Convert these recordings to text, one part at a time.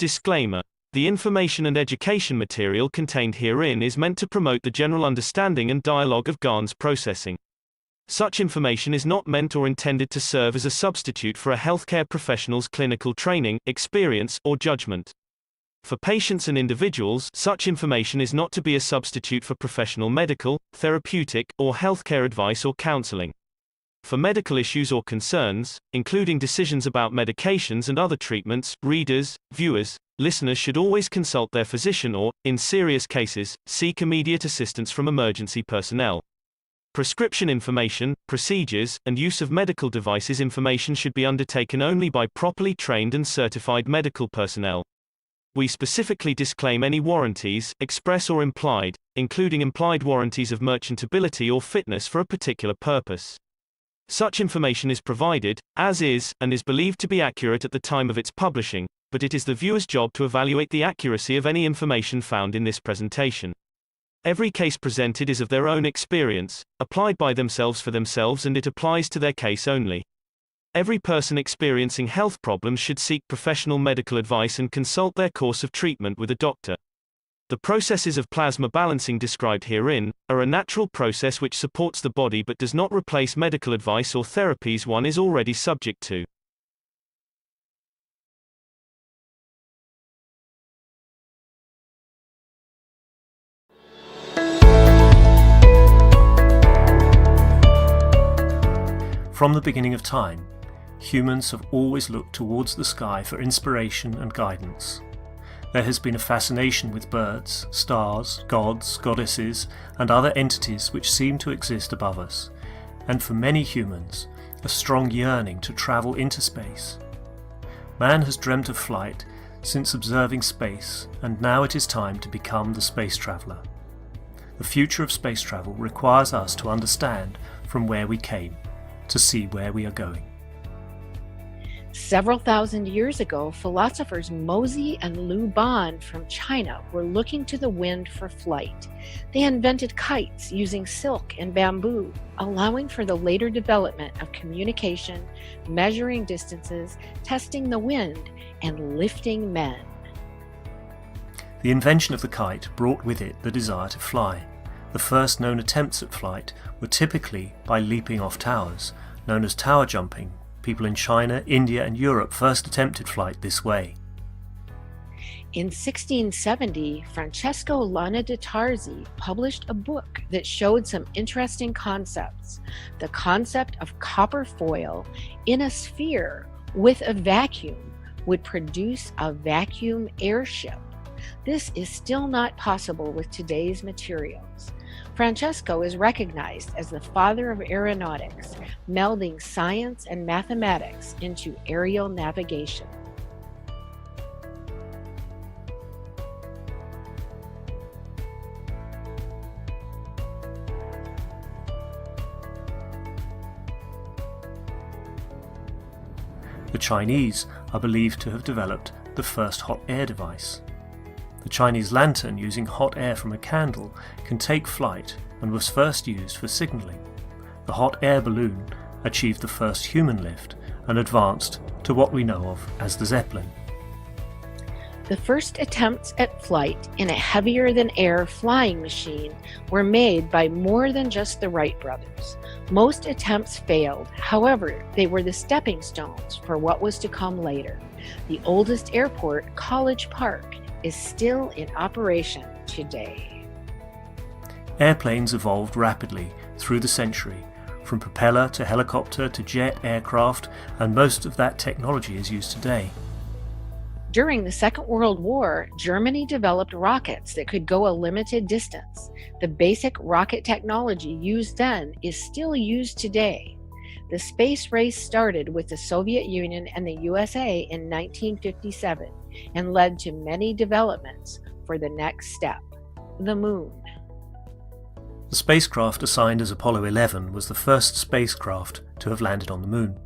Disclaimer. The information and education material contained herein is meant to promote the general understanding and dialogue of GAN's processing. Such information is not meant or intended to serve as a substitute for a healthcare professional's clinical training, experience, or judgment. For patients and individuals, such information is not to be a substitute for professional medical, therapeutic, or healthcare advice or counseling. For medical issues or concerns, including decisions about medications and other treatments, readers, viewers, listeners should always consult their physician or, in serious cases, seek immediate assistance from emergency personnel. Prescription information, procedures, and use of medical devices information should be undertaken only by properly trained and certified medical personnel. We specifically disclaim any warranties, express or implied, including implied warranties of merchantability or fitness for a particular purpose. Such information is provided, as is, and is believed to be accurate at the time of its publishing, but it is the viewer's job to evaluate the accuracy of any information found in this presentation. Every case presented is of their own experience, applied by themselves for themselves, and it applies to their case only. Every person experiencing health problems should seek professional medical advice and consult their course of treatment with a doctor. The processes of plasma balancing described herein are a natural process which supports the body but does not replace medical advice or therapies one is already subject to. From the beginning of time, humans have always looked towards the sky for inspiration and guidance. There has been a fascination with birds, stars, gods, goddesses, and other entities which seem to exist above us, and for many humans, a strong yearning to travel into space. Man has dreamt of flight since observing space, and now it is time to become the space traveller. The future of space travel requires us to understand from where we came, to see where we are going. Several thousand years ago, philosophers Mozi and Lu Ban from China were looking to the wind for flight. They invented kites using silk and bamboo, allowing for the later development of communication, measuring distances, testing the wind, and lifting men. The invention of the kite brought with it the desire to fly. The first known attempts at flight were typically by leaping off towers, known as tower jumping. People in China, India, and Europe first attempted flight this way. In 1670, Francesco Lana de Tarzi published a book that showed some interesting concepts. The concept of copper foil in a sphere with a vacuum would produce a vacuum airship. This is still not possible with today's materials. Francesco is recognized as the father of aeronautics, melding science and mathematics into aerial navigation. The Chinese are believed to have developed the first hot air device. The Chinese lantern using hot air from a candle can take flight and was first used for signalling. The hot air balloon achieved the first human lift and advanced to what we know of as the Zeppelin. The first attempts at flight in a heavier-than-air flying machine were made by more than just the Wright brothers. Most attempts failed, however, they were the stepping stones for what was to come later. The oldest airport, College Park, is still in operation today. Airplanes evolved rapidly through the century, from propeller to helicopter to jet aircraft, and most of that technology is used today. During the Second World War, Germany developed rockets that could go a limited distance. The basic rocket technology used then is still used today. The space race started with the Soviet Union and the USA in 1957 and led to many developments for the next step, the moon. The spacecraft assigned as Apollo 11 was the first spacecraft to have landed on the moon.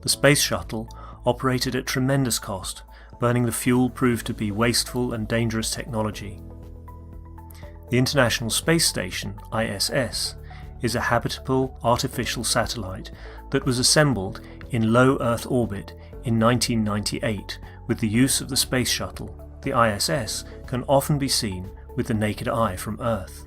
The space shuttle operated at tremendous cost. Burning the fuel proved to be wasteful and dangerous technology. The International Space Station, ISS, is a habitable artificial satellite that was assembled in low Earth orbit in 1998 With the use of the space shuttle, the ISS can often be seen with the naked eye from Earth.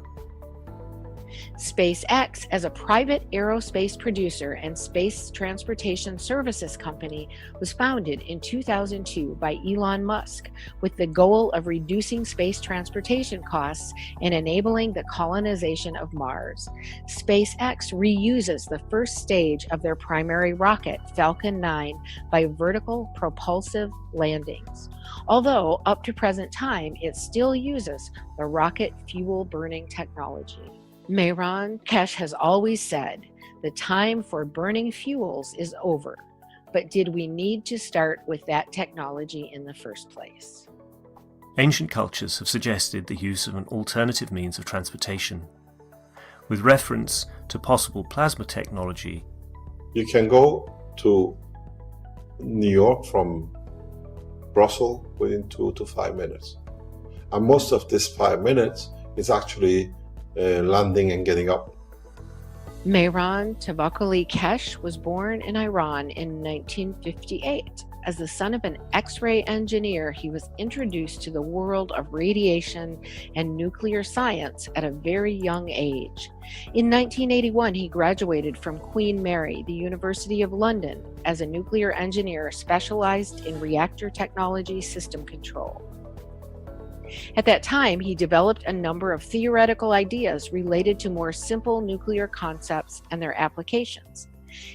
SpaceX, as a private aerospace producer and space transportation services company, was founded in 2002 by Elon Musk with the goal of reducing space transportation costs and enabling the colonization of Mars. SpaceX reuses the first stage of their primary rocket, Falcon 9, by vertical propulsive landings. Although, up to present time, it still uses the rocket fuel burning technology. Mehran Keshe has always said, the time for burning fuels is over, but did we need to start with that technology in the first place? Ancient cultures have suggested the use of an alternative means of transportation. With reference to possible plasma technology, you can go to New York from Brussels within 2 to 5 minutes. And most of this 5 minutes is actually landing and getting up. Mehran Tavakoli Keshe was born in Iran in 1958. As the son of an X-ray engineer, he was introduced to the world of radiation and nuclear science at a very young age. In 1981, he graduated from Queen Mary, the University of London, as a nuclear engineer specialized in reactor technology system control. At that time, he developed a number of theoretical ideas related to more simple nuclear concepts and their applications.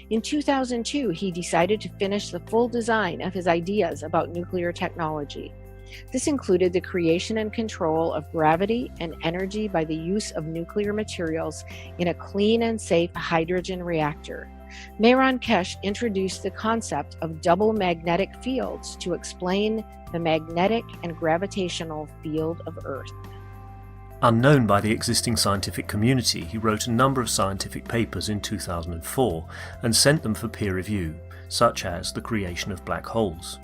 In 2002, he decided to finish the full design of his ideas about nuclear technology. This included the creation and control of gravity and energy by the use of nuclear materials in a clean and safe hydrogen reactor. Mehran Keshe introduced the concept of double magnetic fields to explain the magnetic and gravitational field of Earth. Unknown by the existing scientific community, he wrote a number of scientific papers in 2004 and sent them for peer review, such as the creation of black holes.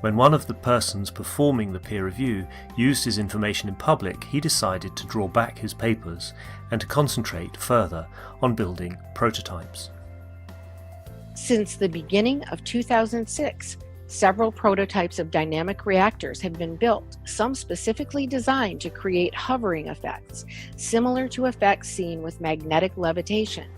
When one of the persons performing the peer review used his information in public, he decided to draw back his papers and to concentrate further on building prototypes. Since the beginning of 2006, several prototypes of dynamic reactors have been built, some specifically designed to create hovering effects, similar to effects seen with magnetic levitation.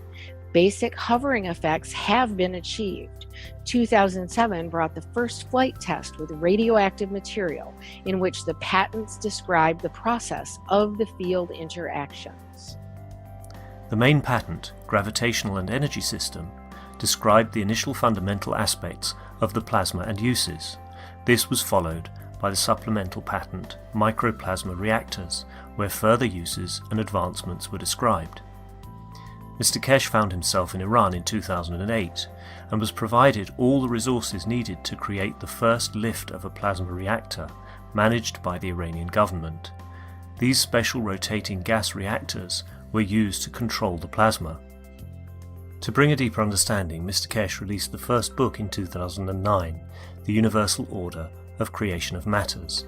Basic hovering effects have been achieved. 2007 brought the first flight test with radioactive material, in which the patents describe the process of the field interactions. The main patent, Gravitational and Energy System, described the initial fundamental aspects of the plasma and uses. This was followed by the supplemental patent, Microplasma Reactors, where further uses and advancements were described. Mr. Keshe found himself in Iran in 2008 and was provided all the resources needed to create the first lift of a plasma reactor managed by the Iranian government. These special rotating gas reactors were used to control the plasma. To bring a deeper understanding, Mr. Keshe released the first book in 2009, The Universal Order of Creation of Matters,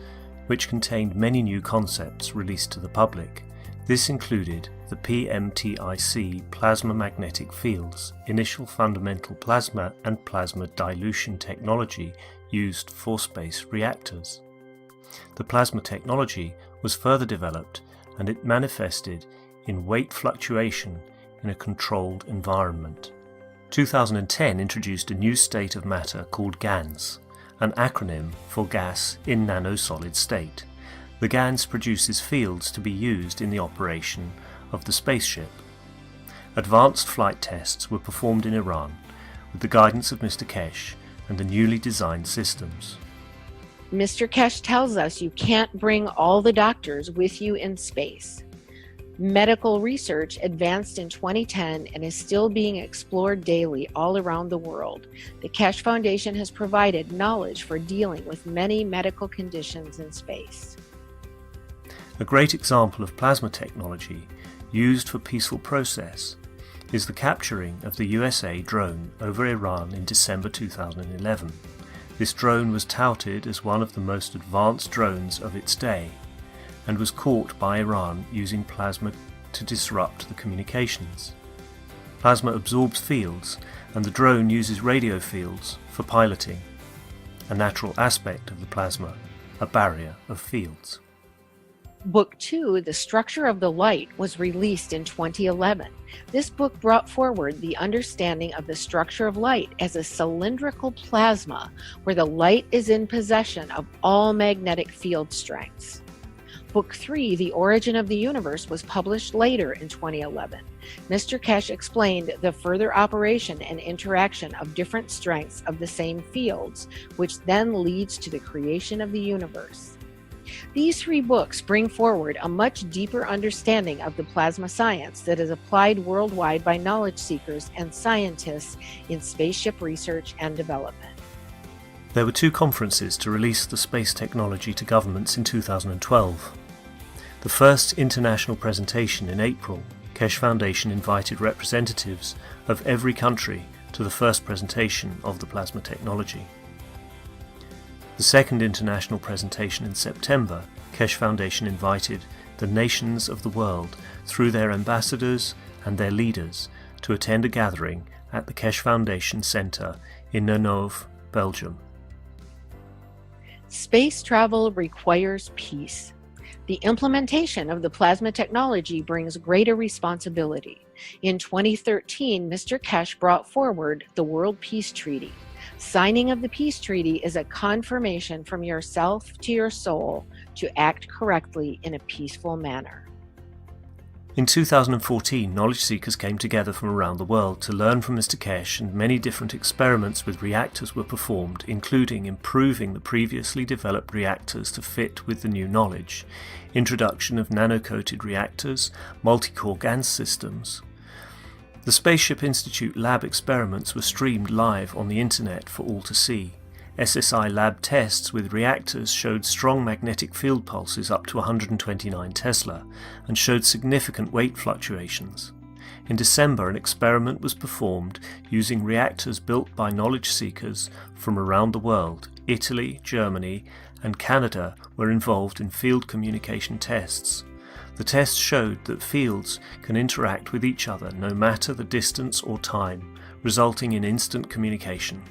which contained many new concepts released to the public. This included the PMTIC plasma magnetic fields, initial fundamental plasma and plasma dilution technology used for space reactors. The plasma technology was further developed and it manifested in weight fluctuation in a controlled environment. 2010 introduced a new state of matter called GANS, an acronym for gas in nano-solid state. The GANS produces fields to be used in the operation of the Spaceship. Advanced flight tests were performed in Iran with the guidance of Mr. Keshe and the newly designed systems. Mr. Keshe tells us you can't bring all the doctors with you in space. Medical research advanced in 2010 and is still being explored daily all around the world. The Keshe Foundation has provided knowledge for dealing with many medical conditions in space. A great example of plasma technology used for peaceful process is the capturing of the USA drone over Iran in December 2011. This drone was touted as one of the most advanced drones of its day, and was caught by Iran using plasma to disrupt the communications. Plasma absorbs fields, and the drone uses radio fields for piloting. a natural aspect of the plasma, a barrier of fields. Book 2, The Structure of the Light, was released in 2011. This book brought forward the understanding of the structure of light as a cylindrical plasma where the light is in possession of all magnetic field strengths. Book 3, The Origin of the Universe, was published later in 2011. Mr. Keshe explained the further operation and interaction of different strengths of the same fields, which then leads to the creation of the universe. These 3 books bring forward a much deeper understanding of the plasma science that is applied worldwide by knowledge seekers and scientists in spaceship research and development. There were 2 conferences to release the space technology to governments in 2012. The first international presentation in April, Keshe Foundation invited representatives of every country to the first presentation of the plasma technology. The second international presentation in September, Keshe Foundation invited the nations of the world through their ambassadors and their leaders to attend a gathering at the Keshe Foundation Center in Nenove, Belgium. Space travel requires peace. The implementation of the plasma technology brings greater responsibility. In 2013, Mr. Keshe brought forward the World Peace Treaty. Signing of the peace treaty is a confirmation from yourself to your soul to act correctly in a peaceful manner. In 2014, knowledge seekers came together from around the world to learn from Mr. Keshe, and many different experiments with reactors were performed, including improving the previously developed reactors to fit with the new knowledge, introduction of nano-coated reactors, multi-core GaN systems. The Spaceship Institute lab experiments were streamed live on the internet for all to see. SSI lab tests with reactors showed strong magnetic field pulses up to 129 Tesla and showed significant weight fluctuations. In December, an experiment was performed using reactors built by knowledge seekers from around the world. Italy, Germany, and Canada were involved in field communication tests. The tests showed that fields can interact with each other no matter the distance or time, resulting in instant communication.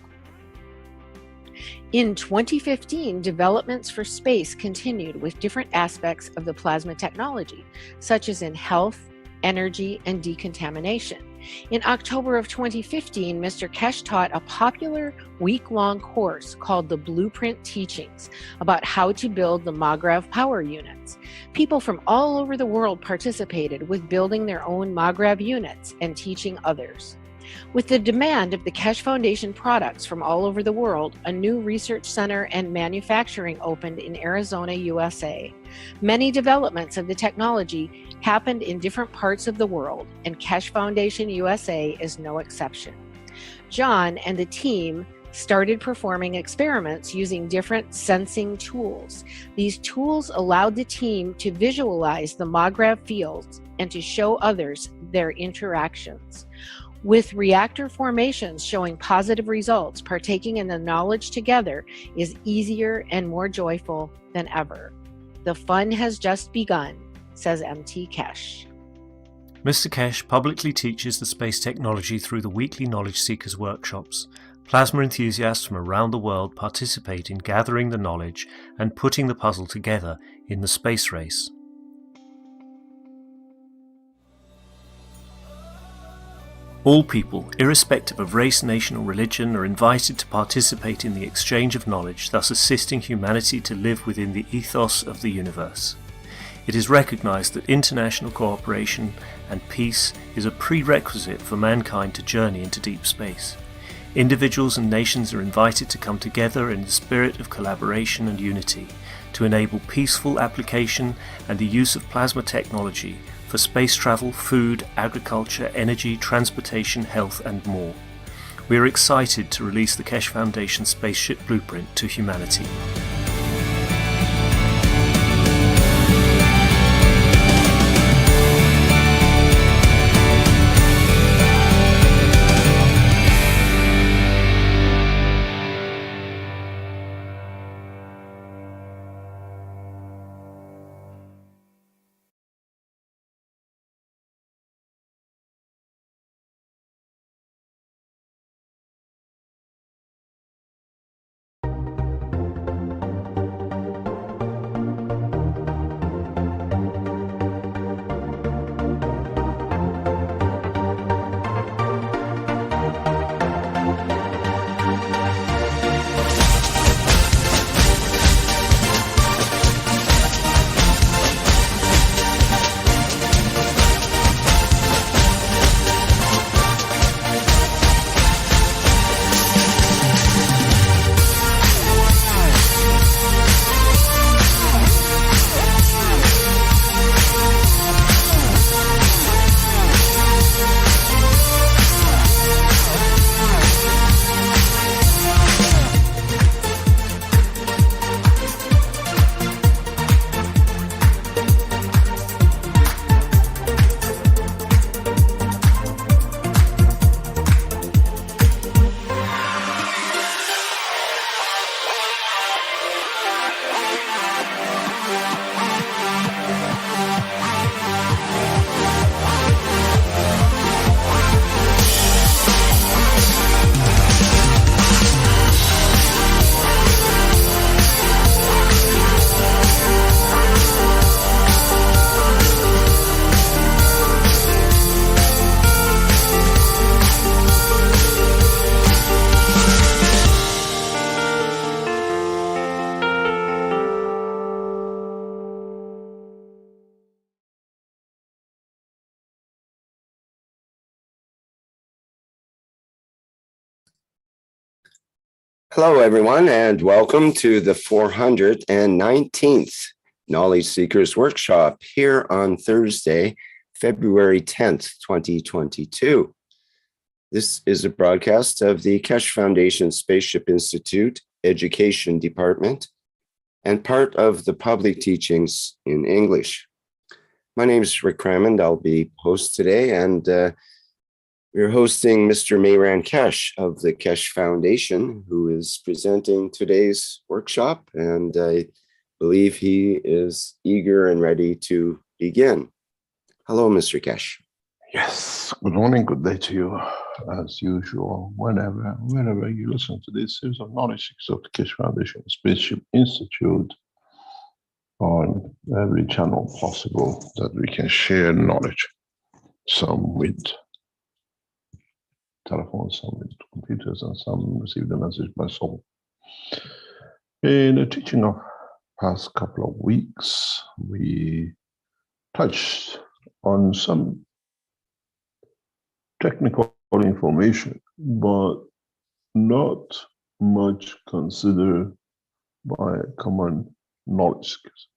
In 2015, developments for space continued with different aspects of the plasma technology, such as in health, energy, and decontamination. In October of 2015, Mr. Keshe taught a popular week-long course called the Blueprint Teachings about how to build the MAGRAV power units. People from all over the world participated with building their own MAGRAV units and teaching others. With the demand of the Keshe Foundation products from all over the world, a new research center and manufacturing opened in Arizona, USA. Many developments of the technology happened in different parts of the world, and Keshe Foundation USA is no exception. John and the team started performing experiments using different sensing tools. These tools allowed the team to visualize the MAGRAV fields and to show others their interactions. With reactor formations showing positive results, partaking in the knowledge together is easier and more joyful than ever. The fun has just begun, says MT Keshe. Mr. Keshe publicly teaches the space technology through the weekly Knowledge Seekers workshops. Plasma enthusiasts from around the world participate in gathering the knowledge and putting the puzzle together in the space race. All people, irrespective of race, nation or religion, are invited to participate in the exchange of knowledge, thus assisting humanity to live within the ethos of the universe. It is recognized that international cooperation and peace is a prerequisite for mankind to journey into deep space. Individuals and nations are invited to come together in the spirit of collaboration and unity to enable peaceful application and the use of plasma technology for space travel, food, agriculture, energy, transportation, health and more. We are excited to release the Keshe Foundation Spaceship Blueprint to humanity. Hello, everyone, and welcome to the 419th Knowledge Seekers Workshop here on Thursday, February 10th, 2022. This is a broadcast of the Keshe Foundation Spaceship Institute Education Department and part of the public teachings in English. My name is Rick Crammond. I'll be host today, and we're hosting Mr. Mehran Keshe of the Keshe Foundation, who is presenting today's workshop, and I believe he is eager and ready to begin. Hello, Mr. Keshe. Yes, good morning, good day to you. As usual, whenever you listen to this series of knowledge of the Keshe Foundation Spaceship Institute, on every channel possible that we can share knowledge, some with telephones, some with computers, and some receive the message by soul. In the teaching of past couple of weeks, we touched on some technical information, but not much considered by common knowledge seekers.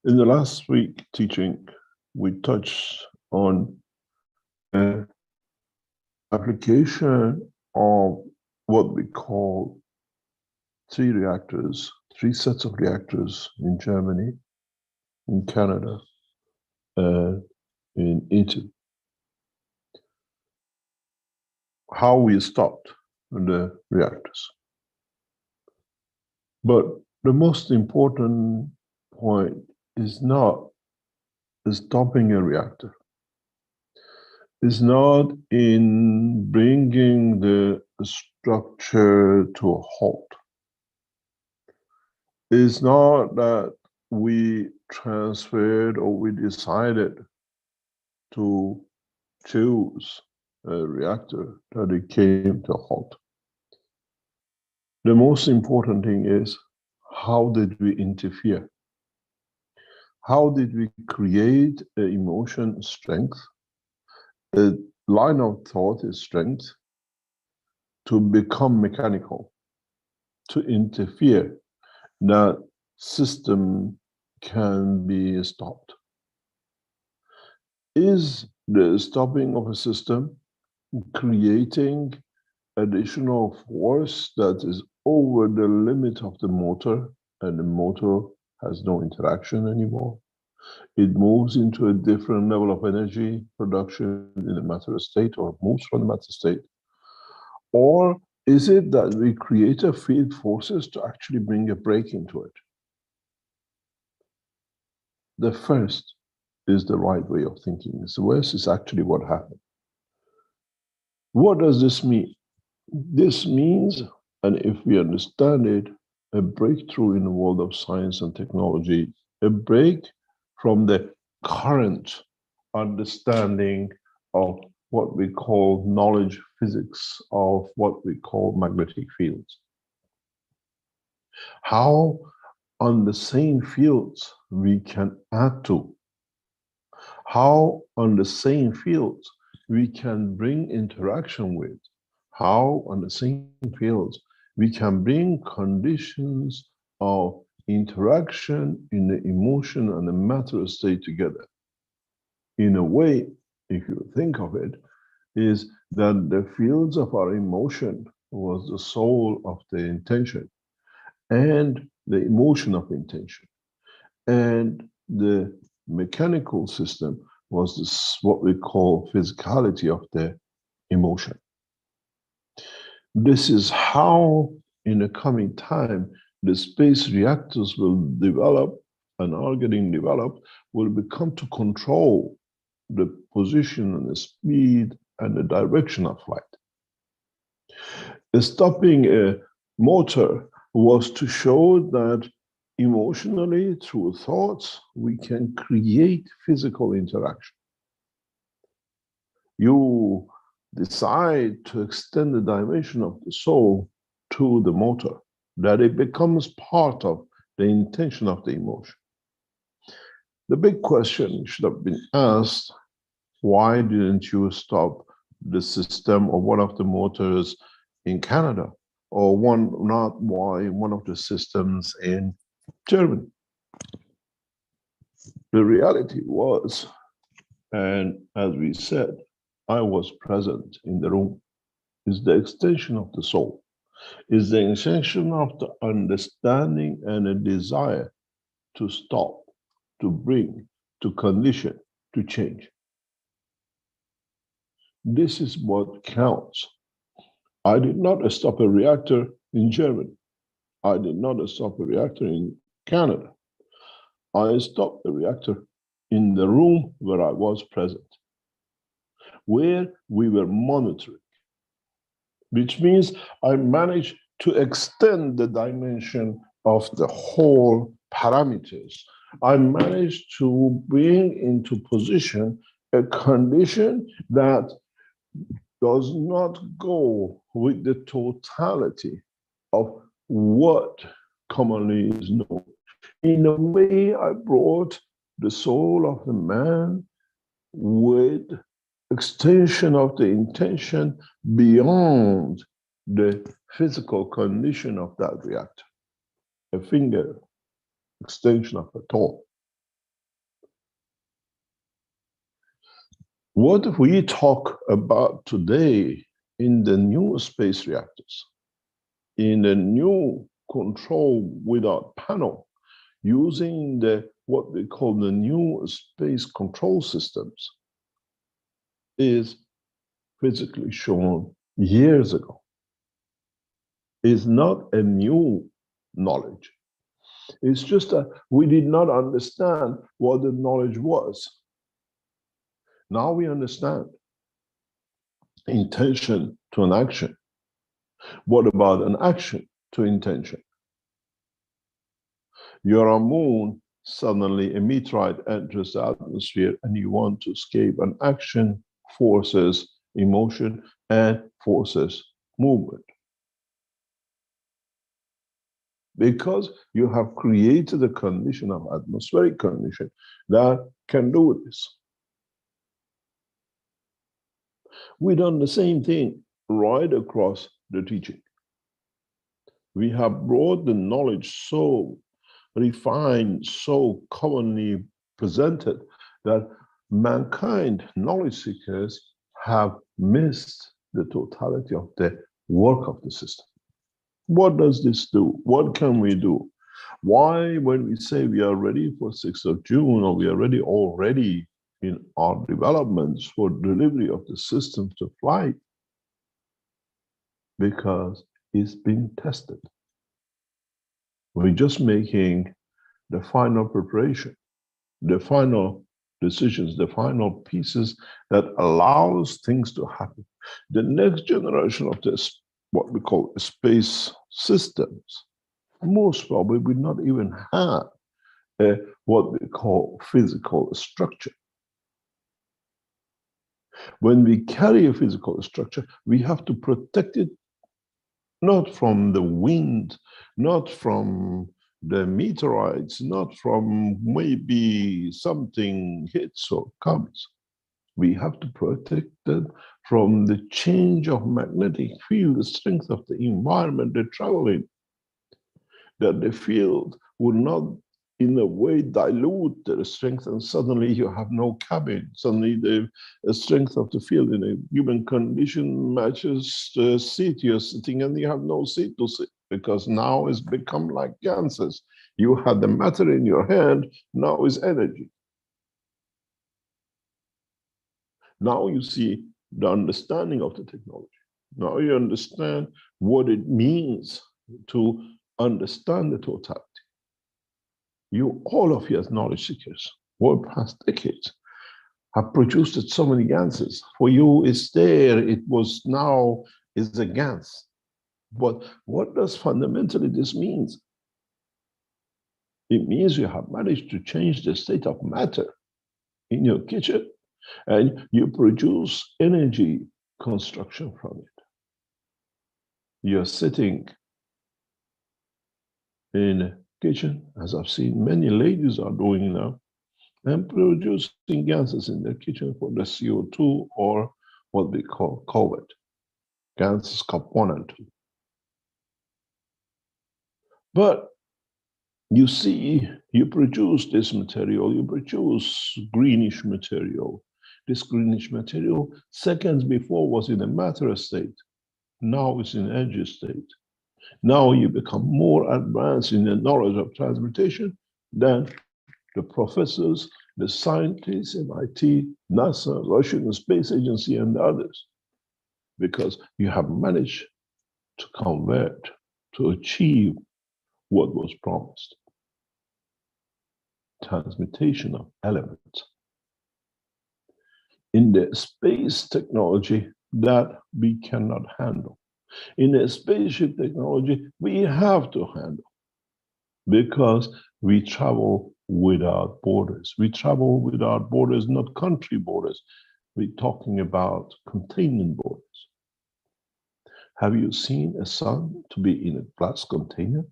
In the last week teaching, we touched on an application of what we call three sets of reactors in Germany, in Canada, and in Italy. How we stopped the reactors. But the most important point is not stopping a reactor. It's not in bringing the structure to a halt. It's not that we transferred or we decided to choose a reactor that it came to a halt. The most important thing is, how did we interfere? How did we create an emotion strength? A line of thought is strength to become mechanical, to interfere, that system can be stopped. Is the stopping of a system creating additional force that is over the limit of the motor, and the motor has no interaction anymore? It moves into a different level of energy production in the matter state, or moves from the matter state? Or is it that we create a field forces to actually bring a break into it? The first is the right way of thinking. The worst is actually what happened. What does this mean? This means, and if we understand it, a breakthrough in the world of science and technology, a break from the current understanding of what we call knowledge physics, of what we call magnetic fields. How on the same fields we can add to, how on the same fields we can bring interaction with, how on the same fields we can bring conditions of interaction in the emotion and the matter state together. In a way, if you think of it, is that the fields of our emotion was the soul of the intention, and the emotion of intention, and the mechanical system was this, what we call physicality of the emotion. This is how, in the coming time, the space reactors will develop and are getting developed, will become to control the position and the speed and the direction of flight. Stopping a motor was to show that emotionally, through thoughts, we can create physical interaction. You decide to extend the dimension of the soul to the motor, that it becomes part of the intention of the emotion. The big question should have been asked, why didn't you stop the system of one of the motors in Canada? or one of the systems in Germany. The reality was, and as we said, I was present in the room, is the extension of the soul, is the extension of the understanding and a desire to stop, to bring, to condition, to change. This is what counts. I did not stop a reactor in Germany. I did not stop a reactor in Canada. I stopped the reactor in the room where I was present, where we were monitoring, which means I managed to extend the dimension of the whole parameters. I managed to bring into position a condition that does not go with the totality of what commonly is known. In a way, I brought the soul of the man with extension of the intention beyond the physical condition of that reactor, a finger extension of a toe. What we talk about today in the new space reactors, in the new control without panel, using what we call the new space control systems, is physically shown years ago. Is not a new knowledge. It's just that we did not understand what the knowledge was. Now we understand. Intention to an action. What about an action to intention? You're on moon, suddenly a meteorite enters the atmosphere and you want to escape. An action forces emotion and forces movement. Because you have created a condition of atmospheric condition that can do this. We've done the same thing right across the teaching. We have brought the knowledge so refined, so commonly presented that mankind, knowledge seekers, have missed the totality of the work of the system. What does this do? What can we do? Why, when we say we are ready for 6th of June, or we are ready already in our developments for delivery of the system to flight? Because it's been tested. We're just making the final preparation, the final decisions, the final pieces that allows things to happen. The next generation of this, what we call space systems, most probably will not even have what we call physical structure. When we carry a physical structure, we have to protect it not from the wind, not from the meteorites, not from maybe something hits or comes. We have to protect it from the change of magnetic field, the strength of the environment they travel in, that the field will not in a way dilute the strength and suddenly you have no cabin. Suddenly the strength of the field in a given condition matches the seat you're sitting and you have no seat to sit because now it's become like gases. You had the matter in your hand, now is energy. Now you see the understanding of the technology. Now you understand what it means to understand the totality. You, all of you as knowledge seekers, for the past decades, have produced so many ganses. For you, it's there, it was now, is a GANS. But what does fundamentally this mean? It means you have managed to change the state of matter in your kitchen and you produce energy construction from it. You're sitting in a kitchen, as I've seen many ladies are doing now, and producing gases in their kitchen for the CO2 or what we call COVID, gases COP 1 and 2. But you see, you produce this material, you produce greenish material. This greenish material, seconds before, was in a matter state. Now it's in energy state. Now you become more advanced in the knowledge of transmutation than the professors, the scientists, MIT, NASA, Russian Space Agency, and the others, because you have managed to convert, to achieve what was promised. Transmutation of elements. In the space technology, that we cannot handle. In the spaceship technology, we have to handle, because we travel without borders. We travel without borders, not country borders. We're talking about containment borders. Have you seen a sun to be in a glass container?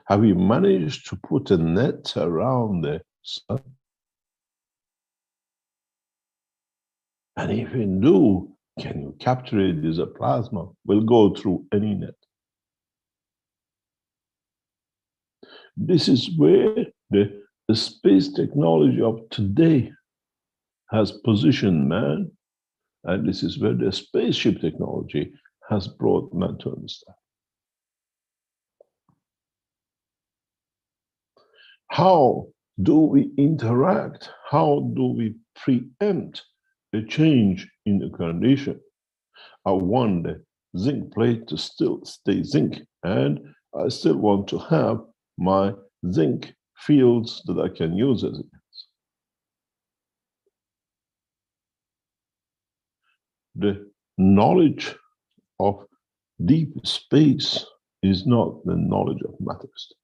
Have you managed to put a net around the sun? And if you do, can you capture it as a plasma? Will go through any net. This is where the space technology of today has positioned man, and this is where the spaceship technology has brought man to understand. How do we interact? How do we preempt a change in the condition? I want the zinc plate to still stay zinc, and I still want to have my zinc fields that I can use as it is. The knowledge of deep space is not the knowledge of matter state.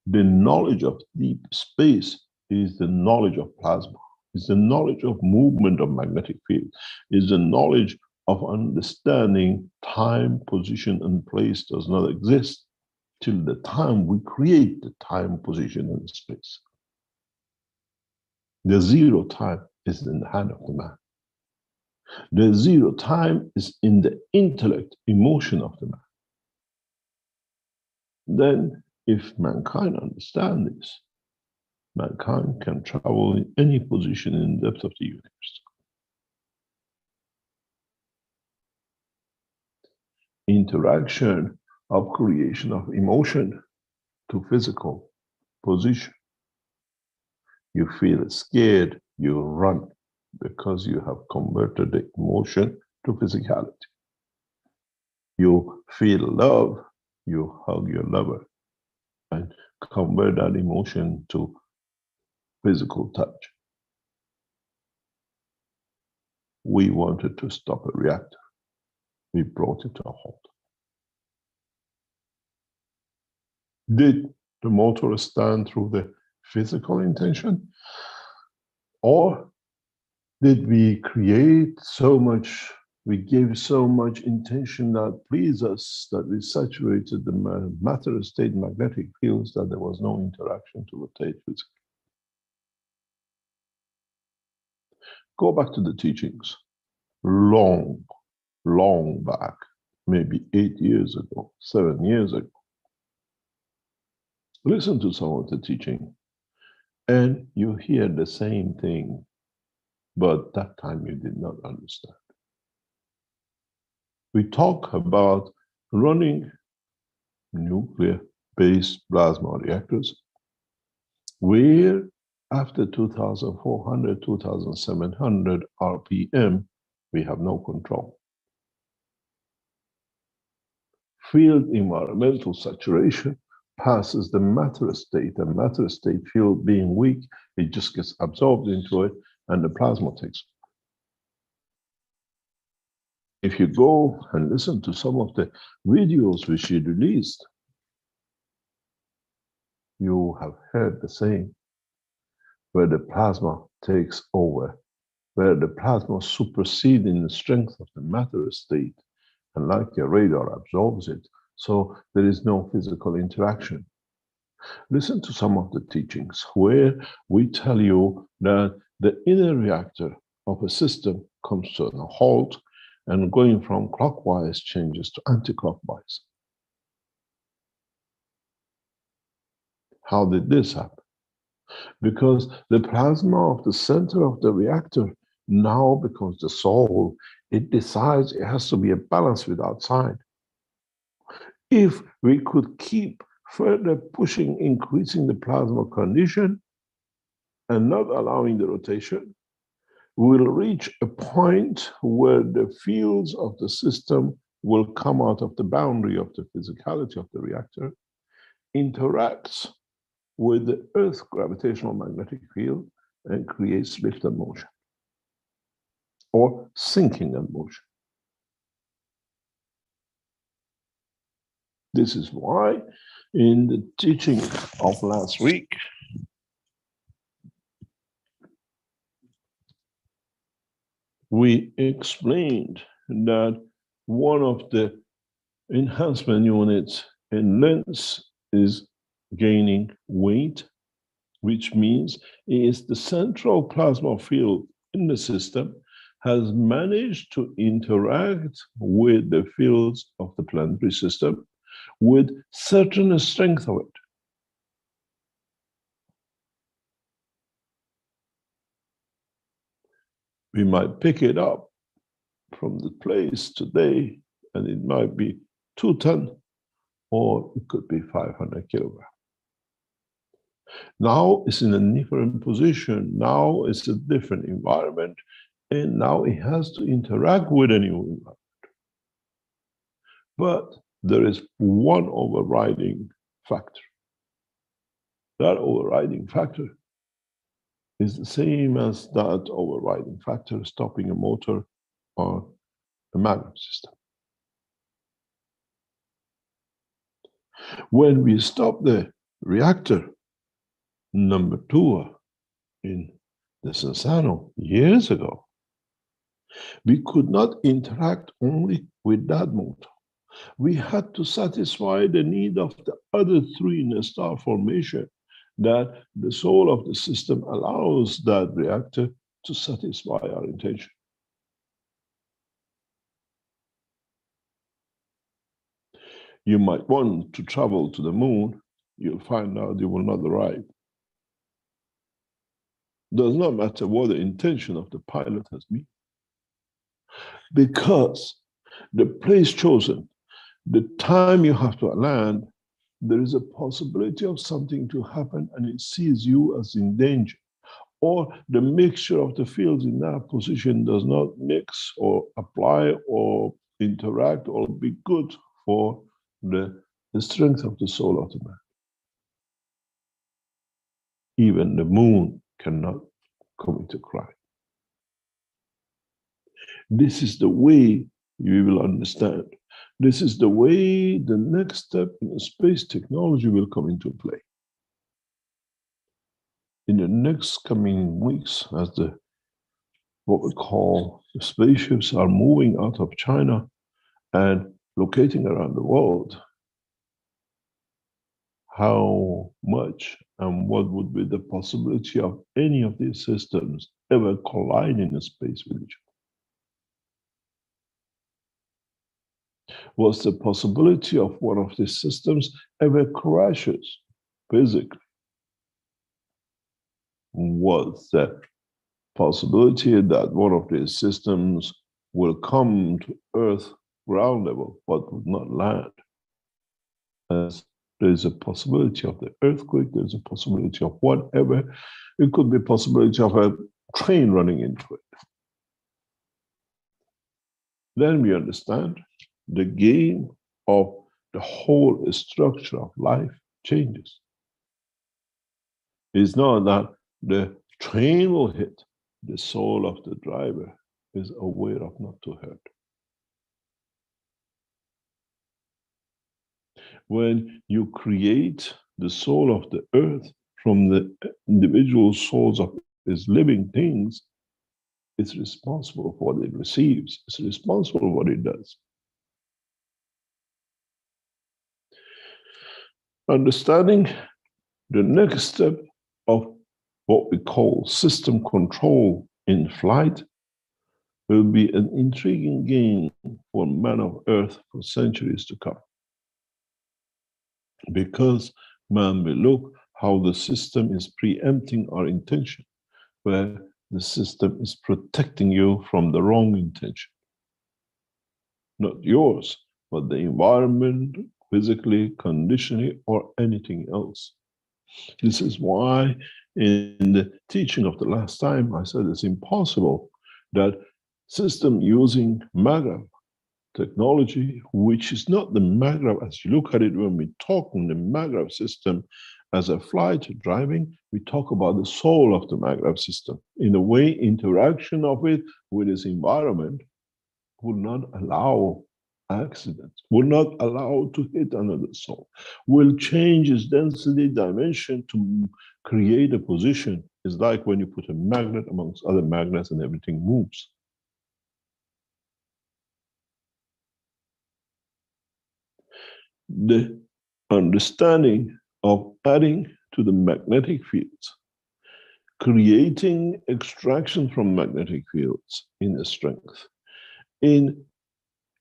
The knowledge of deep space is the knowledge of plasma, is the knowledge of movement of magnetic field, is the knowledge of understanding time, position, and place does not exist till the time we create the time, position, and space. The zero time is in the hand of the man. The zero time is in the intellect, emotion of the man. Then, if mankind understands this, mankind can travel in any position in the depth of the universe. Interaction of creation of emotion to physical position. You feel scared, you run, because you have converted the emotion to physicality. You feel love, you hug your lover, and convert that emotion to physical touch. We wanted to stop a reactor. We brought it to a halt. Did the motor stand through the physical intention? Or did we create so much, we gave so much intention that pleased us, that we saturated the matter state magnetic fields that there was no interaction to rotate physically? Go back to the teachings. Long back, maybe 8 years ago, 7 years ago. Listen to some of the teaching, and you hear the same thing, but that time you did not understand. We talk about running nuclear-based plasma reactors, where after 2,400, 2,700 RPM, we have no control. Field environmental saturation passes the matter state, and matter state field being weak, it just gets absorbed into it, and the plasma takes over. If you go and listen to some of the videos which she released, you have heard the same, where the plasma takes over, where the plasma supersedes in the strength of the matter state, and like a radar absorbs it, so there is no physical interaction. Listen to some of the teachings where we tell you that the inner reactor of a system comes to a halt, and going from clockwise changes to anti-clockwise. How did this happen? Because the plasma of the center of the reactor now becomes the soul. It decides it has to be a balance with outside. If we could keep further pushing, increasing the plasma condition and not allowing the rotation, we'll reach a point where the fields of the system will come out of the boundary of the physicality of the reactor, interacts with the Earth's gravitational magnetic field, and creates lift and motion, or sinking and motion. This is why in the teaching of last week, we explained that one of the enhancement units in length is gaining weight, which means is the central plasma field in the system has managed to interact with the fields of the planetary system with certain strength of it. We might pick it up from the place today, and it might be 2 tons, or it could be 500 kilograms. Now it's in a different position. Now it's a different environment, and now it has to interact with a new environment. But there is one overriding factor. That overriding factor is the same as that overriding factor stopping a motor or a magnet system. When we stopped the reactor number 2 in the Sensano years ago, we could not interact only with that motor. We had to satisfy the need of the other 3 in the star formation, that the soul of the system allows that reactor to satisfy our intention. You might want to travel to the moon, you'll find out you will not arrive. Does not matter what the intention of the pilot has been, because the place chosen, the time you have to land, there is a possibility of something to happen and it sees you as in danger. Or the mixture of the fields in that position does not mix or apply or interact or be good for the strength of the soul of the man. Even the moon cannot come into cry. This is the way you will understand. This is the way the next step in space technology will come into play. In the next coming weeks, as what we call the spaceships are moving out of China and locating around the world, how much and what would be the possibility of any of these systems ever colliding in space with each other? Was the possibility of one of these systems ever crashes physically? Was the possibility that one of these systems will come to Earth ground level but would not land? As there's a possibility of the earthquake, there's a possibility of whatever. It could be a possibility of a train running into it. Then we understand the game of the whole structure of life changes. It's not that the train will hit, the soul of the driver is aware of not to hurt. When you create the soul of the earth from the individual souls of its living things, it's responsible for what it receives. It's responsible for what it does. Understanding the next step of what we call system control in flight will be an intriguing game for man of earth for centuries to come. Because man will look how the system is preempting our intention, where the system is protecting you from the wrong intention. Not yours, but the environment, physically, conditionally, or anything else. This is why in the teaching of the last time, I said it's impossible that system using MAGRAV technology, which is not the MAGRAV as you look at it when we talk in the MAGRAV system as a flight driving, we talk about the soul of the MAGRAV system. In a way, interaction of it with its environment will not allow accidents, will not allow to hit another soul, will change its density dimension to create a position. It's like when you put a magnet amongst other magnets and everything moves. The understanding of adding to the magnetic fields, creating extraction from magnetic fields in a strength, in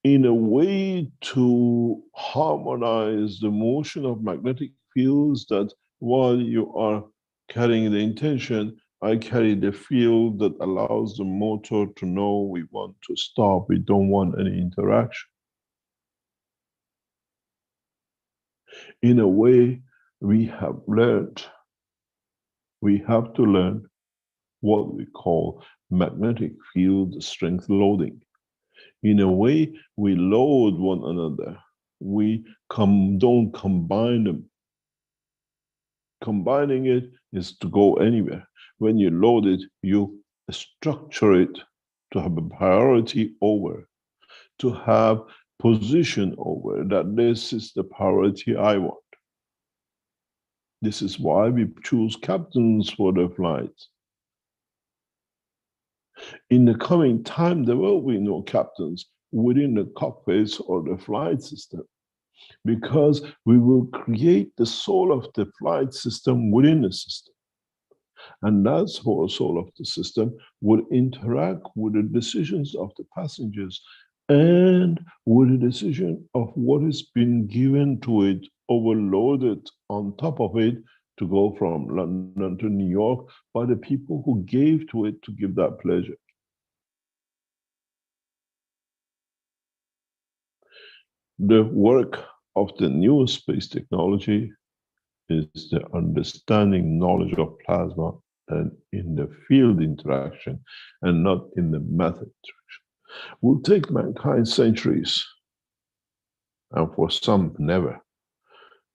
a way to harmonize the motion of magnetic fields, that while you are carrying the intention, I carry the field that allows the motor to know we want to stop, we don't want any interaction. In a way, we have learned, we have to learn what we call magnetic field strength loading. In a way, we load one another. We don't combine them. Combining it is to go anywhere. When you load it, you structure it to have a priority over, to have position over, that this is the priority I want. This is why we choose captains for the flights. In the coming time, there will be no captains within the cockpits or the flight system, because we will create the soul of the flight system within the system. And that soul of the system will interact with the decisions of the passengers and with the decision of what has been given to it, overloaded on top of it, to go from London to New York by the people who gave to it to give that pleasure. The work of the new space technology is the understanding knowledge of plasma and in the field interaction and not in the matter interaction. Will take mankind centuries, and for some never,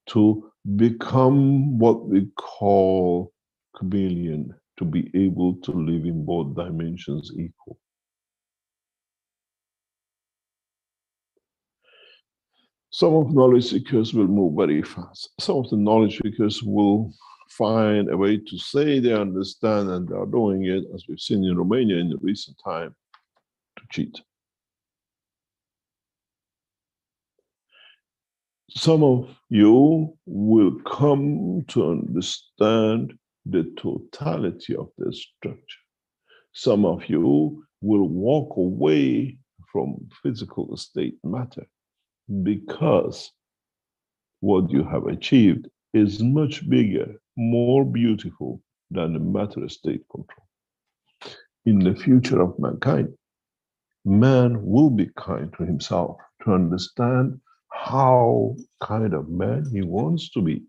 to become what we call chameleon, to be able to live in both dimensions equal. Some of knowledge seekers will move very fast. Some of the knowledge seekers will find a way to say they understand and they are doing it, as we've seen in Romania in the recent time, to cheat. Some of you will come to understand the totality of the structure. Some of you will walk away from physical state matter, because what you have achieved is much bigger, more beautiful than the matter state control. In the future of mankind, man will be kind to himself to understand how kind of man he wants to be,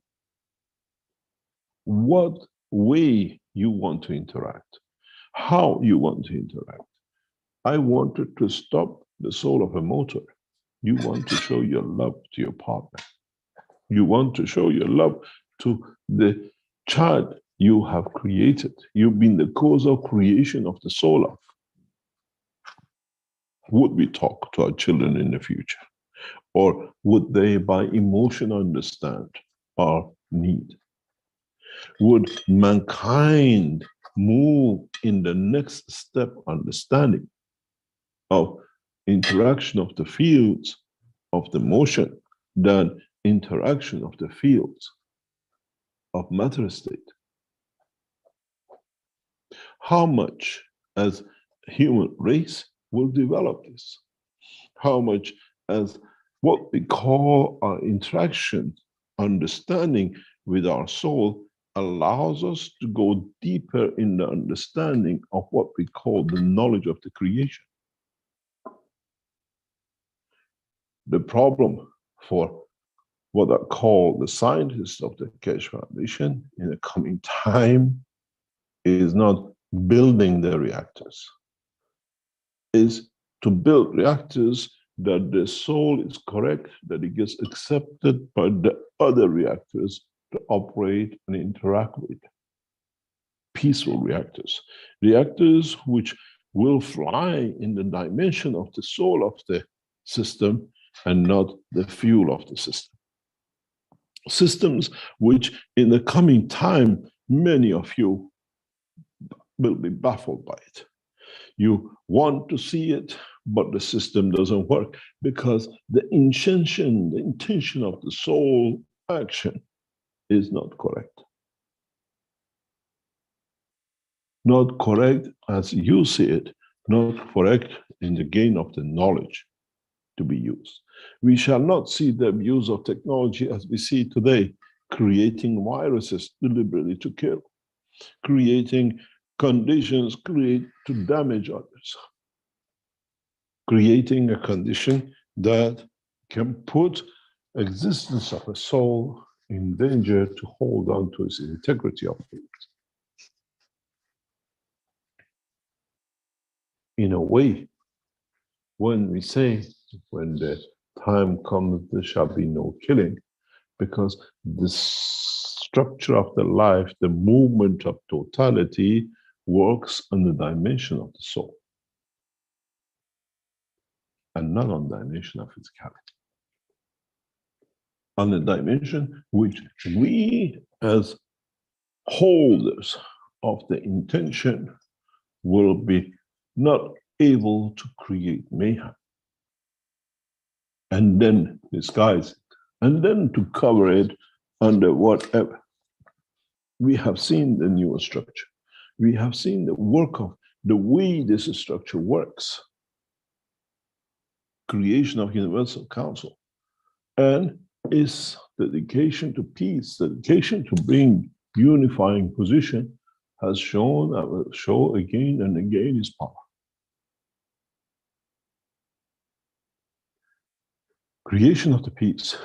what way you want to interact, how you want to interact. I wanted to stop the soul of a motor. You want to show your love to your partner. You want to show your love to the child you have created. You've been the cause of creation of the soul of. Would we talk to our children in the future? Or would they by emotion understand our need? Would mankind move in the next step understanding of interaction of the fields of the motion than interaction of the fields of matter state? How much as human race will develop this. How much as what we call our interaction, understanding with our soul allows us to go deeper in the understanding of what we call the knowledge of the creation. The problem for what I call the scientists of the Keshe Foundation in the coming time is not building the reactors, is to build reactors that the soul is correct, that it gets accepted by the other reactors to operate and interact with. Peaceful reactors. Reactors which will fly in the dimension of the soul of the system and not the fuel of the system. Systems which in the coming time, many of you will be baffled by it. You want to see it, but the system doesn't work because the intention of the soul action is not correct. Not correct as you see it, not correct in the gain of the knowledge to be used. We shall not see the abuse of technology as we see today, creating viruses deliberately to kill, creating conditions to damage others, creating a condition that can put existence of a soul in danger to hold on to its integrity of things. In a way, when we say, when the time comes, there shall be no killing, because the structure of the life, the movement of totality, works on the dimension of the soul and not on the dimension of physicality. On the dimension which we as holders of the intention will be not able to create mayhem and then disguise it and then to cover it under whatever. We have seen the newer structure. We have seen the work of the way this structure works. Creation of Universal Council and its dedication to peace, dedication to bring unifying position has shown, I will show again and again, its power. Creation of the peace,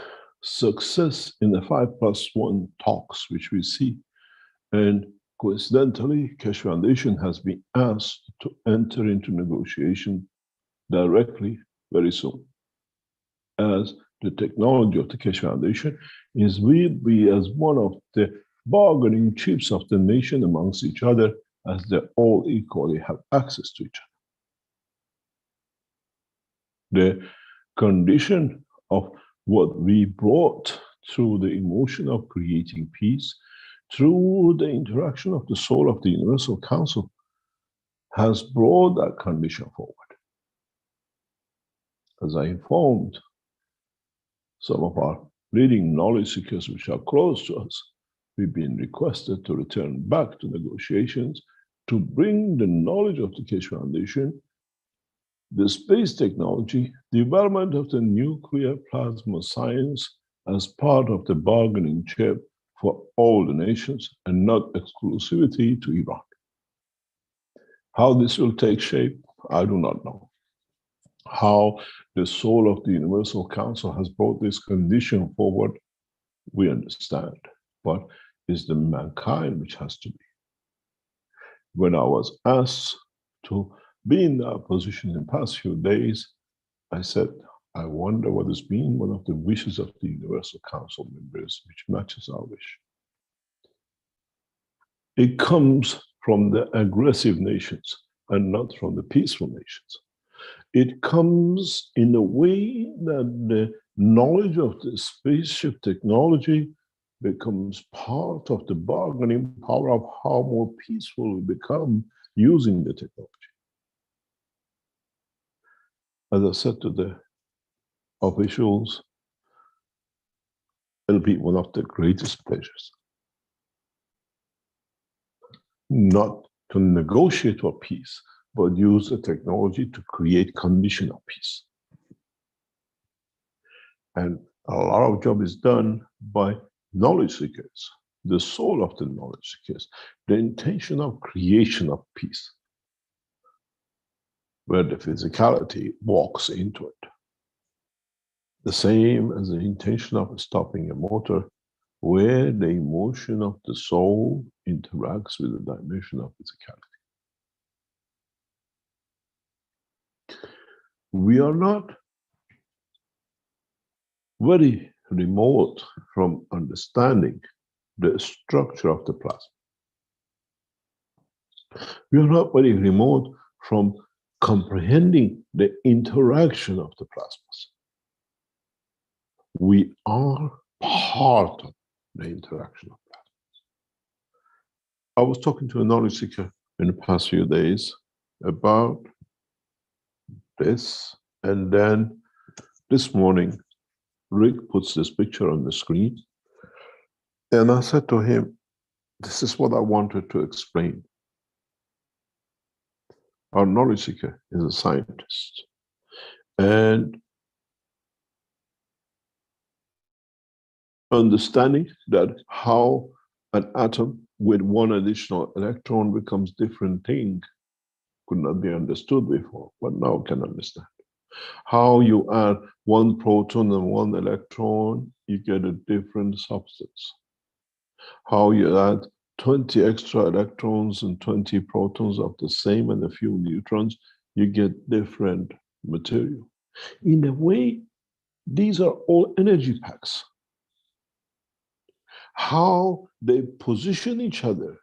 success in the 5+1 talks which we see, and coincidentally, Keshe Foundation has been asked to enter into negotiation directly very soon, as the technology of the Keshe Foundation is will be as one of the bargaining chips of the nation amongst each other, as they all equally have access to each other. The condition of what we brought through the emotion of creating peace, through the interaction of the soul of the Universal Council, has brought that condition forward. As I informed some of our leading knowledge seekers which are close to us, we've been requested to return back to negotiations to bring the knowledge of the Keshe Foundation, the space technology, development of the nuclear plasma science as part of the bargaining chip for all the nations and not exclusivity to Iran. How this will take shape, I do not know. How the soul of the Universal Council has brought this condition forward, we understand, but it's the mankind which has to be. When I was asked to be in that position in the past few days, I said, I wonder what has been one of the wishes of the Universal Council members, which matches our wish. It comes from the aggressive nations and not from the peaceful nations. It comes in a way that the knowledge of the spaceship technology becomes part of the bargaining power of how more peaceful we become using the technology. As I said to the officials, it'll be one of the greatest pleasures not to negotiate for peace, but use the technology to create condition of peace. And a lot of job is done by knowledge seekers, the soul of the knowledge seekers, the intention of creation of peace, where the physicality walks into it. The same as the intention of stopping a motor, where the emotion of the soul interacts with the dimension of physicality. We are not very remote from understanding the structure of the plasma. We are not very remote from comprehending the interaction of the plasmas. We are part of the interaction of plasmas. I was talking to a knowledge seeker in the past few days about this, and then this morning Rick puts this picture on the screen, and I said to him, this is what I wanted to explain. Our knowledge seeker is a scientist, and understanding that how an atom with one additional electron becomes different thing could not be understood before, but now can understand. How you add one proton and one electron, you get a different substance. How you add 20 extra electrons and 20 protons of the same and a few neutrons, you get different material. In a way, these are all energy packs. How they position each other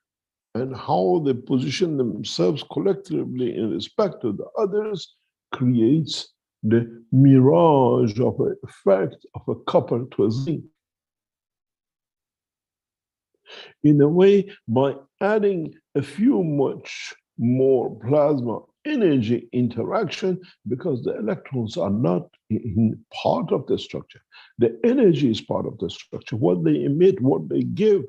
and how they position themselves collectively in respect to the others creates the mirage of an effect of a copper to a zinc. In a way, by adding a few much more plasma energy interaction, because the electrons are not in part of the structure, the energy is part of the structure. What they emit, what they give,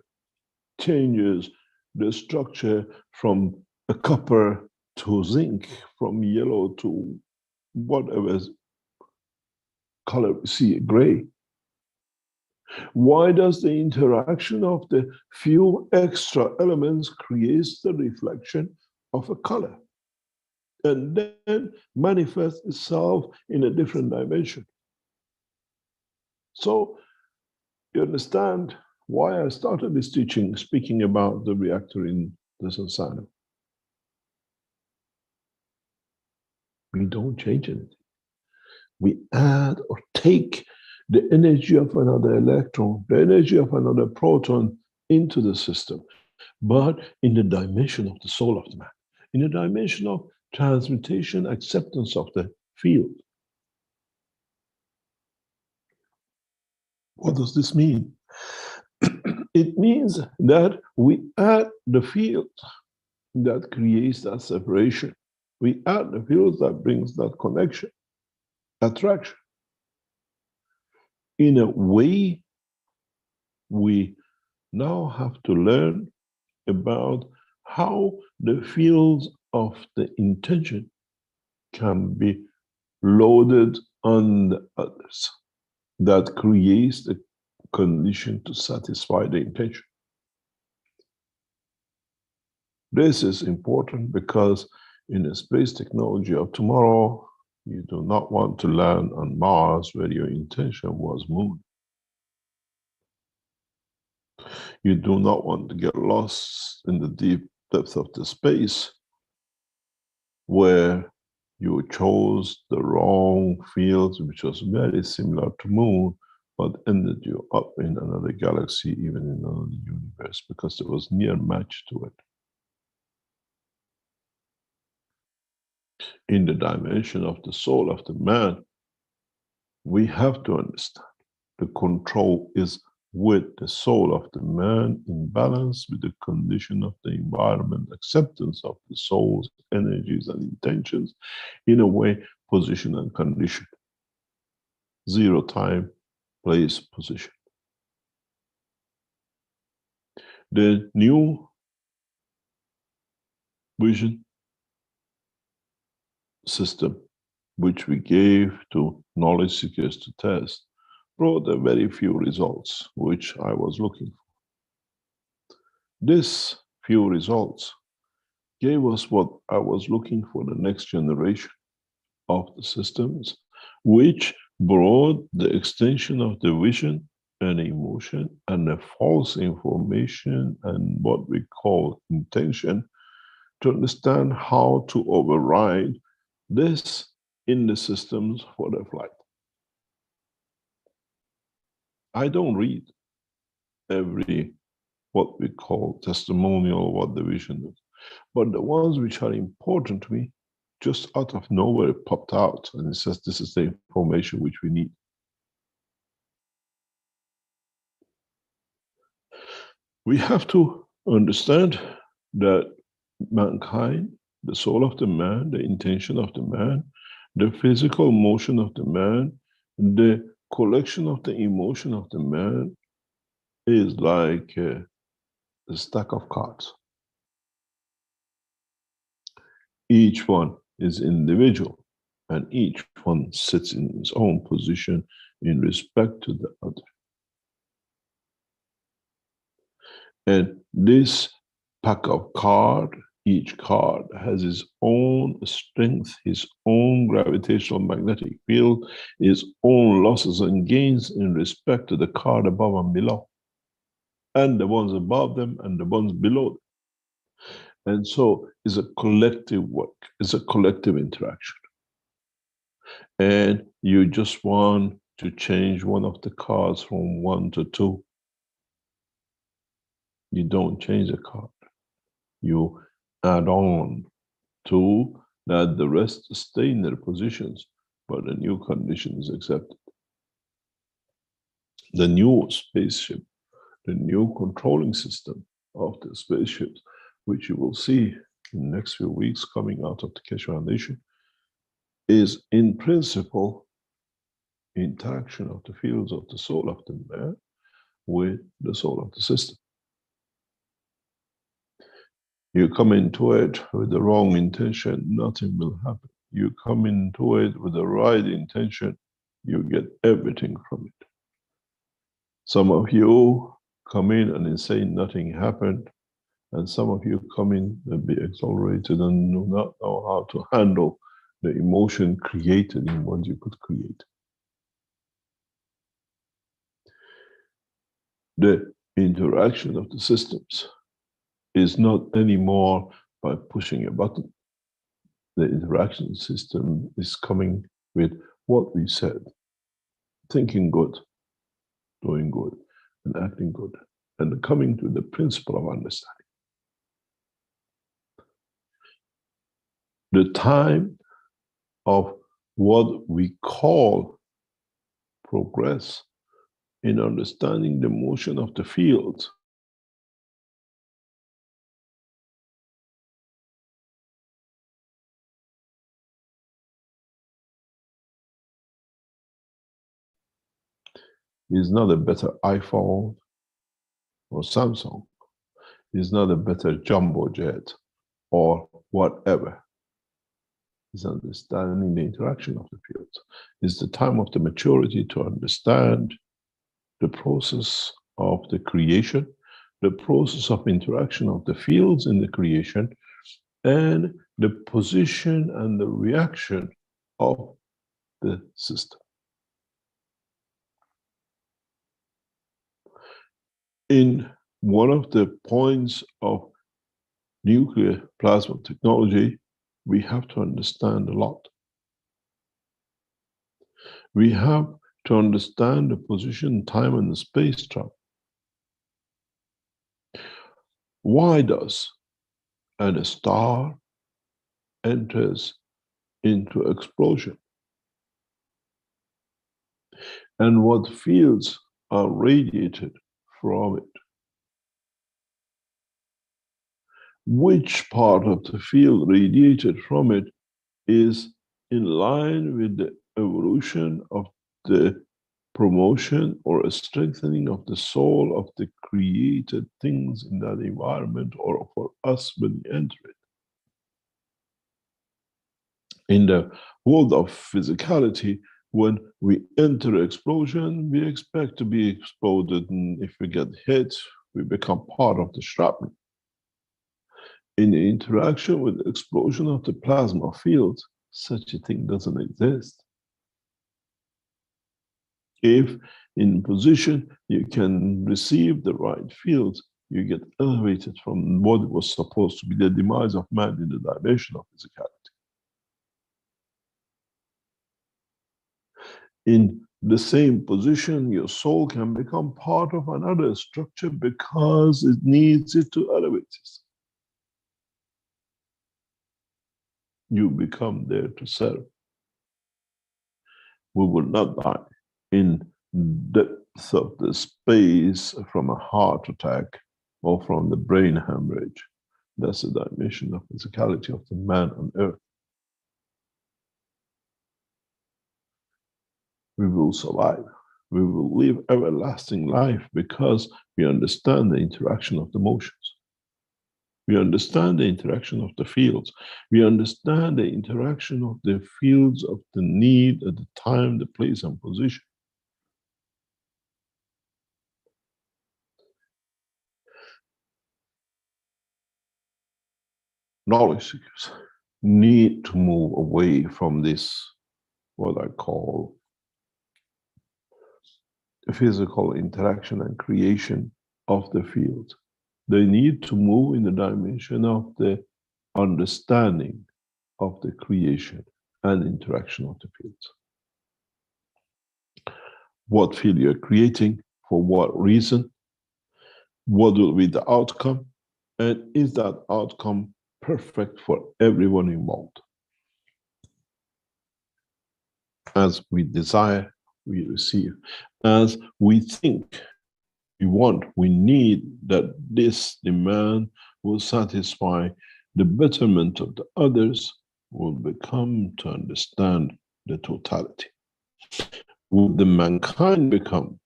changes the structure from a copper to zinc, from yellow to whatever color we see, gray. Why does the interaction of the few extra elements creates the reflection of a color and then manifests itself in a different dimension? So you understand why I started this teaching speaking about the reactor in the Sansana. We don't change anything. We add or take the energy of another electron, the energy of another proton into the system, but in the dimension of the soul of the man, in the dimension of transmutation, acceptance of the field. What does this mean? It means that we add the field that creates that separation. We add the field that brings that connection, attraction. In a way, we now have to learn about how the fields of the intention can be loaded on the others. That creates the condition to satisfy the intention. This is important because in the space technology of tomorrow, you do not want to land on Mars where your intention was moon. You do not want to get lost in the deep depths of the space where you chose the wrong fields, which was very similar to moon, but ended you up in another galaxy, even in another universe, because there was near match to it. In the dimension of the soul of the man, we have to understand the control is with the soul of the man in balance with the condition of the environment, acceptance of the soul's energies and intentions, in a way, position and condition. Zero time, place, position. The new vision system, which we gave to knowledge seekers to test, brought a very few results, which I was looking for. This few results gave us what I was looking for, the next generation of the systems, which brought the extension of the vision and emotion and the false information and what we call intention to understand how to override this in the systems for the flight. I don't read every what we call testimonial, what the vision is, but the ones which are important to me, just out of nowhere it popped out and it says this is the information which we need. We have to understand that mankind, the soul of the man, the intention of the man, the physical motion of the man, the collection of the emotion of the man is like a stack of cards. Each one is individual and each one sits in its own position in respect to the other. And this pack of cards, each card has its own strength, its own gravitational magnetic field, its own losses and gains in respect to the card above and below, and the ones above them and the ones below them. And so it's a collective work, it's a collective interaction. And you just want to change one of the cards from 1 to 2. You don't change the card. You add on to that the rest stay in their positions, but a new condition is accepted. The new spaceship, the new controlling system of the spaceships, which you will see in the next few weeks coming out of the Keshe Foundation, is in principle interaction of the fields of the soul of the man with the soul of the system. You come into it with the wrong intention, nothing will happen. You come into it with the right intention, you get everything from it. Some of you come in and say nothing happened, and some of you come in and be exhilarated and do not know how to handle the emotion created in what you could create. The interaction of the systems is not anymore by pushing a button. The interaction system is coming with what we said, thinking good, doing good, and acting good, and coming to the principle of understanding. The time of what we call progress in understanding the motion of the field is not a better iPhone or Samsung, is not a better jumbo jet or whatever. Is understanding the interaction of the fields. It's the time of the maturity to understand the process of the creation, the process of interaction of the fields in the creation, and the position and the reaction of the system. In one of the points of nuclear plasma technology, we have to understand a lot. We have to understand the position, time, and the space travel. Why does a star enters into explosion? And what fields are radiated from it? Which part of the field radiated from it is in line with the evolution of the promotion or a strengthening of the soul of the created things in that environment, or for us when we enter it? In the world of physicality, when we enter an explosion, we expect to be exploded, and if we get hit, we become part of the shrapnel. In the interaction with the explosion of the plasma field, such a thing doesn't exist. If in position you can receive the right field, you get elevated from what was supposed to be the demise of man in the dimension of physicality. In the same position, your soul can become part of another structure because it needs it to elevate itself. You become there to serve. We will not die in depth of the space from a heart attack or from the brain hemorrhage. That's the dimension of physicality of the man on earth. We will survive. We will live everlasting life because we understand the interaction of the motions. We understand the interaction of the fields. We understand the interaction of the fields of the need at the time, the place, and position. Knowledge seekers need to move away from this, what I call physical interaction and creation of the field. They need to move in the dimension of the understanding of the creation and interaction of the fields. What field you're creating, for what reason, what will be the outcome, and is that outcome perfect for everyone involved? As we desire, we receive. As we think, we want, we need, that this demand will satisfy the betterment of the others, will become to understand the totality. Will the mankind become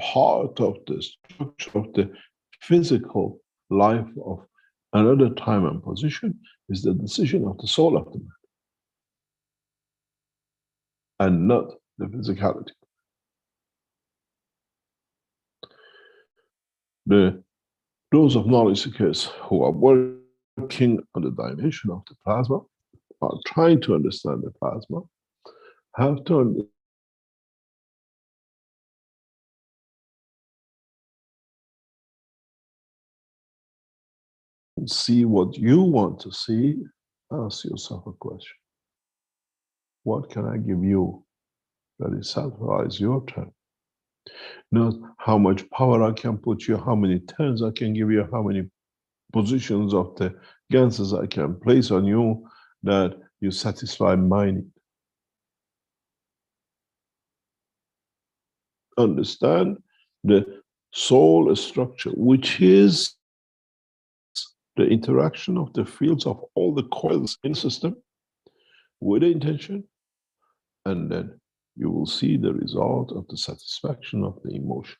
part of the structure of the physical life of another time and position is the decision of the soul of the man, and not the physicality. Those of knowledge seekers who are working on the dimension of the plasma, are trying to understand the plasma, have to see what you want to see. Ask yourself a question. What can I give you that is satisfies your turn? Not how much power I can put you, how many turns I can give you, how many positions of the ganses I can place on you that you satisfy my need. Understand the soul structure, which is the interaction of the fields of all the coils in the system with the intention, and then you will see the result of the satisfaction of the emotion.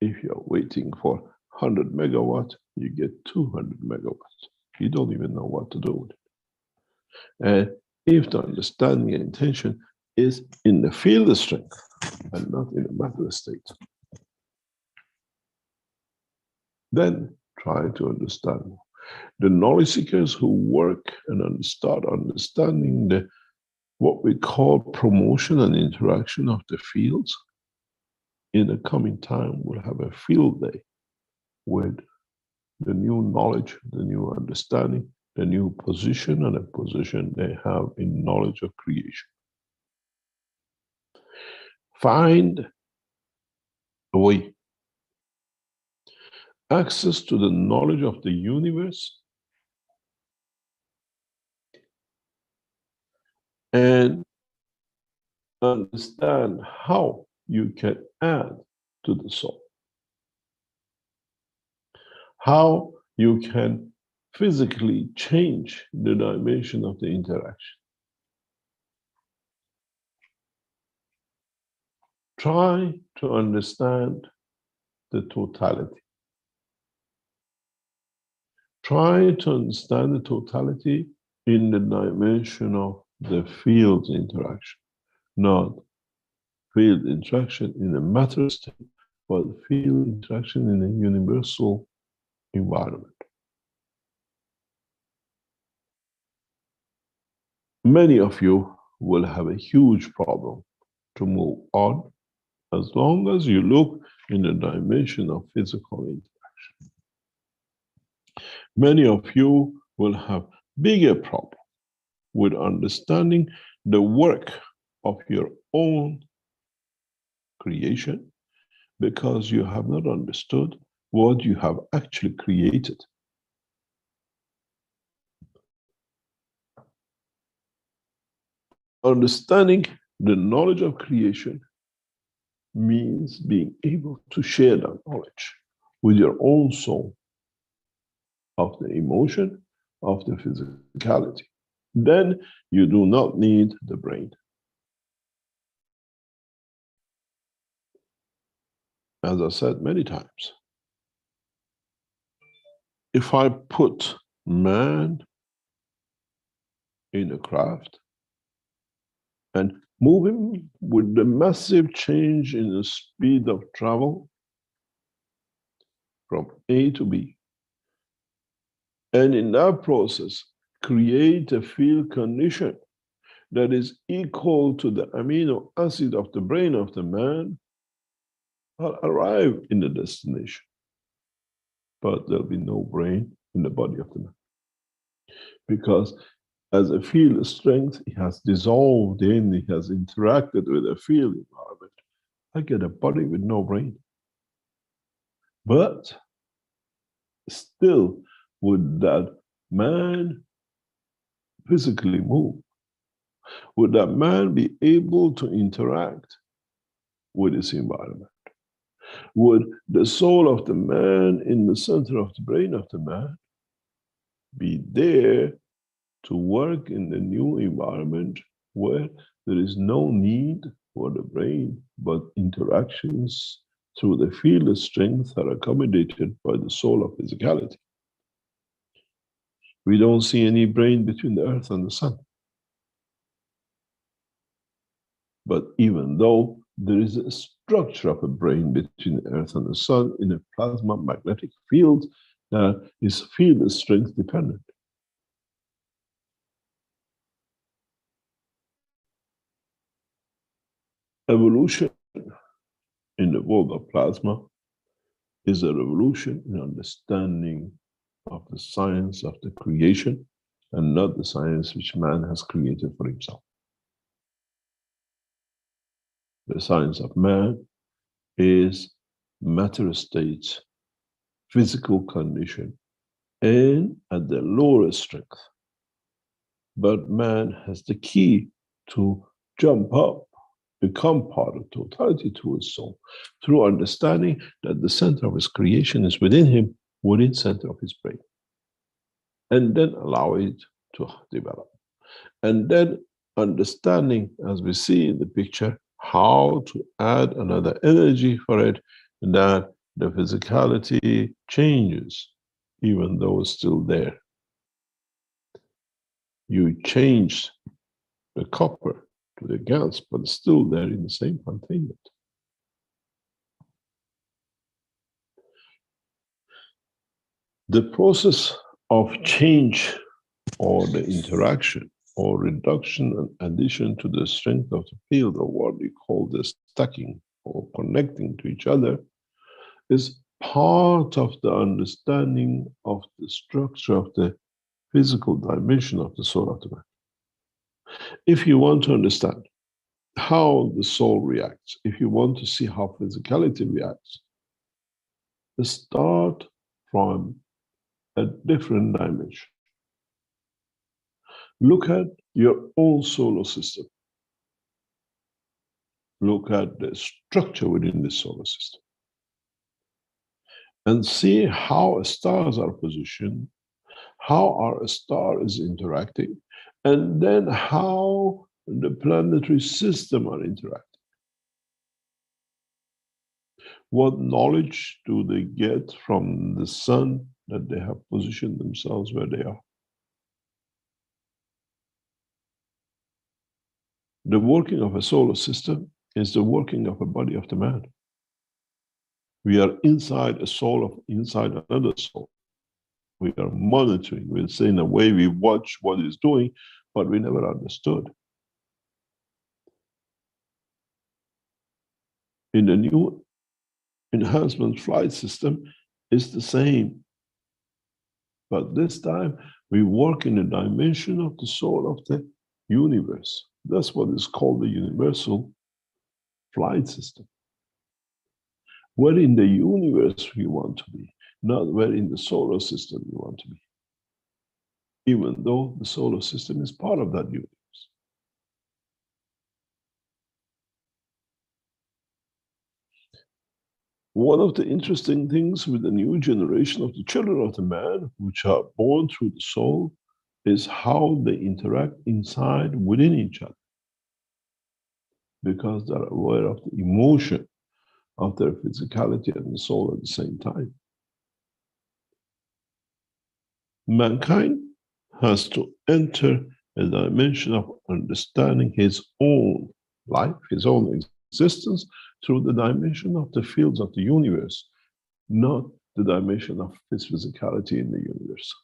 If you're waiting for 100 megawatt, you get 200 megawatts. You don't even know what to do with it. And if the understanding and intention is in the field strength and not in the matter state, then try to understand. The knowledge seekers who work and start understanding the what we call promotion and interaction of the fields, in the coming time will have a field day with the new knowledge, the new understanding, the new position and a position they have in knowledge of creation. Find a way. Access to the knowledge of the universe and understand how you can add to the soul. How you can physically change the dimension of the interaction. Try to understand the totality. Try to understand the totality in the dimension of the field interaction, not field interaction in a matter state, but field interaction in a universal environment. Many of you will have a huge problem to move on as long as you look in the dimension of physical interaction. Many of you will have bigger problem with understanding the work of your own creation because you have not understood what you have actually created. Understanding the knowledge of creation means being able to share that knowledge with your own soul of the emotion, of the physicality. Then you do not need the brain. As I said many times, if I put man in a craft and move him with the massive change in the speed of travel from A to B, and in that process create a field condition that is equal to the amino acid of the brain of the man, I'll arrive in the destination. But there'll be no brain in the body of the man. Because as a field strength, it has dissolved in, it has interacted with a field environment. I get a body with no brain. But still, would that man physically move? Would that man be able to interact with his environment? Would the soul of the man in the center of the brain of the man be there to work in the new environment where there is no need for the brain, but interactions through the field of strength are accommodated by the soul of physicality? We don't see any brain between the earth and the sun. But even though there is a structure of a brain between the earth and the sun in a plasma magnetic field that is field strength dependent. Evolution in the world of plasma is a revolution in understanding of the science of the creation and not the science which man has created for himself. The science of man is matter states, physical condition, and at the lower strength. But man has the key to jump up, become part of totality to his soul, through understanding that the center of his creation is within him, within center of his brain. And then allow it to develop. And then understanding, as we see in the picture, how to add another energy for it, that the physicality changes, even though it's still there. You change the copper to the gas, but it's still there in the same containment. The process of change or the interaction or reduction and addition to the strength of the field, or what we call the stacking or connecting to each other, is part of the understanding of the structure of the physical dimension of the soul of the man. If you want to understand how the soul reacts, if you want to see how physicality reacts, start from a different dimension. Look at your own solar system. Look at the structure within the solar system. And see how stars are positioned, how our star is interacting, and then how the planetary system are interacting. What knowledge do they get from the sun that they have positioned themselves where they are? The working of a solar system is the working of a body of the man. We are inside a soul inside another soul. We are monitoring. We're saying a way we watch what it's doing, but we never understood. In the new enhancement flight system, it's the same. But this time, we work in the dimension of the soul of the universe. That's what is called the universal flight system. Where in the universe we want to be, not where in the solar system we want to be. Even though the solar system is part of that universe. One of the interesting things with the new generation of the children of the man, which are born through the soul, is how they interact inside within each other. Because they're aware of the emotion of their physicality and the soul at the same time. Mankind has to enter a dimension of understanding his own life, his own existence, through the dimension of the fields of the universe, not the dimension of his physicality in the universe.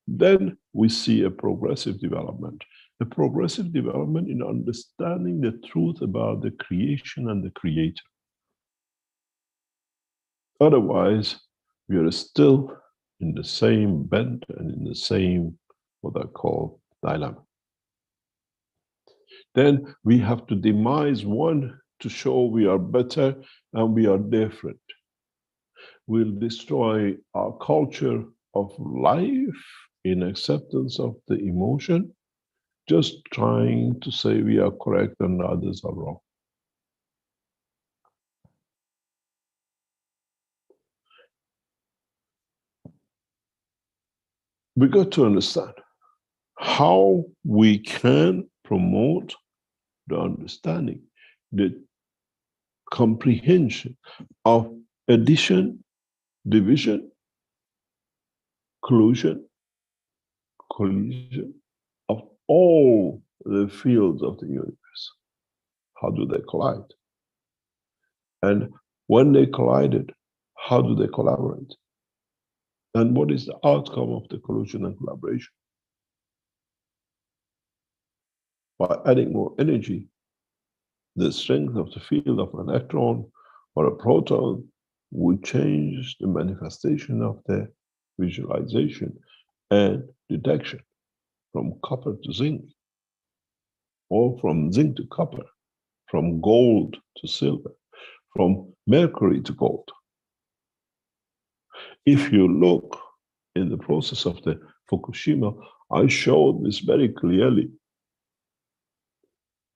Then we see a progressive development in understanding the truth about the creation and the creator. Otherwise, we are still in the same bent and in the same, what I call, dilemma. Then we have to demise one to show we are better and we are different. We'll destroy our culture of life in acceptance of the emotion, just trying to say we are correct and others are wrong. We got to understand how we can promote the understanding, the comprehension of addition, division, collusion of all the fields of the universe. How do they collide? And when they collided, how do they collaborate? And what is the outcome of the collusion and collaboration? By adding more energy, the strength of the field of an electron or a proton would change the manifestation of the visualization and detection from copper to zinc, or from zinc to copper, from gold to silver, from mercury to gold. If you look in the process of the Fukushima, I showed this very clearly,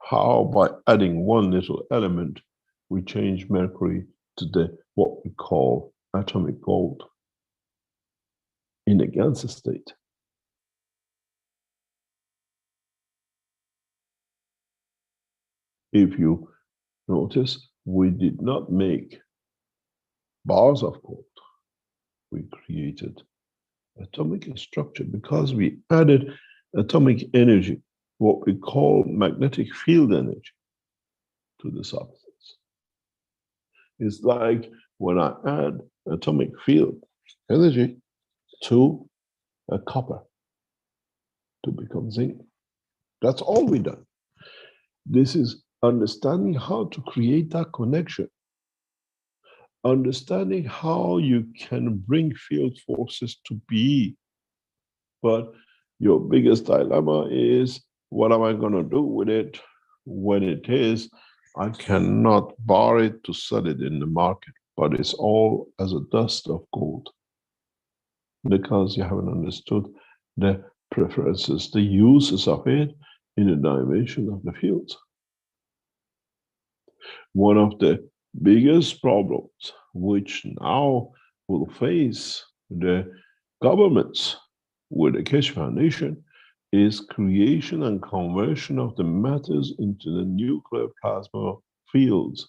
how by adding one little element, we change mercury to what we call atomic gold in a Ganser state. If you notice, we did not make bars of gold. We created atomic structure because we added atomic energy, what we call magnetic field energy, to the substance. It's like when I add atomic field energy to a copper to become zinc. That's all we done. This is understanding how to create that connection. Understanding how you can bring field forces to be. But your biggest dilemma is, what am I going to do with it when it is? I cannot bar it to sell it in the market, but it's all as a dust of gold. Because you haven't understood the preferences, the uses of it in the dimension of the fields. One of the biggest problems which now will face the governments with the Keshe Foundation is creation and conversion of the matters into the nuclear plasma fields,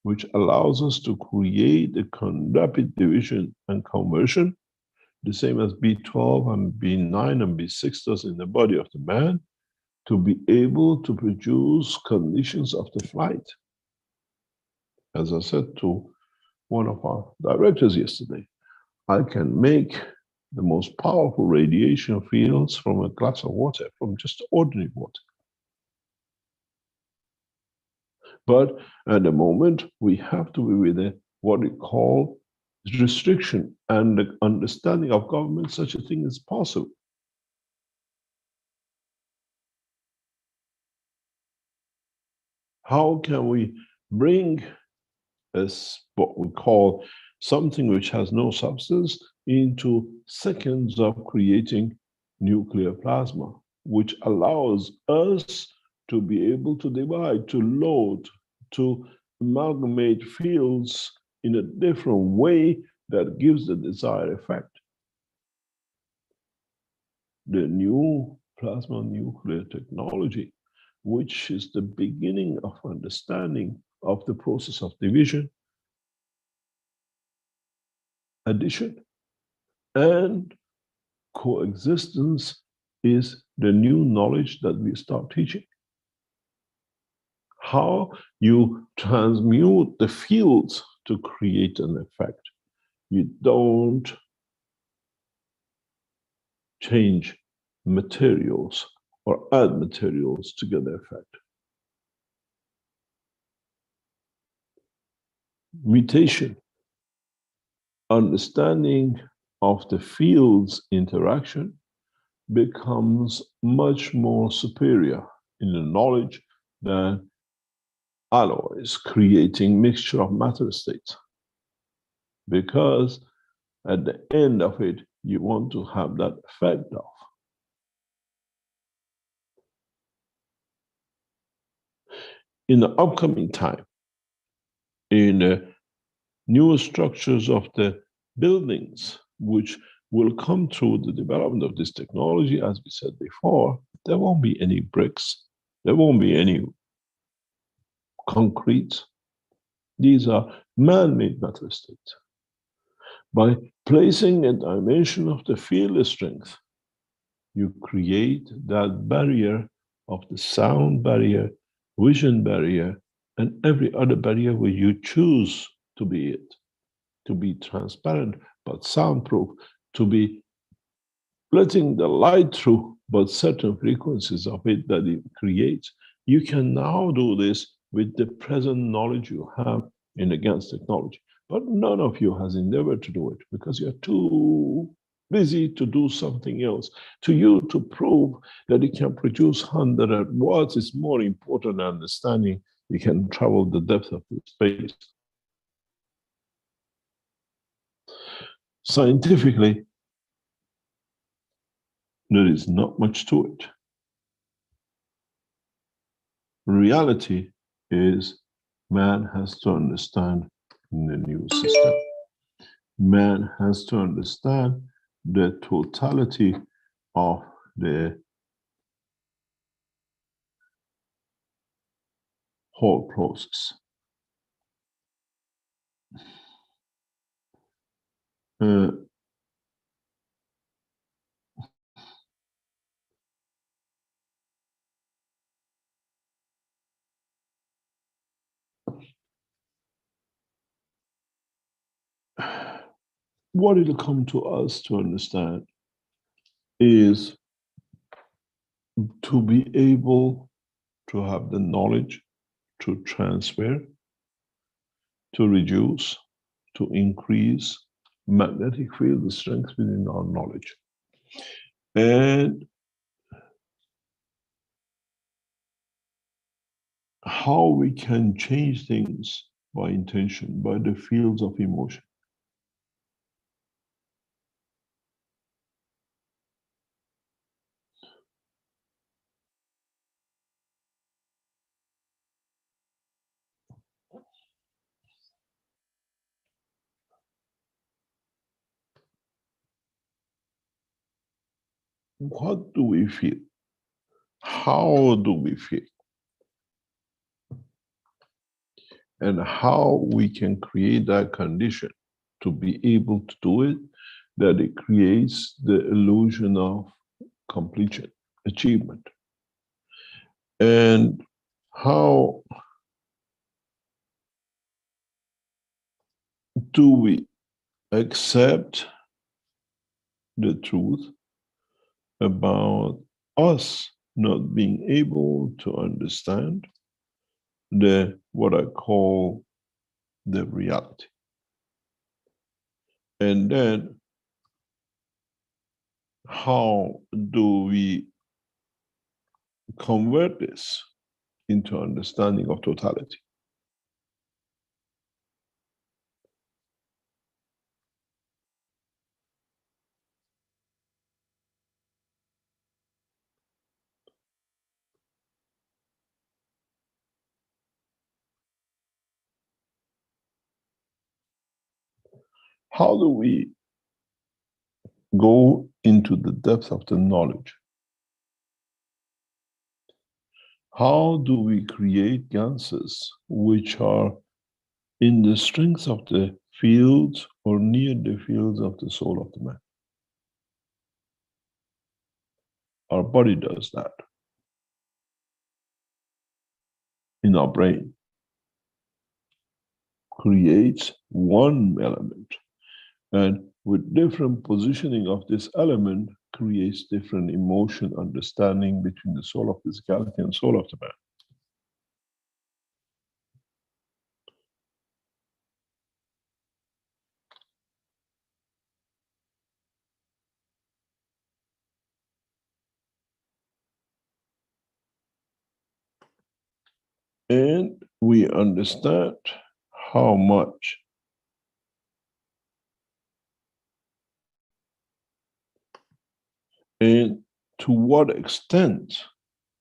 which allows us to create a rapid division and conversion, the same as B12 and B9 and B6 does in the body of the man, to be able to produce conditions of the flight. As I said to one of our directors yesterday, I can make the most powerful radiation fields from a glass of water, from just ordinary water. But at the moment, we have to be within what we call restriction and the understanding of government, such a thing is possible. How can we bring what we call something which has no substance into seconds of creating nuclear plasma, which allows us to be able to divide, to load, to amalgamate fields in a different way that gives the desired effect. The new plasma nuclear technology, which is the beginning of understanding of the process of division, addition, and coexistence, is the new knowledge that we start teaching. How you transmute the fields to create an effect. You don't change materials or add materials to get the effect. Mutation, understanding of the field's interaction becomes much more superior in the knowledge than alloys creating mixture of matter states. Because at the end of it, you want to have that effect of. In the upcoming time, in the new structures of the buildings, which will come through the development of this technology, as we said before, there won't be any bricks, there won't be any concrete. These are man-made matter states. By placing a dimension of the field strength, you create that barrier of the sound barrier, vision barrier, and every other barrier where you choose to be it, to be transparent but soundproof, to be letting the light through, but certain frequencies of it that it creates. You can now do this with the present knowledge you have in the GANS technology. But none of you has endeavored to do it because you're too busy to do something else. To you, to prove that it can produce 100 watts is more important than understanding you can travel the depth of the space. Scientifically, there is not much to it. Reality is man has to understand the new system. Man has to understand the totality of the whole process. What it'll come to us to understand is to be able to have the knowledge to transfer, to reduce, to increase magnetic field strength within our knowledge. And how we can change things by intention, by the fields of emotion. What do we feel? How do we feel? And how we can create that condition to be able to do it, that it creates the illusion of completion, achievement. And how do we accept the truth about us not being able to understand what I call the reality? And then how do we convert this into understanding of totality? How do we go into the depth of the knowledge? How do we create ganses which are in the strength of the fields or near the fields of the soul of the man? Our body does that in our brain, creates one element, and with different positioning of this element creates different emotion understanding between the soul of physicality and soul of the man. And we understand how much and to what extent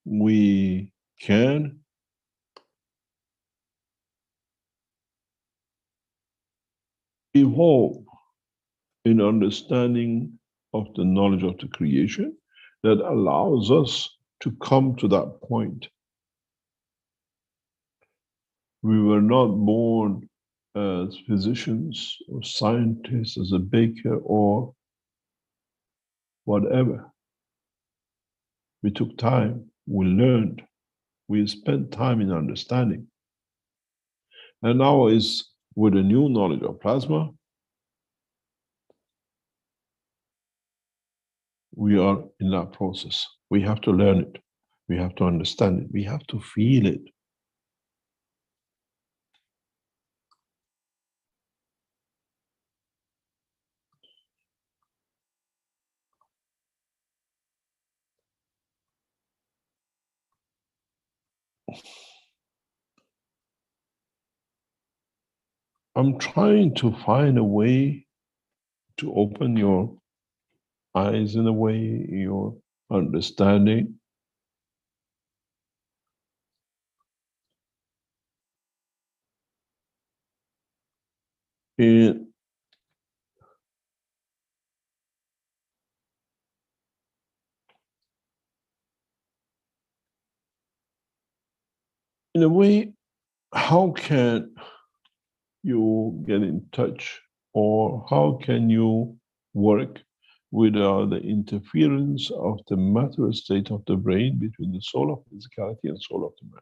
we can evolve in understanding of the knowledge of the creation that allows us to come to that point. We were not born as physicians or scientists, as a baker or whatever. We took time, we learned, we spent time in understanding. And now is with a new knowledge of plasma, we are in that process. We have to learn it. We have to understand it. We have to feel it. I'm trying to find a way to open your eyes in a way, your understanding. In a way, how can you get in touch, or how can you work without the interference of the matter state of the brain between the soul of physicality and soul of the man?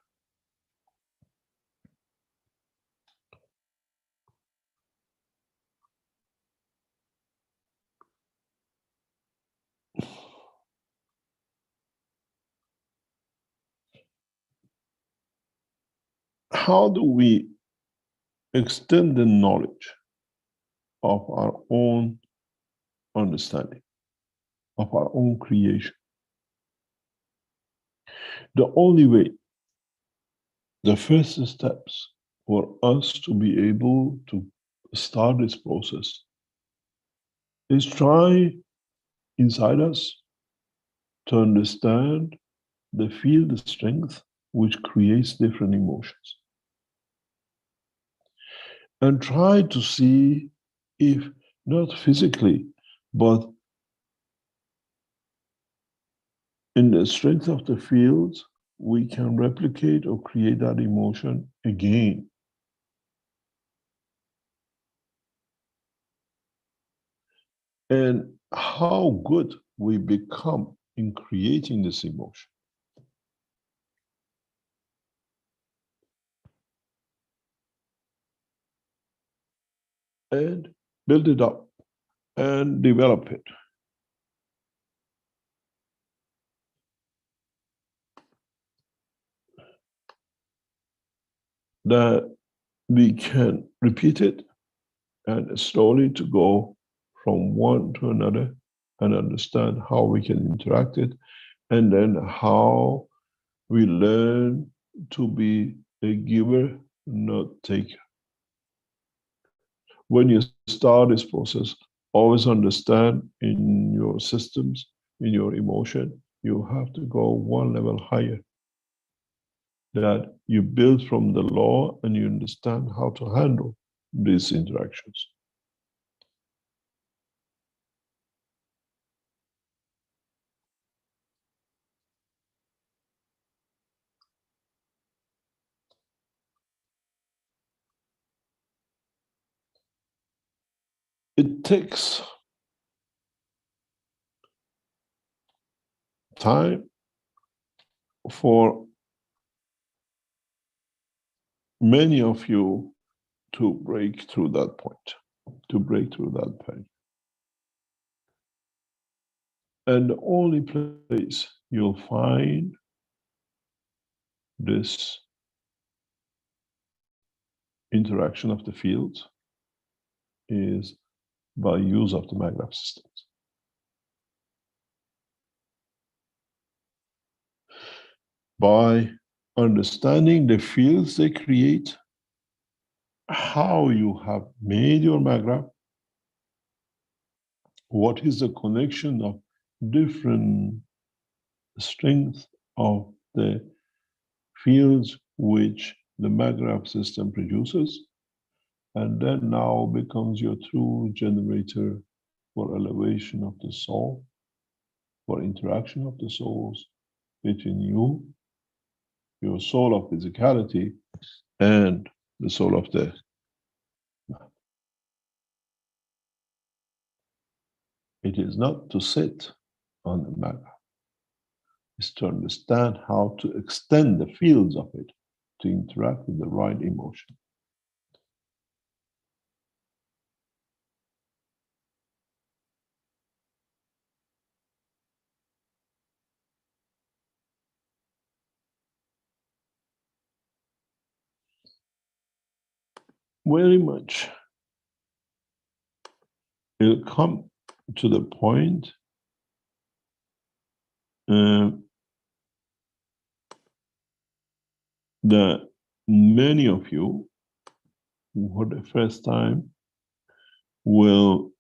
How do we extend the knowledge of our own understanding, of our own creation? The only way, the first steps for us to be able to start this process is try inside us to understand the field strength which creates different emotions. And try to see if not physically, but in the strength of the fields, we can replicate or create that emotion again. And how good we become in creating this emotion. and build it up and develop it. That we can repeat it and slowly to go from one to another and understand how we can interact it, and then how we learn to be a giver, not taker. When you start this process, always understand in your systems, in your emotion, you have to go one level higher. That you build from the law and you understand how to handle these interactions. It takes time for many of you to break through that point, to break through that pain. And the only place you'll find this interaction of the fields is by use of the maglev systems. By understanding the fields they create, how you have made your maglev, what is the connection of different strengths of the fields which the maglev system produces, and then now becomes your true generator for elevation of the soul, for interaction of the souls between you, your soul of physicality, and the soul of the man. It is not to sit on the maglev, it's to understand how to extend the fields of it to interact with the right emotion. Very much. It'll come to the point that many of you, for the first time, will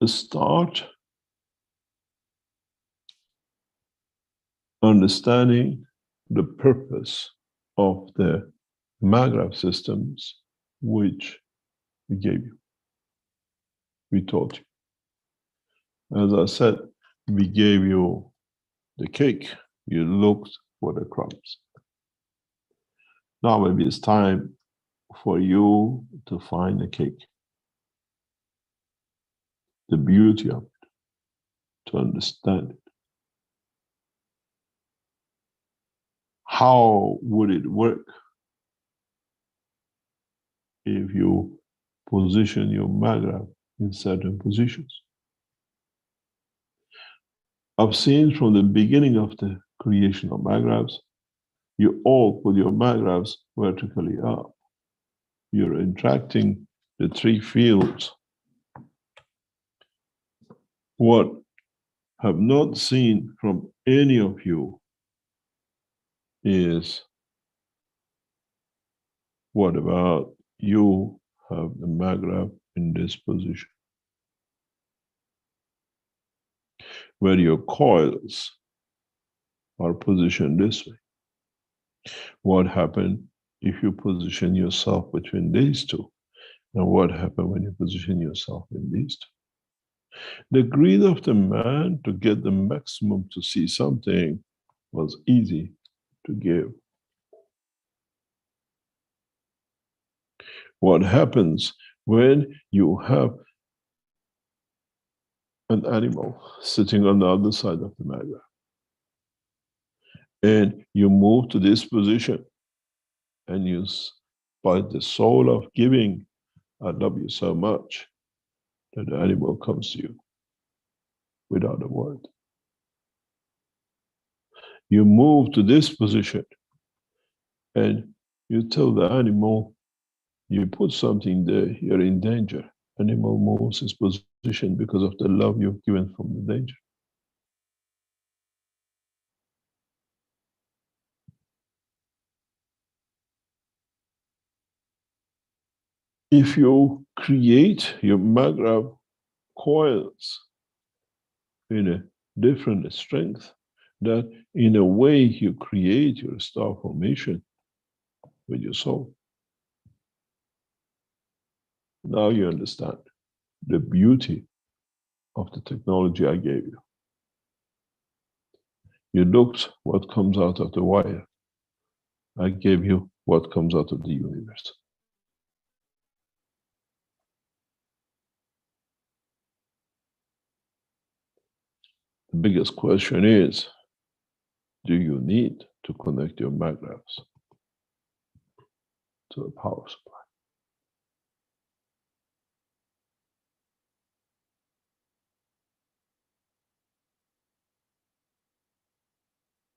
start understanding the purpose of the maglev systems which we gave you, we taught you. As I said, we gave you the cake, you looked for the crumbs. Now maybe it's time for you to find the cake, the beauty of it, to understand it. How would it work if you position your maglev in certain positions? I've seen from the beginning of the creation of maglevs, you all put your maglevs vertically up. You're interacting the three fields. What I've not seen from any of you is, what about you have the maglev in this position, where your coils are positioned this way? What happened if you position yourself between these two? And what happened when you position yourself in these two? The greed of the man to get the maximum to see something was easy to give. What happens when you have an animal sitting on the other side of the maglev, and you move to this position, and you, by the soul of giving, I love you so much that the animal comes to you without a word. You move to this position and you tell the animal, you put something there, you're in danger. Animal moves its position because of the love you've given from the danger. If you create your maggrav coils in a different strength, that in a way you create your star formation with your soul. Now you understand the beauty of the technology I gave you. You looked what comes out of the wire. I gave you what comes out of the universe. The biggest question is, do you need to connect your magnets to the power supply?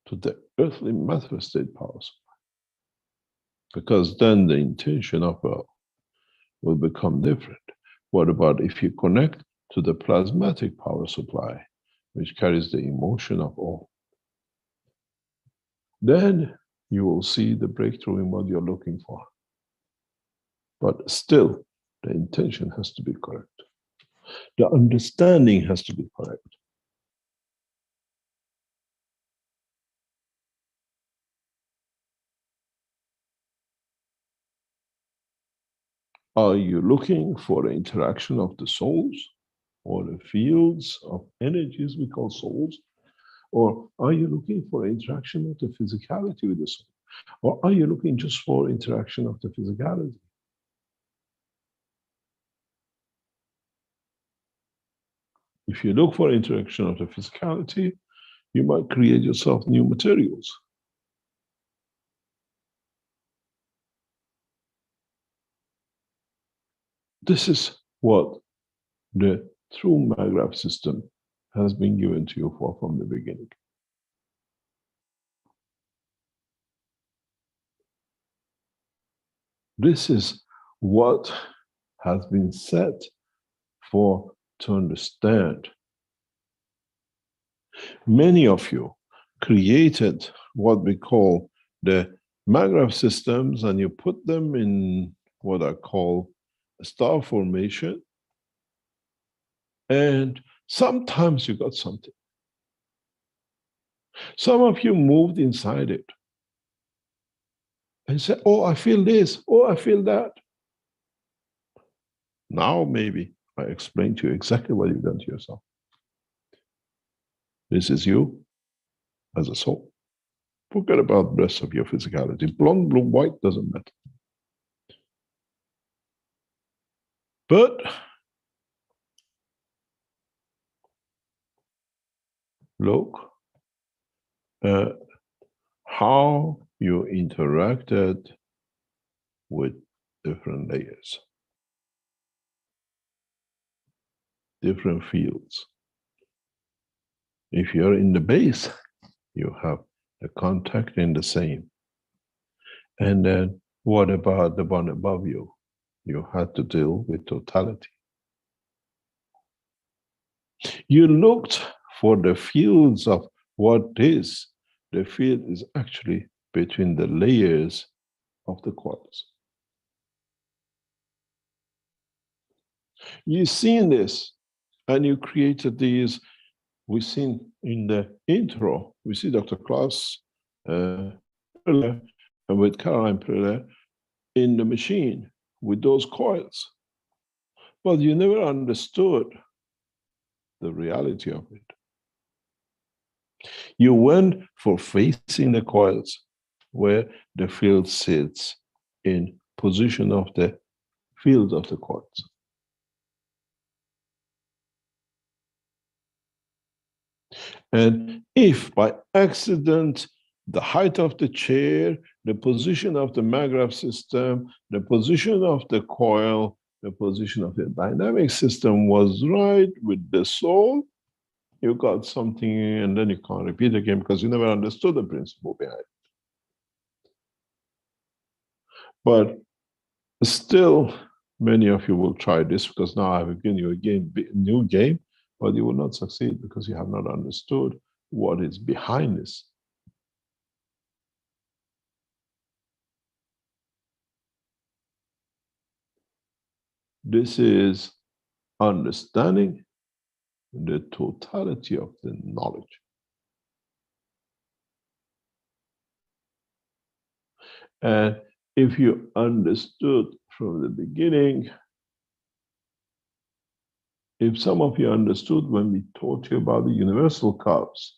To the earthly matter state power supply. Because then the intention of will become different. What about if you connect to the plasmatic power supply, which carries the emotion of all? Then you will see the breakthrough in what you're looking for. But still, the intention has to be correct. The understanding has to be correct. Are you looking for the interaction of the souls or the fields of energies we call souls? Or are you looking for interaction of the physicality with the soul? Or are you looking just for interaction of the physicality? If you look for interaction of the physicality, you might create yourself new materials. This is what the true maggrav system has been given to you for from the beginning. This is what has been set for to understand. Many of you created what we call the maggrav systems, and you put them in what I call a star formation, and sometimes you got something. Some of you moved inside it and said, oh, I feel this, oh, I feel that. Now maybe I explain to you exactly what you've done to yourself. This is you as a soul. Forget about the rest of your physicality. Blonde, blue, white doesn't matter. But look at how you interacted with different layers, different fields. If you're in the base, you have the contact in the same. And then what about the one above you? You had to deal with totality. You looked for the fields of what is. The field is actually between the layers of the quartz. You've seen this, and you created these. We've seen in the intro, we see Dr. Klaus and with Caroline Priller in the machine with those coils. But you never understood the reality of it. You went for facing the coils where the field sits in position of the field of the quartz. And if by accident, the height of the chair, the position of the maggrav system, the position of the coil the position of the dynamic system was right with the soul, you got something and then you can't repeat again because you never understood the principle behind it. But still, many of you will try this because now I have given you a new game, but you will not succeed because you have not understood what is behind this. This is understanding the totality of the knowledge. And if you understood from the beginning, if some of you understood when we taught you about the universal cause,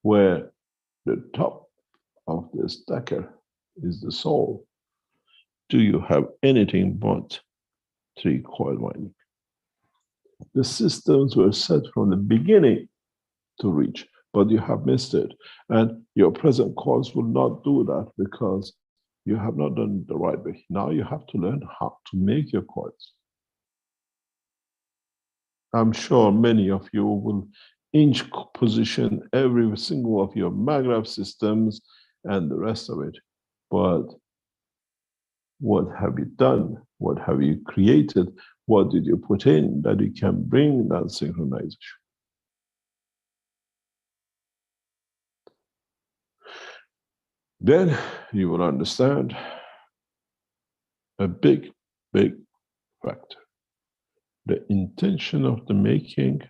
where the top of the stacker is the soul, do you have anything but three-coil winding? The systems were set from the beginning to reach, but you have missed it. And your present course will not do that because you have not done it the right way. Now you have to learn how to make your coils. I'm sure many of you will inch position every single of your maglev systems and the rest of it. But what have you done? What have you created? What did you put in that you can bring that synchronization? Then you will understand a big, big factor. The intention of the making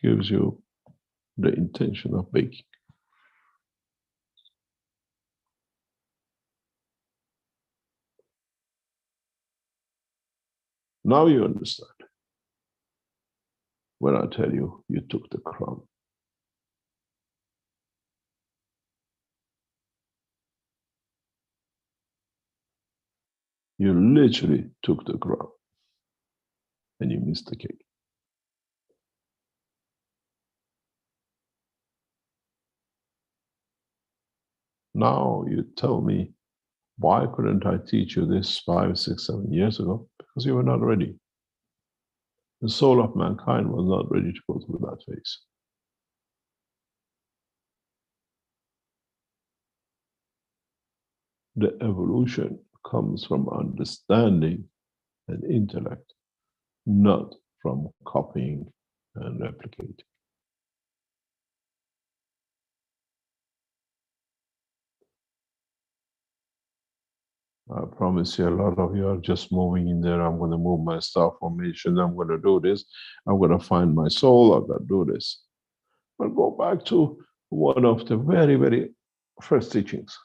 gives you the intention of baking. Now you understand. When I tell you, you took the crumb. You literally took the crumb and you missed the cake. Now you tell me, why couldn't I teach you this 5, 6, 7 years ago? Because you were not ready. The soul of mankind was not ready to go through that phase. The evolution comes from understanding and intellect, not from copying and replicating. I promise you, a lot of you are just moving in there. I'm going to move my star formation. I'm going to do this. I'm going to find my soul. I've got to do this. But go back to one of the very, very first teachings.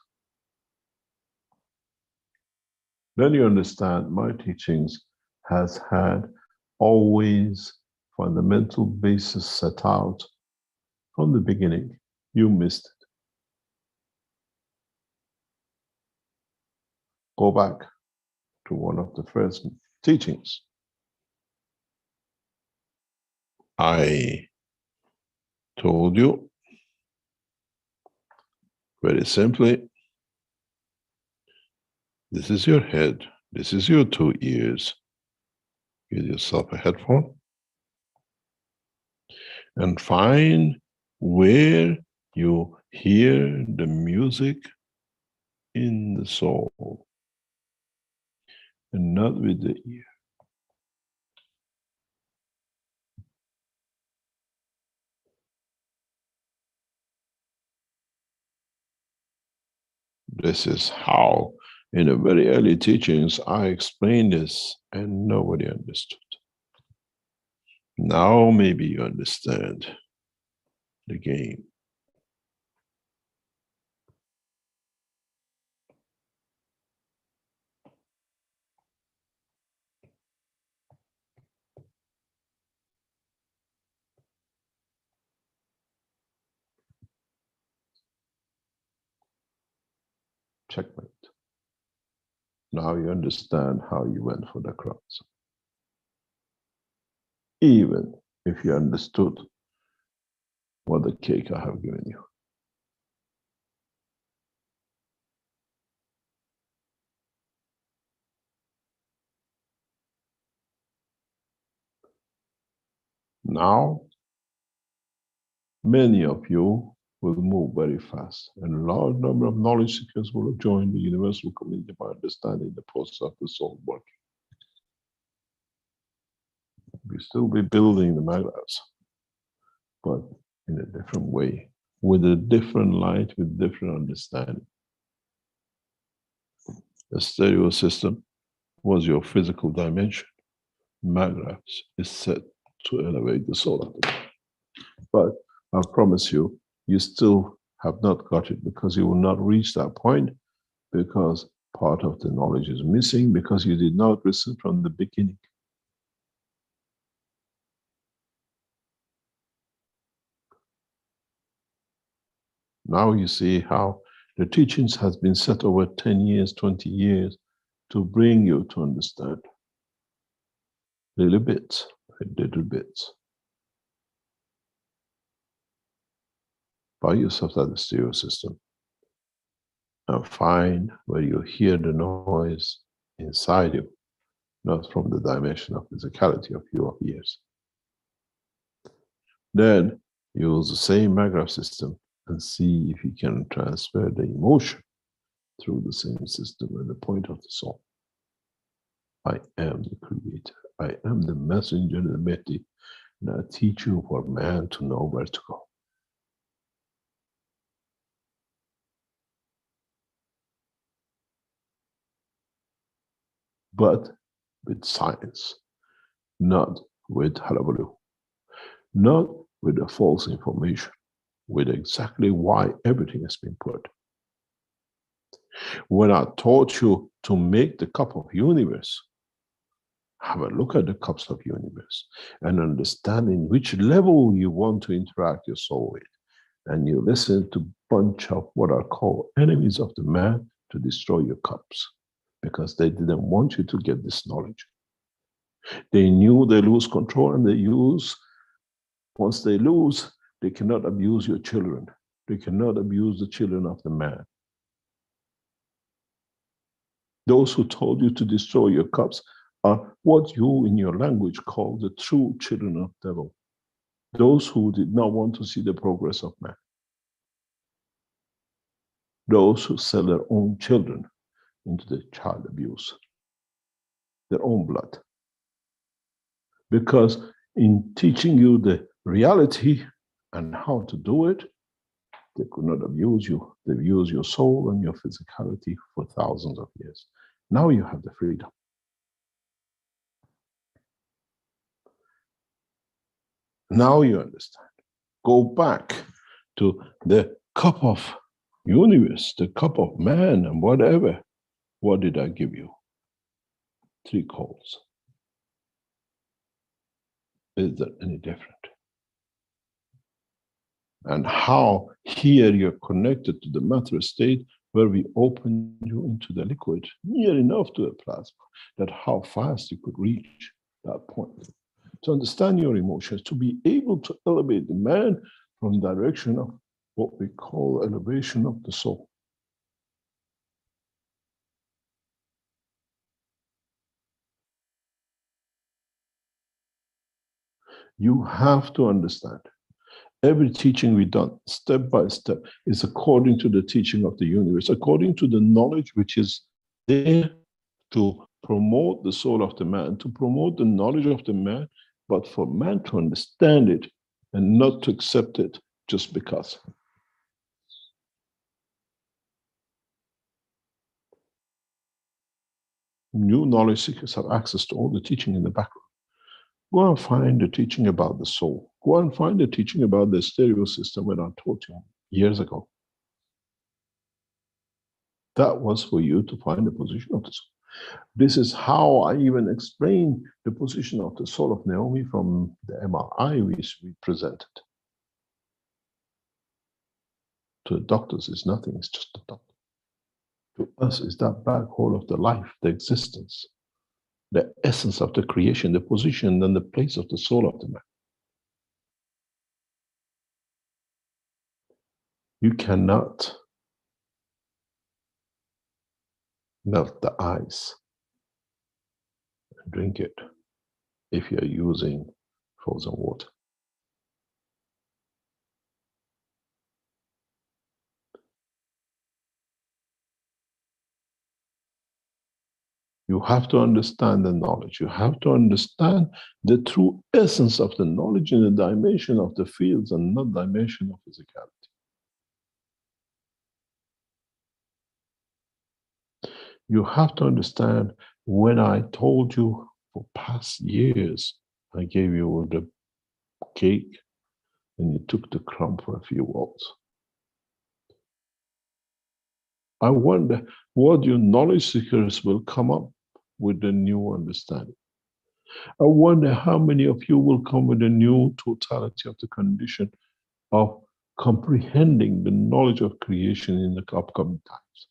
Then you understand my teachings has had always fundamental basis set out from the beginning. You missed it. Go back to one of the first teachings. I told you very simply, this is your head, this is your 2 ears. Get yourself a headphone and find where you hear the music in the soul and not with the ear. This is how, in the very early teachings, I explained this and nobody understood. Now maybe you understand the game. Checkmate. Now you understand how you went for the crowns. Even if you understood what the cake I have given you. Now, many of you will move very fast, and a large number of knowledge seekers will join the universal community by understanding the process of the soul working. We still be building the magnets, but in a different way, with a different light, with different understanding. The stereo system was your physical dimension. Magraphs is set to elevate the soul of the man. But I promise you, you still have not got it, because you will not reach that point, because part of the knowledge is missing, because you did not listen from the beginning. Now you see how the teachings has been set over 10 years, 20 years to bring you to understand little bits by little bits. Buy yourself that stereo system and find where you hear the noise inside you, not from the dimension of physicality of your ears. Then use the same Magraph system and see if you can transfer the emotion through the same system at the point of the soul. I am the creator. I am the messenger, the Mehdi, and I teach you for man to know where to go. But with science, not with hullabaloo, not with the false information, with exactly why everything has been put. When I taught you to make the cup of universe, have a look at the cups of universe and understand in which level you want to interact your soul with. And you listen to a bunch of what are called enemies of the man to destroy your cups, because they didn't want you to get this knowledge. They knew they lose control, and they use, once they lose, they cannot abuse your children. They cannot abuse the children of the man. Those who told you to destroy your cups are what you in your language call the true children of devil. Those who did not want to see the progress of man. Those who sell their own children into the child abuse, their own blood. Because in teaching you the reality and how to do it, they could not abuse you. They've used your soul and your physicality for thousands of years. Now you have the freedom. Now you understand. Go back to the cup of universe, the cup of man, and whatever. What did I give you? 3 calls. Is that any different? And how here you're connected to the matter state, where we open you into the liquid, near enough to the plasma, that how fast you could reach that point. To understand your emotions, to be able to elevate the man from the direction of what we call elevation of the soul. You have to understand. Every teaching we've done, step by step, is according to the teaching of the universe, according to the knowledge which is there to promote the soul of the man, to promote the knowledge of the man, but for man to understand it and not to accept it just because. New knowledge seekers have access to all the teaching in the background. Go and find the teaching about the soul. Go and find the teaching about the stereo system that I taught you years ago. That was for you to find the position of the soul. This is how I even explain the position of the soul of Naomi from the MRI which we presented. To the doctors, it's nothing, it's just a doctor. To us, is that black hole of the life, the existence, the essence of the creation, the position and the place of the soul of the man. You cannot melt the ice and drink it if you're using frozen water. You have to understand the knowledge. You have to understand the true essence of the knowledge in the dimension of the fields and not dimension of physicality. You have to understand, when I told you for past years, I gave you the cake and you took the crumb for a few words. I wonder what your knowledge seekers will come up with the new understanding. I wonder how many of you will come with a new totality of the condition of comprehending the knowledge of creation in the upcoming times.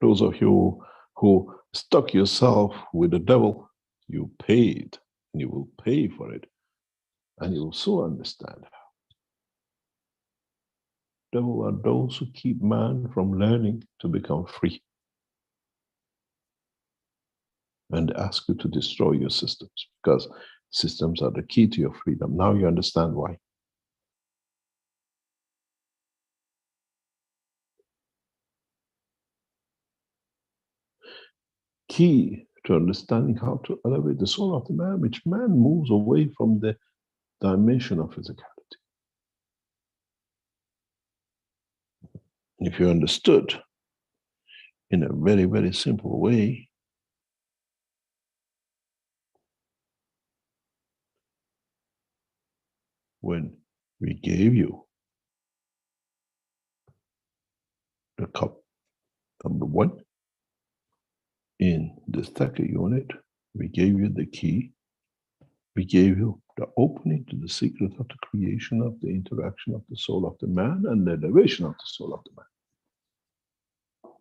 Those of you who stuck yourself with the devil, you paid, and you will pay for it, and you will so understand. Devil are those who keep man from learning to become free and ask you to destroy your systems, because systems are the key to your freedom. Now you understand why. Key to understanding how to elevate the soul of the man, which man moves away from the dimension of physicality. If you understood in a very, very simple way, when we gave you the cup number 1 in the stacker unit, we gave you the key, we gave you the opening to the secret of the creation of the interaction of the soul of the man and the elevation of the soul of the man.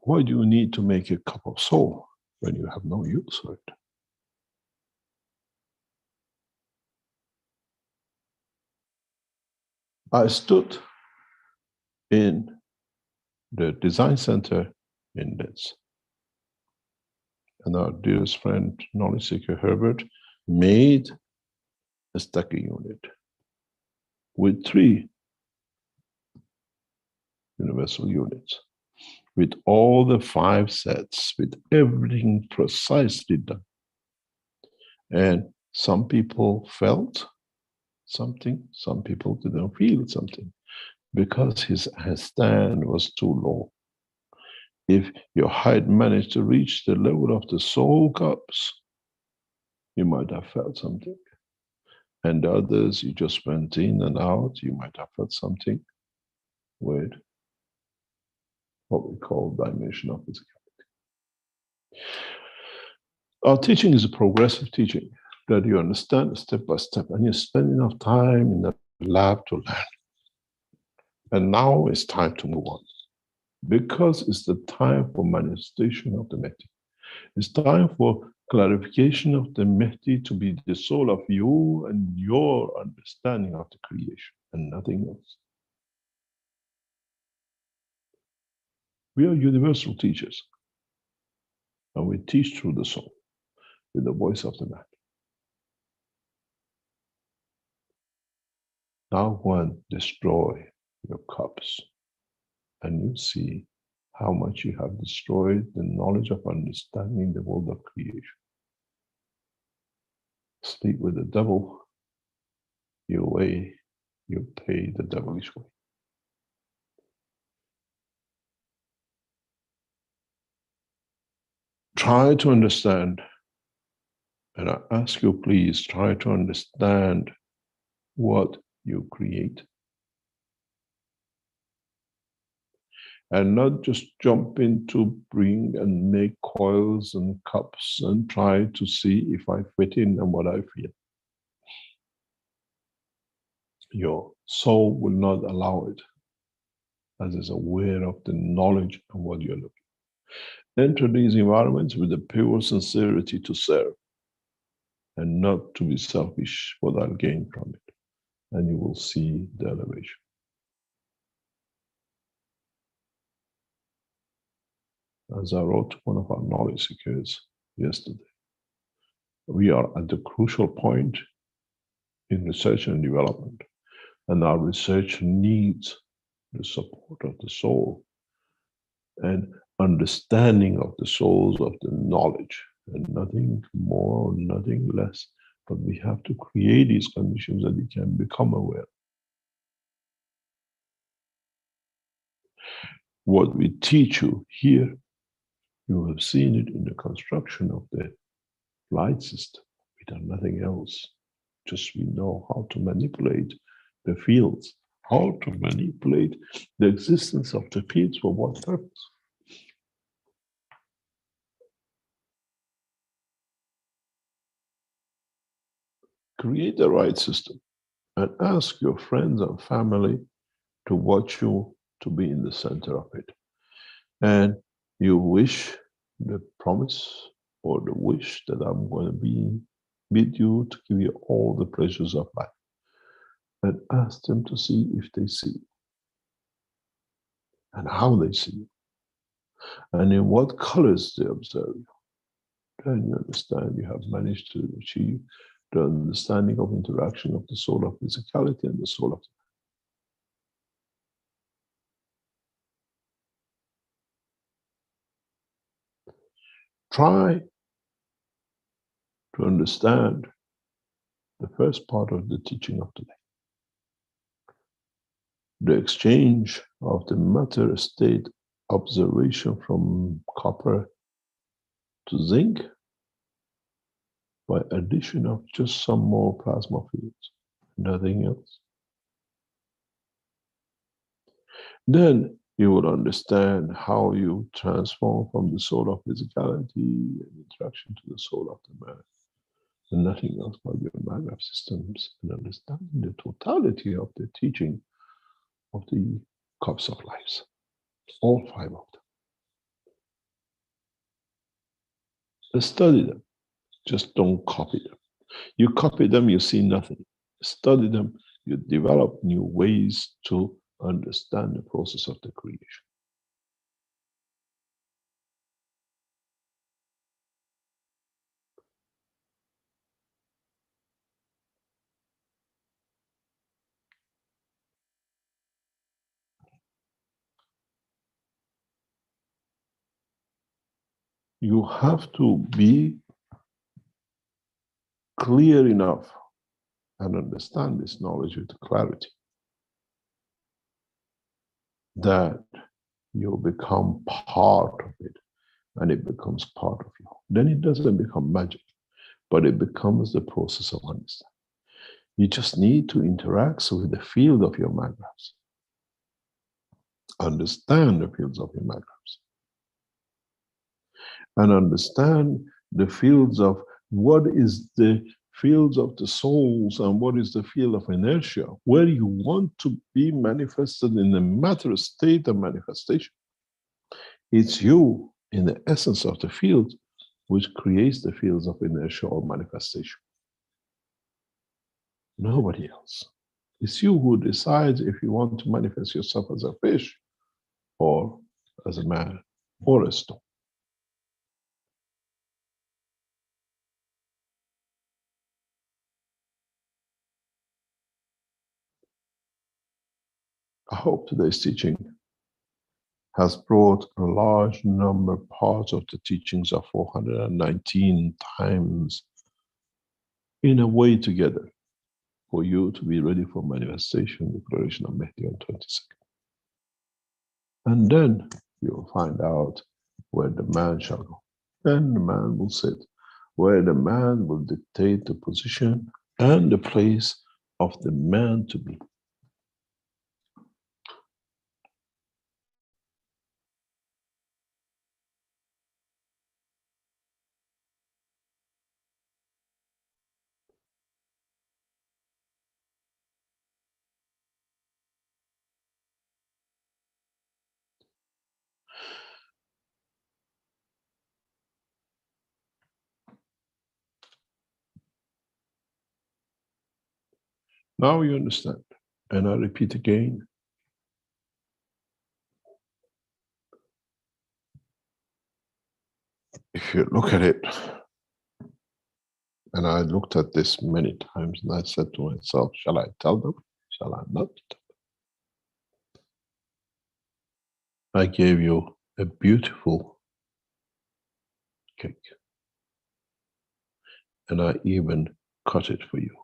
Why do you need to make a cup of soul when you have no use for it? I stood in the design center in Linz, and our dearest friend, knowledge seeker Herbert, made a stacker unit with 3 universal units, with all the 5 sets, with everything precisely done. And some people felt something, some people didn't feel something, because his stand was too low. If your height managed to reach the level of the soul cups, you might have felt something. And the others, you just went in and out, you might have felt something with what we call dimension of physicality. Our teaching is a progressive teaching that you understand step by step, and you spend enough time in the lab to learn. And now it's time to move on, because it's the time for manifestation of the Mehdi. It's time for clarification of the Mehdi to be the soul of you and your understanding of the creation, and nothing else. We are universal teachers, and we teach through the soul, with the voice of the man. Now go and destroy your cups, and you see how much you have destroyed the knowledge of understanding the world of creation. Sleep with the devil, you pay the devilish way. Try to understand, and I ask you, please try to understand what you create. And not just jump into bring and make coils and cups and try to see if I fit in and what I feel. Your soul will not allow it, as is aware of the knowledge of what you're looking. Enter these environments with the pure sincerity to serve and not to be selfish what I'll gain from it. And you will see the elevation. As I wrote to one of our knowledge seekers yesterday, we are at the crucial point in research and development, and our research needs the support of the soul. And understanding of the souls of the knowledge, and nothing more, nothing less. But we have to create these conditions that you can become aware. What we teach you here, you have seen it in the construction of the light system. We done nothing else. Just we know how to manipulate the fields, how to manipulate the existence of the fields for what purpose. Create the right system and ask your friends and family to watch you to be in the center of it. And you wish the promise or the wish that I'm going to be with you to give you all the pleasures of life. And ask them to see if they see you and how they see you and in what colors they observe you. Then you understand you have managed to achieve the understanding of interaction of the soul of physicality and the soul of the try to understand the first part of the teaching of today. The exchange of the matter state observation from copper to zinc by addition of just some more plasma fields, nothing else. Then you will understand how you transform from the soul of physicality and interaction to the soul of the man, and nothing else but your magrav systems, and understanding the totality of the teaching of the cups of lives, all 5 of them. Study them, just don't copy them. You copy them, you see nothing. Study them, you develop new ways to understand the process of the creation. You have to be clear enough and understand this knowledge with clarity that you become part of it and it becomes part of you. Then it doesn't become magic, but it becomes the process of understanding. You just need to interact with the field of your magravs. Understand the fields of your magravs. And understand the fields of what is the fields of the souls and what is the field of inertia, where you want to be manifested in the matter state of manifestation. It's you in the essence of the field which creates the fields of inertia or manifestation. Nobody else. It's you who decides if you want to manifest yourself as a fish or as a man or a stone. I hope today's teaching has brought a large number parts of the teachings of 419 times in a way together for you to be ready for manifestation, declaration of Mehdi on 22nd. And then you will find out where the man shall go. Then the man will sit, where the man will dictate the position and the place of the man to be. Now you understand. And I repeat again. If you look at it, and I looked at this many times and I said to myself, shall I tell them? Shall I not? I gave you a beautiful cake. And I even cut it for you.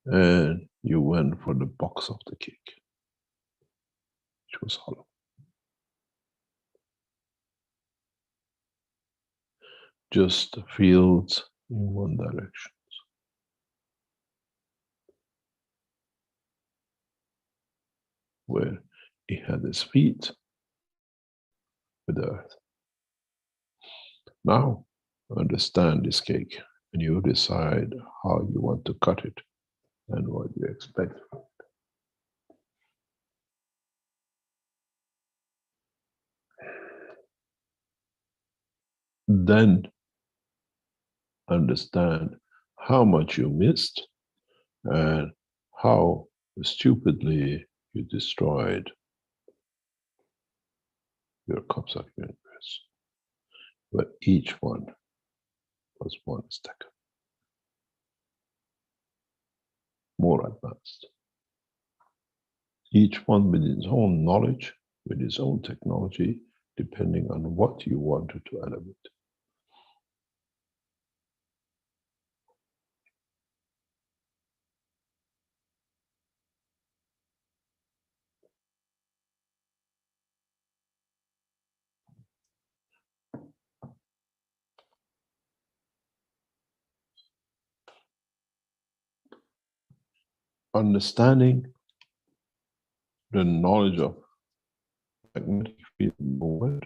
And you went for the box of the cake, which was hollow. Just the fields in one direction. Where he had his feet with the earth. Now, understand this cake, and you decide how you want to cut it and what you expect from it. Then understand how much you missed and how stupidly you destroyed your cups of universe, but each one was one step more advanced. Each one with its own knowledge, with its own technology, depending on what you wanted to elevate. Understanding the knowledge of magnetic field movement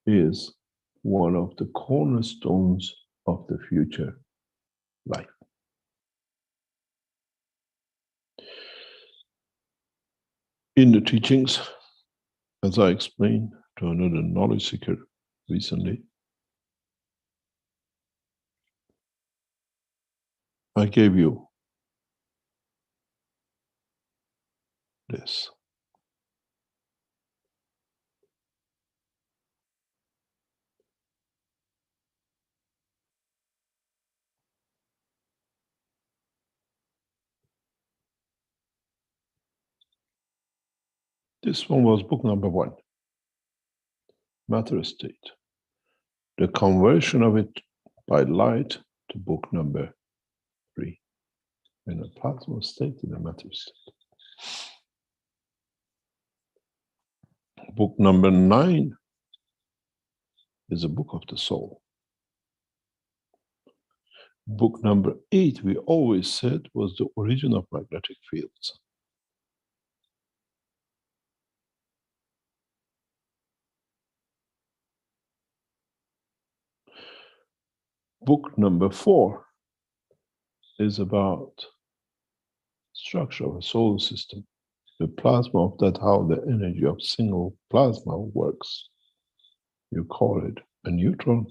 is one of the cornerstones of the future life. In the teachings, as I explained to another knowledge seeker recently, I gave you this. This one was book number 1, Matter State. The conversion of it by light to book number 3, in a plasma state in a matter state. Book number 9 is a book of the soul. Book number 8, we always said, was the origin of magnetic fields. Book number 4 is about structure of a solar system, the plasma of that, how the energy of single plasma works. You call it a neutron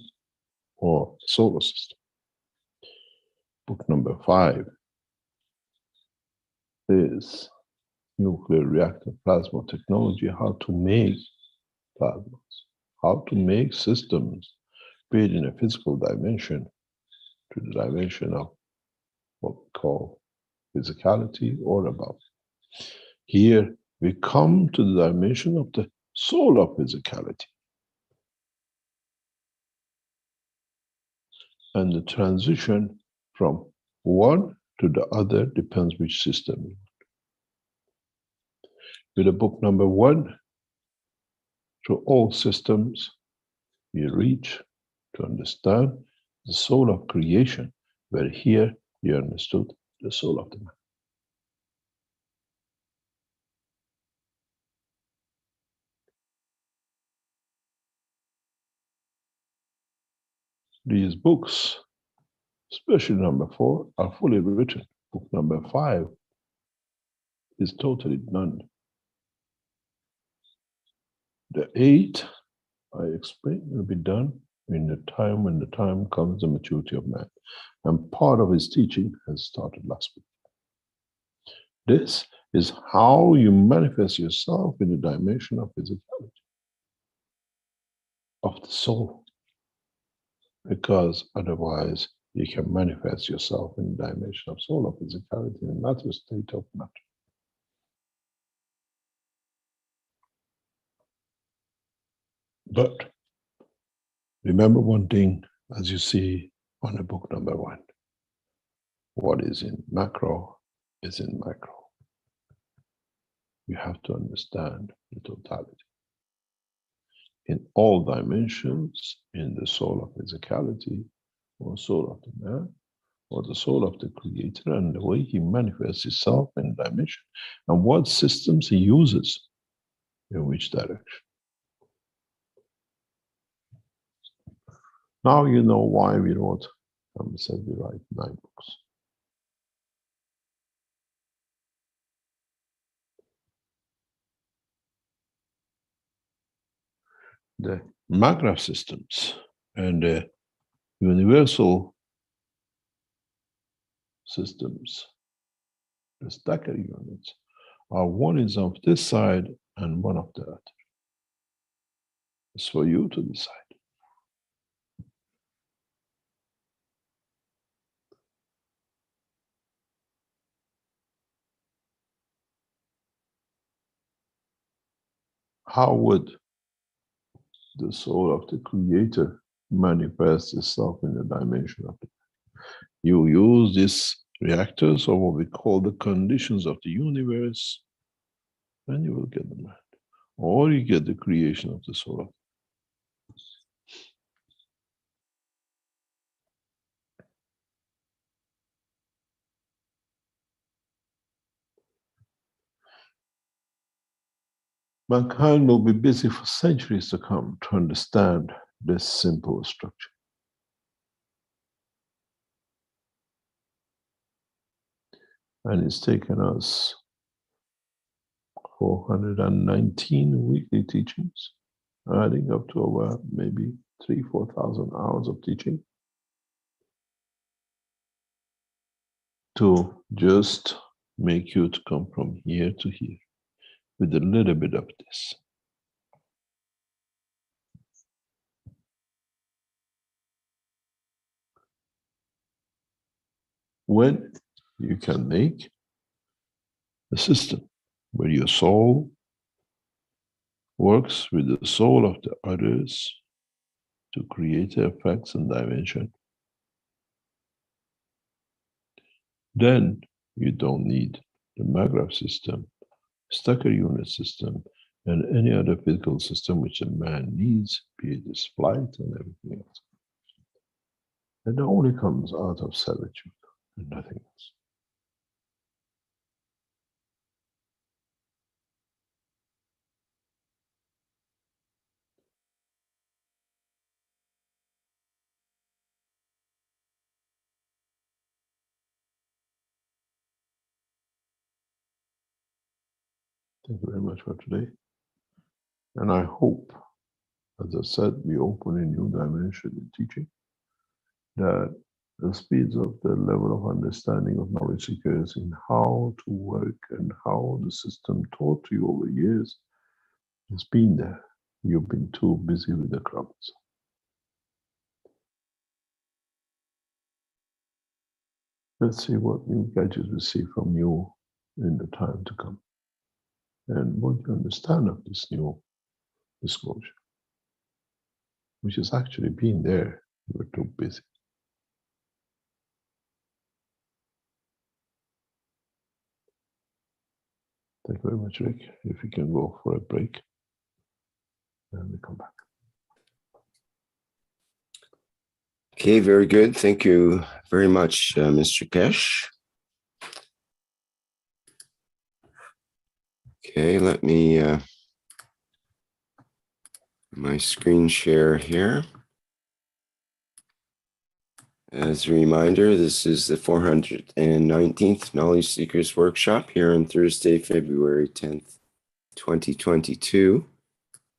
or solar system. Book number 5 is nuclear reactor plasma technology, how to make plasmas, how to make systems, be it in a physical dimension to the dimension of what we call physicality or above. Here we come to the dimension of the solar physicality. And the transition from one to the other depends which system you want. With the book number 1, through all systems, you reach to understand the soul of creation, where here you understood the soul of the man. These books, especially number 4, are fully written. Book number 5 is totally done. The 8, I explained, will be done in the time when the time comes, the maturity of man. And part of his teaching has started last week. This is how you manifest yourself in the dimension of physicality, of the soul. Because otherwise you can manifest yourself in the dimension of soul, of physicality, in a matter state of matter. But remember one thing, as you see on the book number 1, what is in macro is in micro. You have to understand the totality. In all dimensions, in the soul of physicality, or soul of the man, or the soul of the creator, and the way he manifests himself in dimension, and what systems he uses in which direction. Now you know why we wrote, said we write 9 books. The Magraph systems and the universal systems, the stacker units, are one is of this side and one of the other. It's for you to decide. How would the soul of the creator manifest itself in the dimension of it? You use these reactors, or what we call the conditions of the universe, and you will get the mind. Or you get the creation of the soul of mankind will be busy for centuries to come to understand this simple structure. And it's taken us 419 weekly teachings, adding up to over maybe 3,000-4,000 hours of teaching to just make you to come from here to here with a little bit of this. When you can make a system where your soul works with the soul of the others to create effects and dimension, then you don't need the Magraph system, stacker unit system, and any other physical system which a man needs, be it his flight and everything else. And it only comes out of servitude and nothing else. Thank you very much for today. And I hope, as I said, we open a new dimension in teaching, that the speeds of the level of understanding of knowledge seekers in how to work and how the system taught to you over years has been there. You've been too busy with the crumbs. Let's see what new gadgets we see from you in the time to come. And what you understand of this new disclosure, which has actually been there, you were too busy. Thank you very much, Rick. If we can go for a break, and we come back. Okay, very good. Thank you very much, Mr. Keshe. Okay, let me my screen share here. As a reminder, this is the 419th Knowledge Seekers Workshop here on Thursday, February 10th, 2022.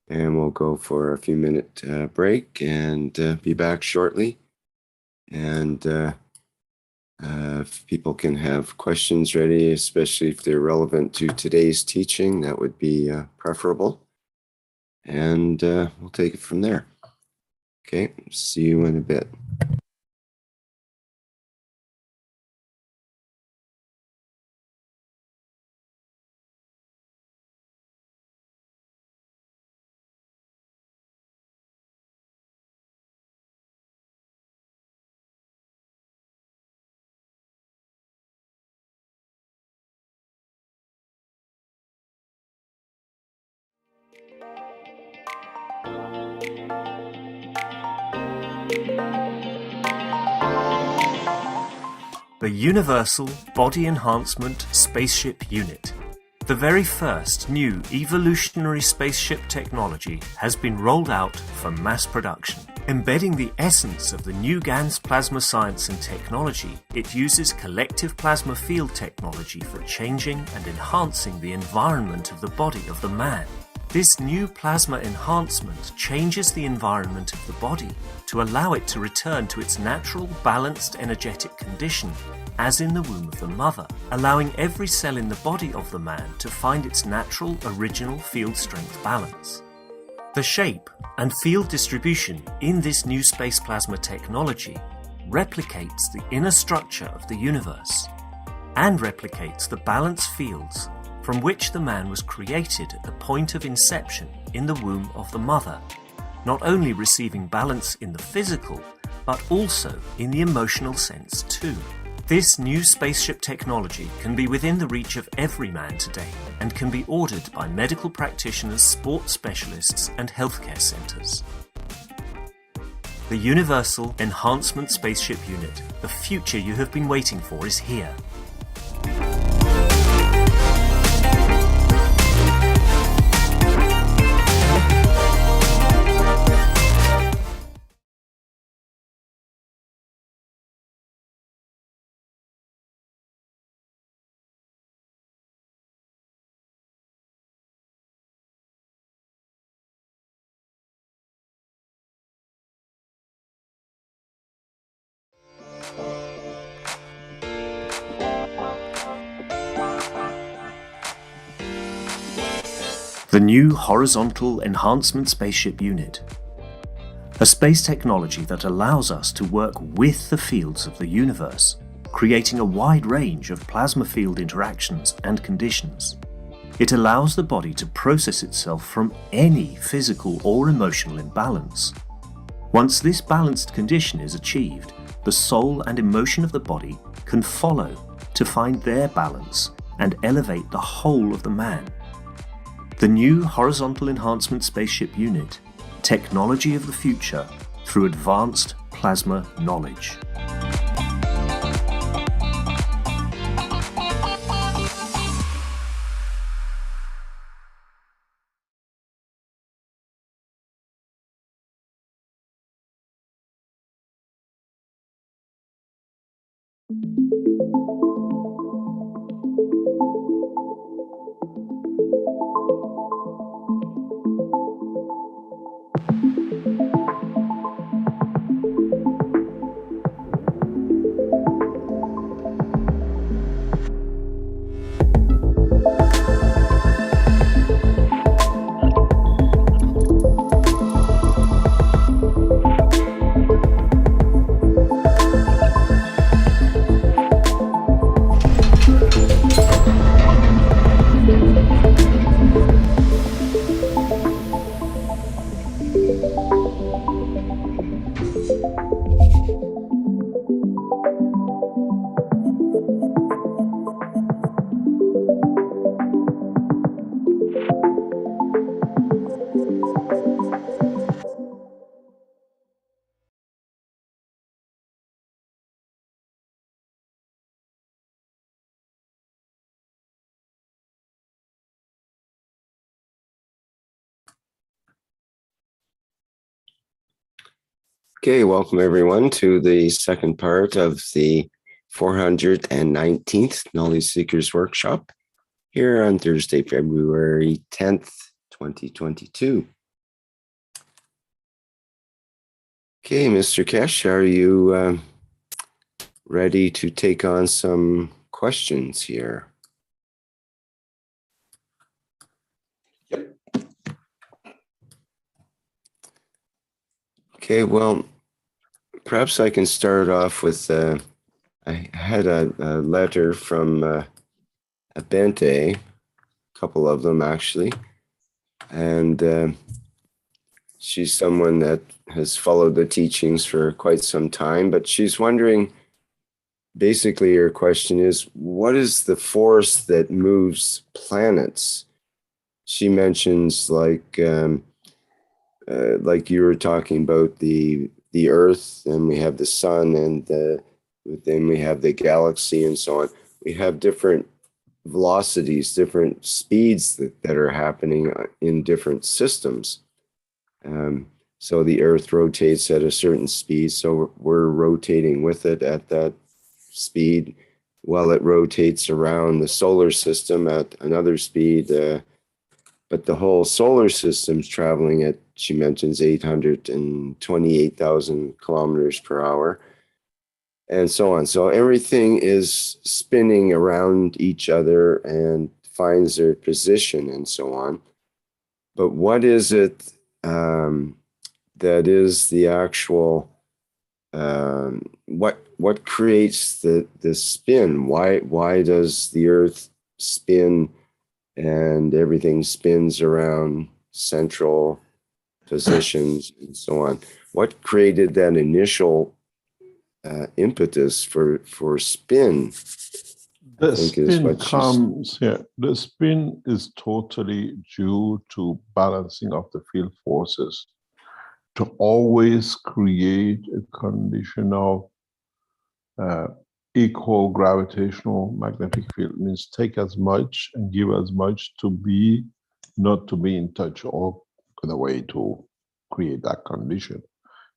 And we'll go for a few minute break and be back shortly. And if people can have questions ready, especially if they're relevant to today's teaching, that would be preferable. And we'll take it from there. Okay, see you in a bit. the Universal Body Enhancement Spaceship Unit. The very first new evolutionary spaceship technology has been rolled out for mass production. Embedding the essence of the new GANS plasma science and technology, it uses collective plasma field technology for changing and enhancing the environment of the body of the man. This new plasma enhancement changes the environment of the body to allow it to return to its natural, balanced, energetic condition, as in the womb of the mother, allowing every cell in the body of the man to find its natural, original field strength balance. The shape and field distribution in this new space plasma technology replicates the inner structure of the universe and replicates the balance fields from which the man was created at the point of inception in the womb of the mother, not only receiving balance in the physical, but also in the emotional sense too. This new spaceship technology can be within the reach of every man today and can be ordered by medical practitioners, sports specialists, and healthcare centers. The Universal Enhancement Spaceship Unit, the future you have been waiting for, is here. The new Horizontal Enhancement Spaceship Unit. A space technology that allows us to work with the fields of the universe, creating a wide range of plasma field interactions and conditions. It allows the body to process itself from any physical or emotional imbalance. Once this balanced condition is achieved, the soul and emotion of the body can follow to find their balance and elevate the whole of the man. The new Horizontal Enhancement Spaceship Unit, technology of the future through advanced plasma knowledge. Okay, welcome everyone to the second part of the 419th Knowledge Seekers Workshop here on Thursday, February 10th, 2022. Okay, Mr. Keshe, are you ready to take on some questions here? Yep. Okay, well, perhaps I can start off with, I had a letter from a Bente, a couple of them actually, and she's someone that has followed the teachings for quite some time, but she's wondering, basically her question is, what is the force that moves planets? She mentions like you were talking about the Earth, and we have the sun and the then we have the galaxy and so on. We have different velocities, different speeds that are happening in different systems. So the Earth rotates at a certain speed, so we're rotating with it at that speed while it rotates around the solar system at another speed. But the whole solar system's traveling at, she mentions, 828,000 kilometers per hour, and so on. So everything is spinning around each other and finds their position and so on. But what is it that is the actual, what creates the spin? Why does the Earth spin and everything spins around central positions and so on? What created that initial impetus for spin? The spin comes here. The spin is totally due to balancing of the field forces, to always create a condition of equal gravitational magnetic field. Means take as much and give as much to be, not to be in touch, or in a way to create that condition,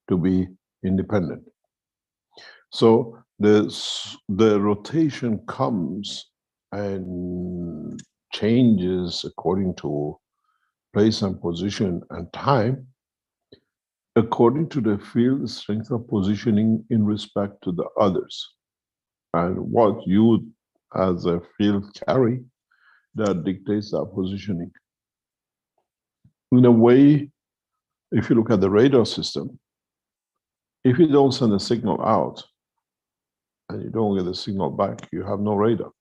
to be independent. So the rotation comes and changes according to place and position and time, according to the field strength of positioning in respect to the others. And what you as a field carry, that dictates that positioning. In a way, if you look at the radar system, if you don't send a signal out and you don't get the signal back, you have no radar.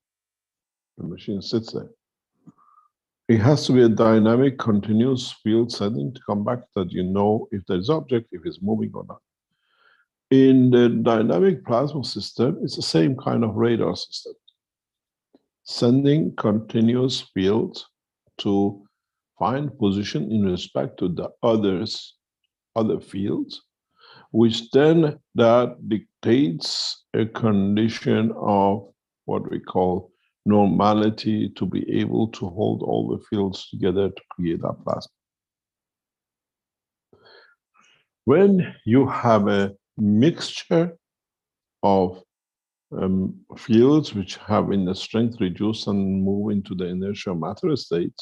The machine sits there. It has to be a dynamic, continuous field sending to come back that you know if there's object, if it's moving or not. In the dynamic plasma system, it's the same kind of radar system. Sending continuous fields to find position in respect to the other fields, which then that dictates a condition of what we call normality, to be able to hold all the fields together to create that plasma. When you have a mixture of fields which have in the strength reduced and move into the inertial matter state,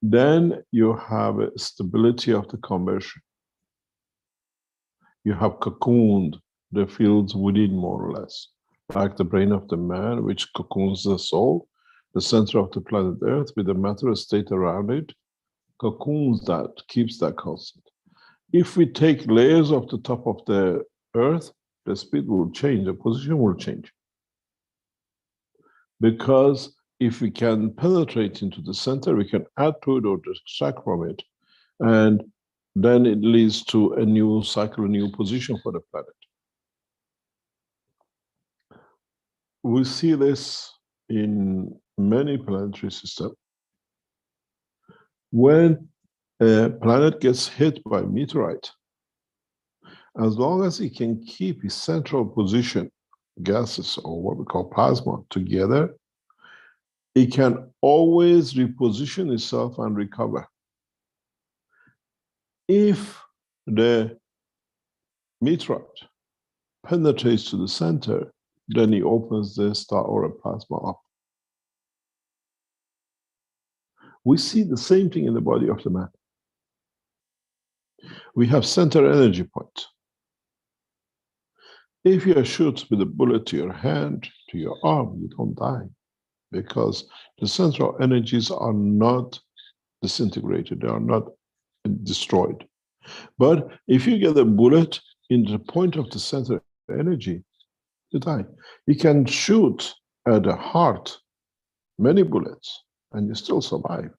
then you have a stability of the conversion. You have cocooned the fields within, more or less, like the brain of the man, which cocoons the soul, the center of the planet Earth with the matter state around it, cocoons that, keeps that constant. If we take layers off the top of the Earth, the speed will change, the position will change. Because if we can penetrate into the center, we can add to it or extract from it, and then it leads to a new cycle, a new position for the planet. We see this in many planetary systems. When a planet gets hit by a meteorite, as long as it can keep its central position, gases or what we call plasma, together, it can always reposition itself and recover. If the meteorite penetrates to the center, then he opens the star or a plasma up. We see the same thing in the body of the man. We have center energy point. If you are shot with a bullet to your hand, to your arm, you don't die, because the central energies are not disintegrated, they are not destroyed. But if you get a bullet in the point of the center energy, you die. You can shoot at the heart many bullets and you still survive.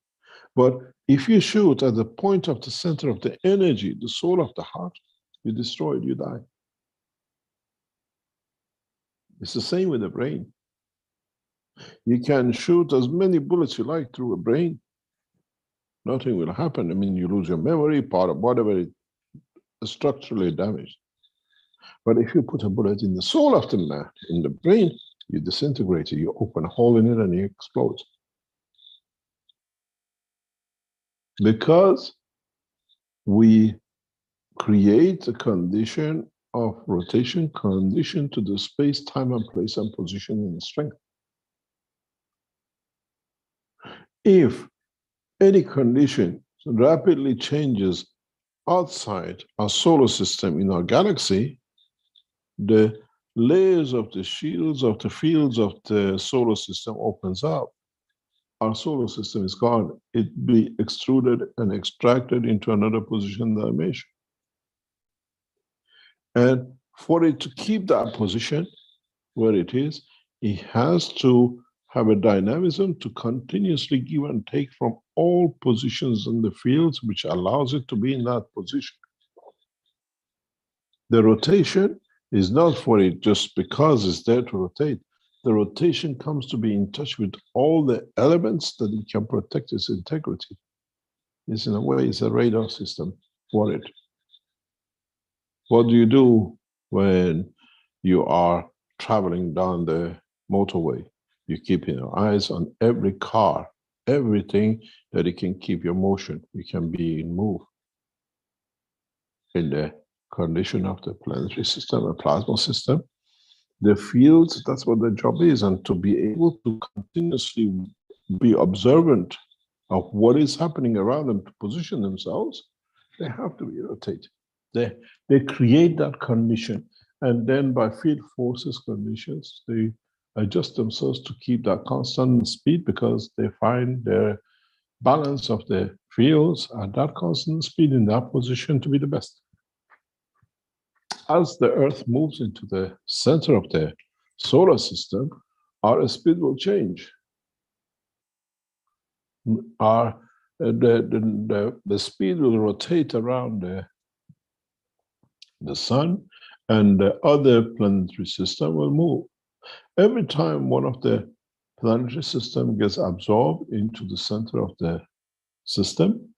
But if you shoot at the point of the center of the energy, the soul of the heart, you destroy it, you die. It's the same with the brain. You can shoot as many bullets you like through a brain. Nothing will happen. I mean, you lose your memory, part of whatever is structurally damaged. But if you put a bullet in the soul of the man, in the brain, you disintegrate it, you open a hole in it and you explode. Because we create a condition of rotation, condition to the space, time, and place, and position and strength. If any condition rapidly changes outside our solar system in our galaxy, the layers of the shields of the fields of the solar system opens up. Our solar system is gone. It be extruded and extracted into another position dimension. And for it to keep that position where it is, it has to have a dynamism to continuously give and take from all positions in the fields, which allows it to be in that position. The rotation is not for it just because it's there to rotate. The rotation comes to be in touch with all the elements that it can protect its integrity. It's in a way, it's a radar system for it. What do you do when you are traveling down the motorway? You keep your eyes on every car, everything that it can keep your motion. You can be in move. In the condition of the planetary system, a plasma system, the fields, that's what their job is, and to be able to continuously be observant of what is happening around them to position themselves, they have to be rotated. They create that condition, and then by field forces conditions, they adjust themselves to keep that constant speed because they find their balance of the fields at that constant speed in that position to be the best. As the Earth moves into the center of the solar system, our speed will change. The speed will rotate around the sun, and the other planetary system will move. Every time one of the planetary system gets absorbed into the center of the system,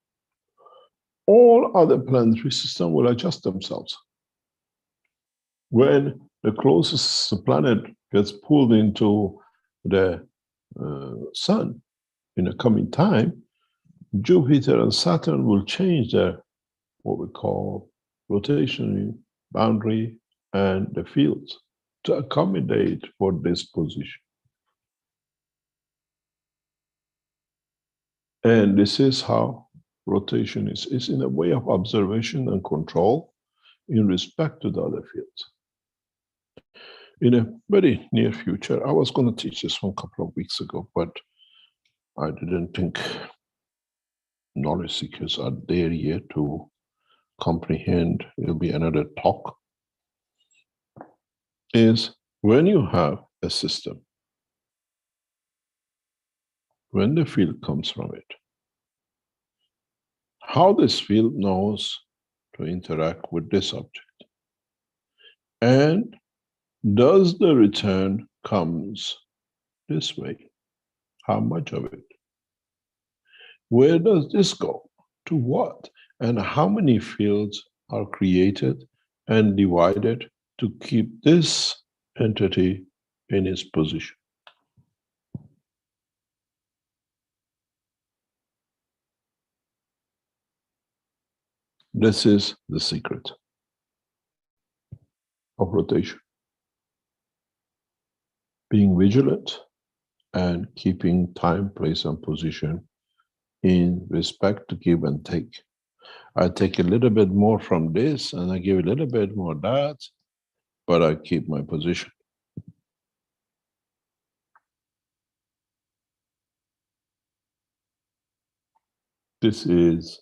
all other planetary systems will adjust themselves. When the closest planet gets pulled into the sun in a coming time, Jupiter and Saturn will change their what we call rotational boundary and the fields to accommodate for this position. And this is how rotation is in a way of observation and control in respect to the other fields. In a very near future, I was going to teach this one a couple of weeks ago, but I didn't think knowledge seekers are there yet to comprehend. It'll be another talk. Is when you have a system, when the field comes from it, how this field knows to interact with this object, and does the return comes this way? How much of it? Where does this go? To what? And how many fields are created and divided to keep this entity in its position? This is the secret of rotation. Being vigilant and keeping time, place, and position in respect to give and take. I take a little bit more from this and I give a little bit more that, but I keep my position. This is,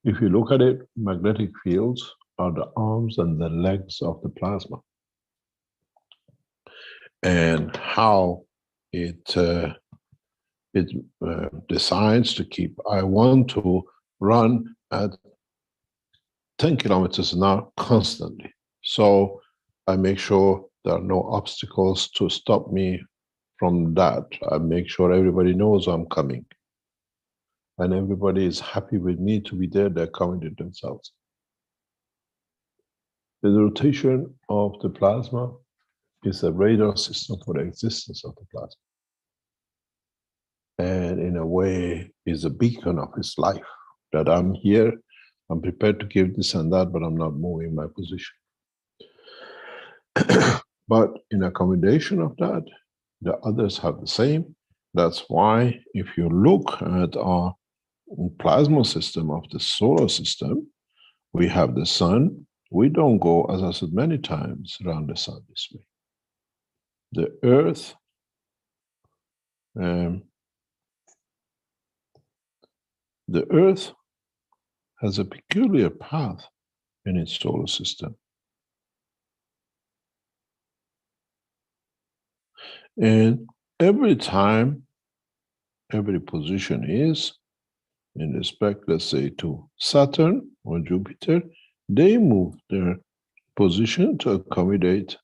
if you look at it, magnetic fields are the arms and the legs of the plasma. And how it decides to keep. I want to run at 10 kilometers an hour constantly. So I make sure there are no obstacles to stop me from that. I make sure everybody knows I'm coming. And everybody is happy with me to be there, they're coming to themselves. The rotation of the plasma is a radar system for the existence of the plasma. And in a way, is a beacon of its life, that I'm here, I'm prepared to give this and that, but I'm not moving my position. But in accommodation of that, the others have the same. That's why if you look at our plasma system of the solar system, we have the sun. We don't go, as I said many times, around the sun this way. The earth, has a peculiar path in its solar system. And every time, every position is in respect, let's say, to Saturn or Jupiter, they move their position to accommodate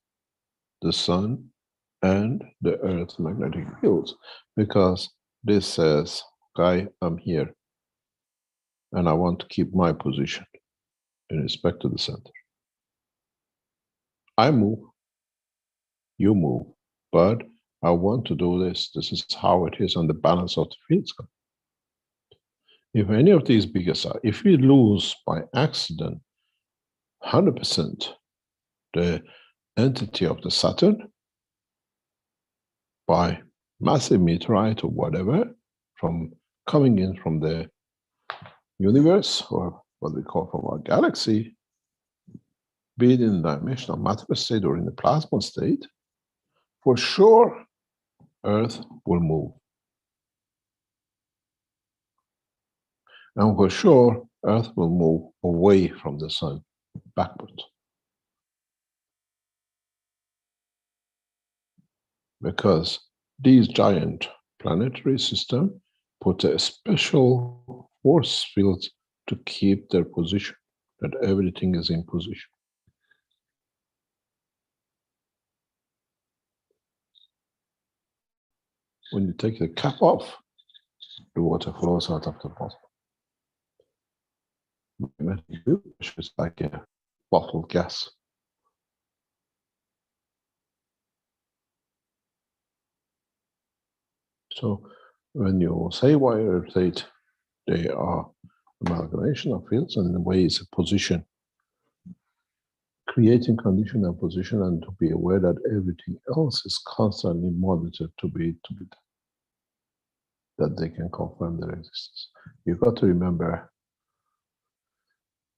the sun and the Earth's magnetic fields, because this says, okay, I'm here, and I want to keep my position in respect to the center. I move, you move, but I want to do this. This is how it is on the balance of the fields. If any of these bigger sides, if we lose by accident 100% the entity of the Saturn by massive meteorite or whatever, from coming in from the universe, or what we call from our galaxy, be it in the dimensional matter state or in the plasma state, for sure Earth will move. And for sure Earth will move away from the sun, backwards. Because these giant planetary systems put a special force field to keep their position, that everything is in position. When you take the cap off, the water flows out of the bottle. Which is like a bottled gas. So when you say wire state, they are amalgamation of fields, and in a way it's a position, creating condition and position, and to be aware that everything else is constantly monitored to be that they can confirm their existence. You've got to remember,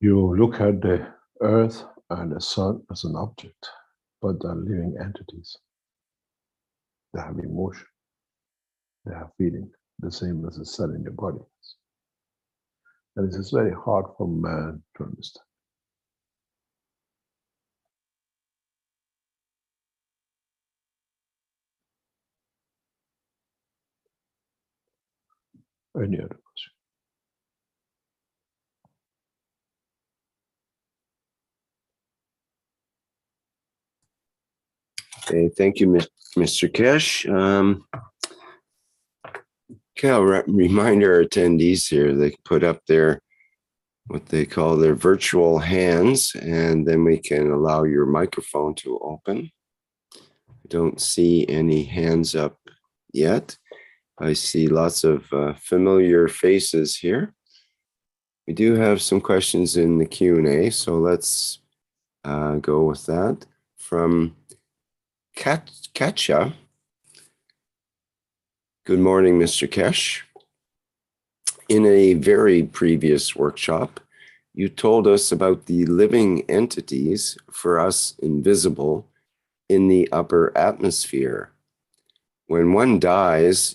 you look at the Earth and the sun as an object, but they're living entities. They have emotion, they have feeling, the same as a cell in your body. And it is very hard for man to understand. Any other question? Okay, thank you, Mr. Keshe. Okay, I'll remind our attendees here, they can put up their, what they call their virtual hands, and then we can allow your microphone to open. I don't see any hands up yet. I see lots of familiar faces here. We do have some questions in the Q&A, so let's go with that. From Keshe. Good morning, Mr. Keshe. In a very previous workshop, you told us about the living entities, for us invisible, in the upper atmosphere. When one dies,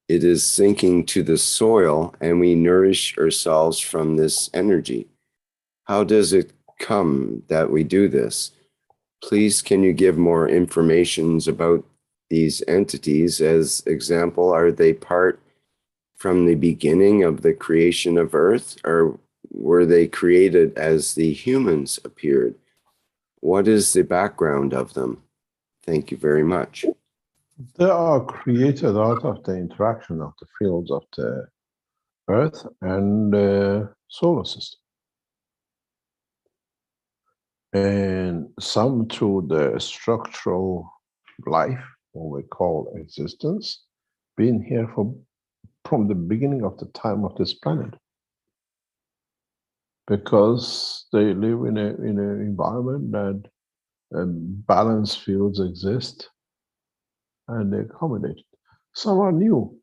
it is sinking to the soil, and we nourish ourselves from this energy. How does it come that we do this? Please, can you give more information about these entities? As example, are they part from the beginning of the creation of Earth, or were they created as the humans appeared? What is the background of them? Thank you very much. They are created out of the interaction of the fields of the Earth and the solar system. and some through the structural life, what we call existence, being here from the beginning of the time of this planet, because they live in an environment that balanced fields exist and they accommodate. Some are new.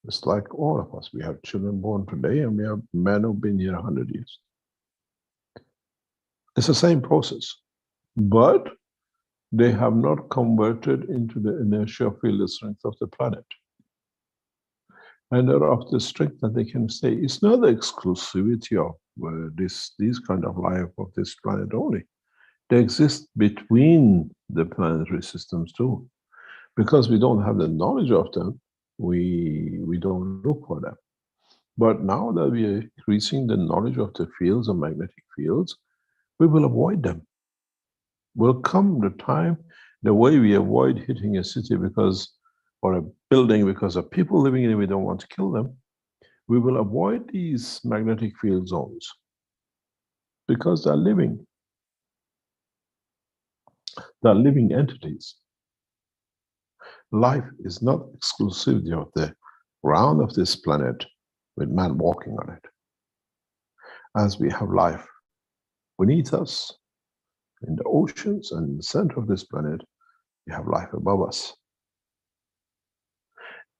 It's like all of us. We have children born today and we have men who've been here 100 years. It's the same process, but they have not converted into the inertia field strength of the planet. And they're of the strength that they can stay. It's not the exclusivity of these kind of life of this planet only. They exist between the planetary systems too. Because we don't have the knowledge of them, we don't look for them. But now that we are increasing the knowledge of the fields and magnetic fields, we will avoid them. Will come the time, the way we avoid hitting a city or a building because of people living in it, we don't want to kill them. We will avoid these magnetic field zones because they're living. They're living entities. Life is not exclusivity of the ground of this planet with man walking on it. As we have life beneath us, in the oceans and in the center of this planet, we have life above us.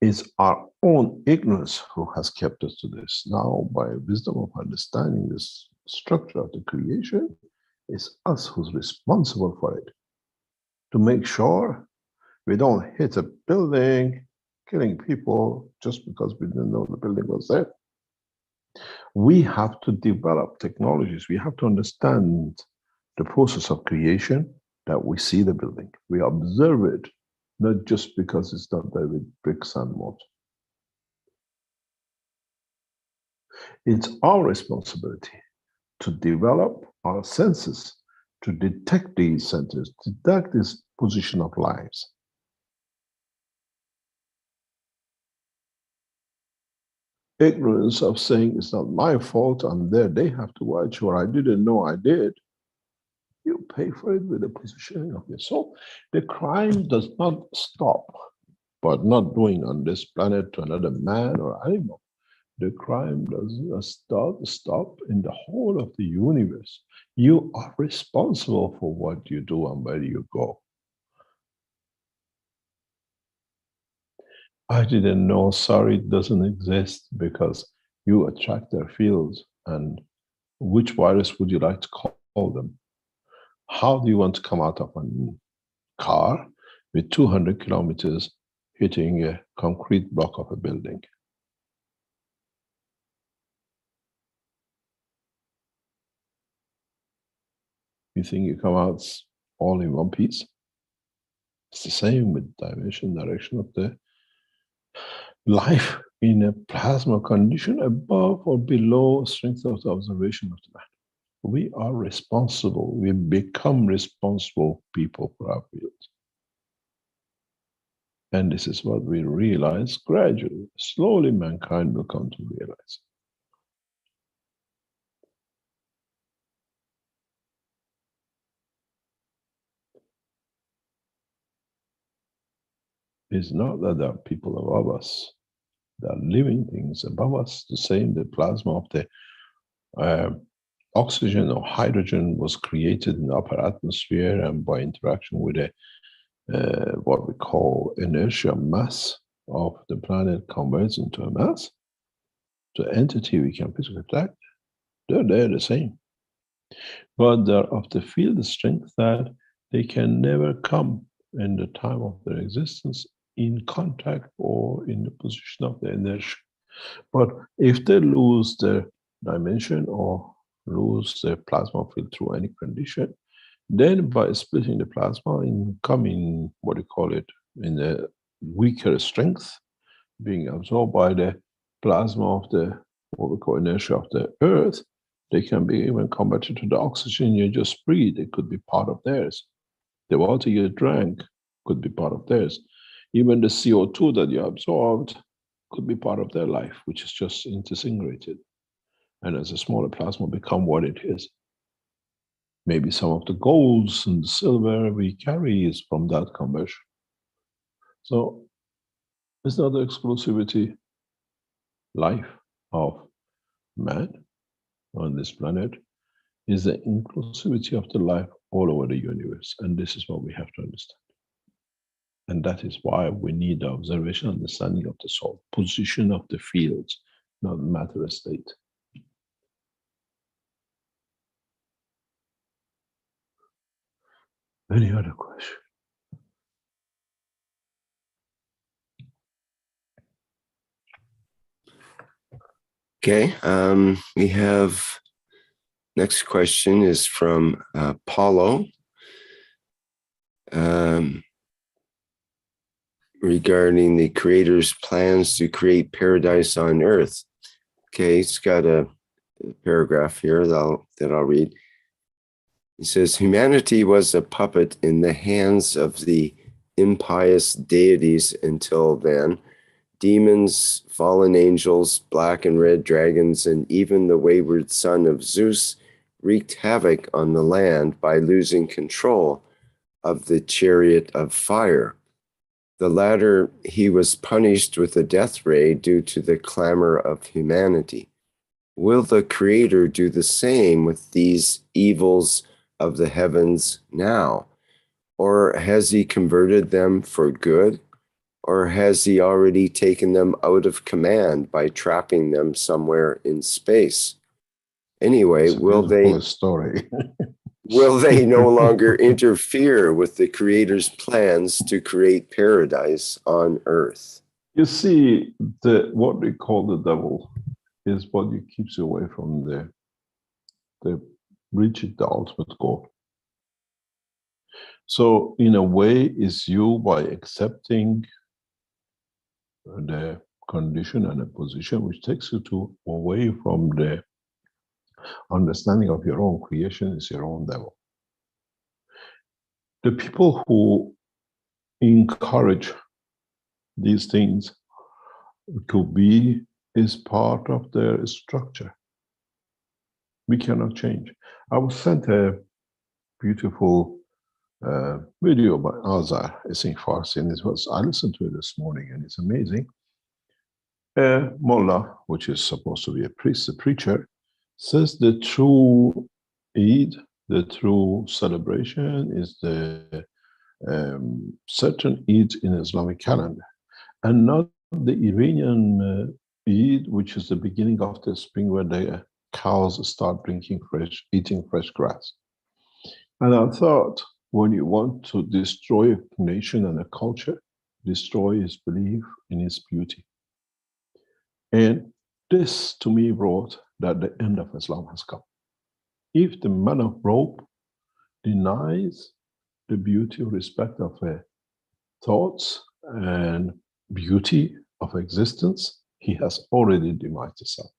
It's our own ignorance who has kept us to this. Now, by wisdom of understanding this structure of the creation, it's us who's responsible for it. To make sure we don't hit a building, killing people just because we didn't know the building was there. We have to develop technologies. We have to understand the process of creation that we see the building. We observe it, not just because it's not there with bricks and mortar. It's our responsibility to develop our senses, to detect these centers, detect this position of lives. Ignorance of saying it's not my fault, I'm there, they have to watch, or I didn't know I did. You pay for it with the positioning of your soul. The crime does not stop, but not doing on this planet to another man or animal. The crime does not stop in the whole of the universe. You are responsible for what you do and where you go. I didn't know, sorry, it doesn't exist because you attract their fields. And which virus would you like to call them? How do you want to come out of a car with 200 kilometers hitting a concrete block of a building? You think you come out all in one piece? It's the same with dimension, direction of the life in a plasma condition above or below strength of the observation of the man. We are responsible. We become responsible people for our fields. And this is what we realize gradually. Slowly mankind will come to realize. It's not that there are people above us. There are living things above us. The same, the plasma of the oxygen or hydrogen was created in the upper atmosphere, and by interaction with what we call inertia mass of the planet converts into a mass. The entity we can physically detect, they're the same. But they're of the field strength that they can never come in the time of their existence in contact or in the position of the inertia. But if they lose their dimension or lose their plasma field through any condition, then by splitting the plasma in coming, what do you call it, in a weaker strength, being absorbed by the plasma of the, what we call inertia of the earth, they can be even converted to the oxygen you just breathe. It could be part of theirs. The water you drank could be part of theirs. Even the CO2 that you absorbed could be part of their life, which is just disintegrated. And as a smaller plasma become what it is. Maybe some of the golds and the silver we carry is from that conversion. So it's not the exclusivity life of man on this planet, is the inclusivity of the life all over the universe. And this is what we have to understand. And that is why we need the observation, understanding of the soul, position of the fields, not matter state. Any other question? Okay, we have next question is from Paulo regarding the Creator's plans to create paradise on earth. Okay, it's got a paragraph here that I'll read. It says, humanity was a puppet in the hands of the impious deities until then. Demons, fallen angels, black and red dragons, and even the wayward son of Zeus wreaked havoc on the land by losing control of the chariot of fire. The latter, he was punished with a death ray due to the clamor of humanity. Will the Creator do the same with these evils of the heavens now? Or has he converted them for good? Or has he already taken them out of command by trapping them somewhere in space? Anyway, will they no longer interfere with the Creator's plans to create paradise on earth? You see, what we call the devil is what keeps you away from the reaching the ultimate goal. So in a way, it's you by accepting the condition and a position which takes you away from the understanding of your own creation is your own devil. The people who encourage these things to be is part of their structure. We cannot change. I was sent a beautiful video by Azar, I think Farsi, and I listened to it this morning, and it's amazing. Mullah, which is supposed to be a priest, a preacher, says the true Eid, the true celebration is the certain Eid in Islamic calendar, and not the Iranian Eid, which is the beginning of the spring where the cows start eating fresh grass. And I thought, when you want to destroy a nation and a culture, destroy its belief in its beauty. And this, to me, brought that the end of Islam has come. If the man of rope denies the beauty or respect of thoughts and beauty of existence, he has already demised himself.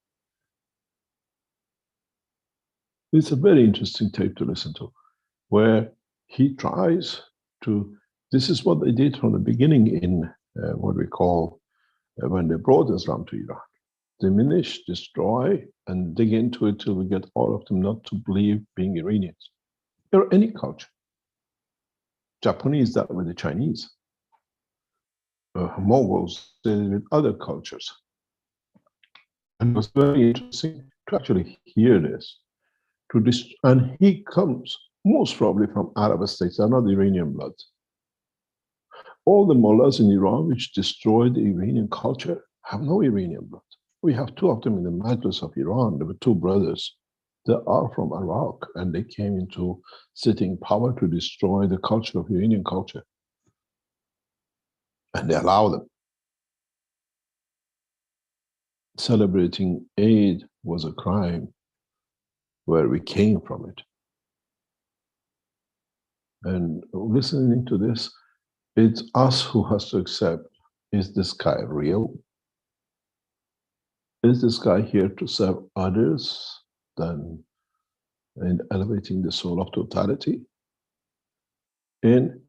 It's a very interesting tape to listen to, where he tries to, this is what they did from the beginning in what we call, when they brought Islam to Iran. Diminish, destroy, and dig into it till we get all of them not to believe being Iranians. Or any culture. Japanese that with the Chinese. Mongols did with other cultures. And it was very interesting to actually hear this. And he comes most probably from Arab states, they're not Iranian blood. All the mullahs in Iran which destroyed the Iranian culture have no Iranian blood. We have two of them in the Majlis of Iran. There were two brothers. They are from Iraq, and they came into sitting power to destroy the culture of Iranian culture. And they allow them. Celebrating Eid was a crime where we came from it. And listening to this, it's us who has to accept, is this guy real? Is this guy here to serve others than in elevating the soul of totality? And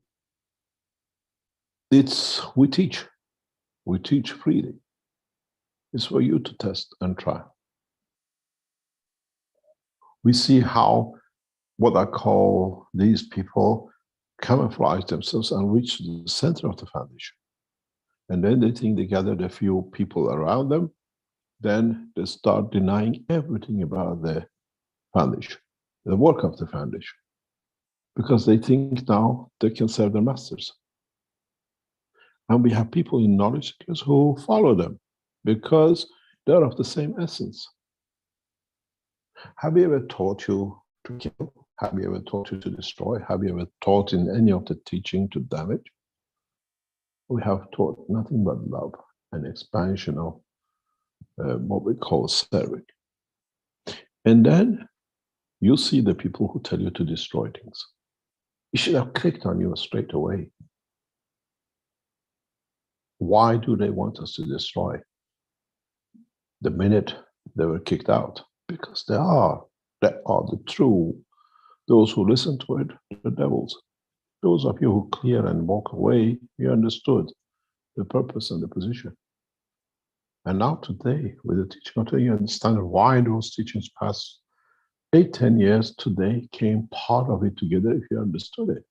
we teach freely. It's for you to test and try. We see how what I call these people camouflage themselves and reach the center of the foundation. And then they think they gathered a few people around them. Then they start denying everything about the foundation, the work of the foundation, because they think now they can serve their masters. And we have people in knowledge seekers who follow them because they're of the same essence. Have you ever taught you to kill? Have you ever taught you to destroy? Have you ever taught in any of the teaching to damage? We have taught nothing but love and expansion of what we call serving. And then you see the people who tell you to destroy things. It should have clicked on you straight away. Why do they want us to destroy? The minute they were kicked out, because they are the true, those who listen to it, the devils. Those of you who clear and walk away, you understood the purpose and the position. And now today, with the teaching, you understand why those teachings past 8-10 years today came part of it together if you understood it.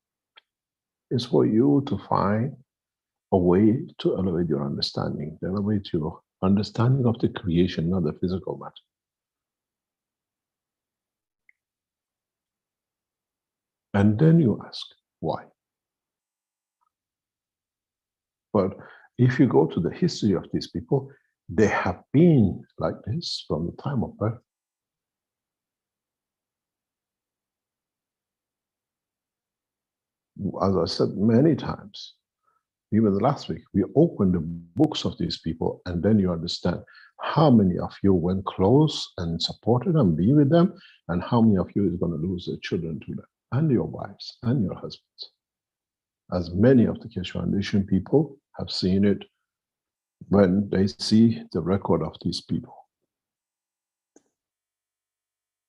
It's for you to find a way to elevate your understanding, elevate your understanding of the creation, not the physical matter. And then you ask, why? But if you go to the history of these people, they have been like this from the time of birth. As I said many times, even last week, we opened the books of these people, and then you understand how many of you went close and supported them, be with them, and how many of you is going to lose their children to them, and your wives, and your husbands. As many of the Keshe Foundation people have seen it when they see the record of these people.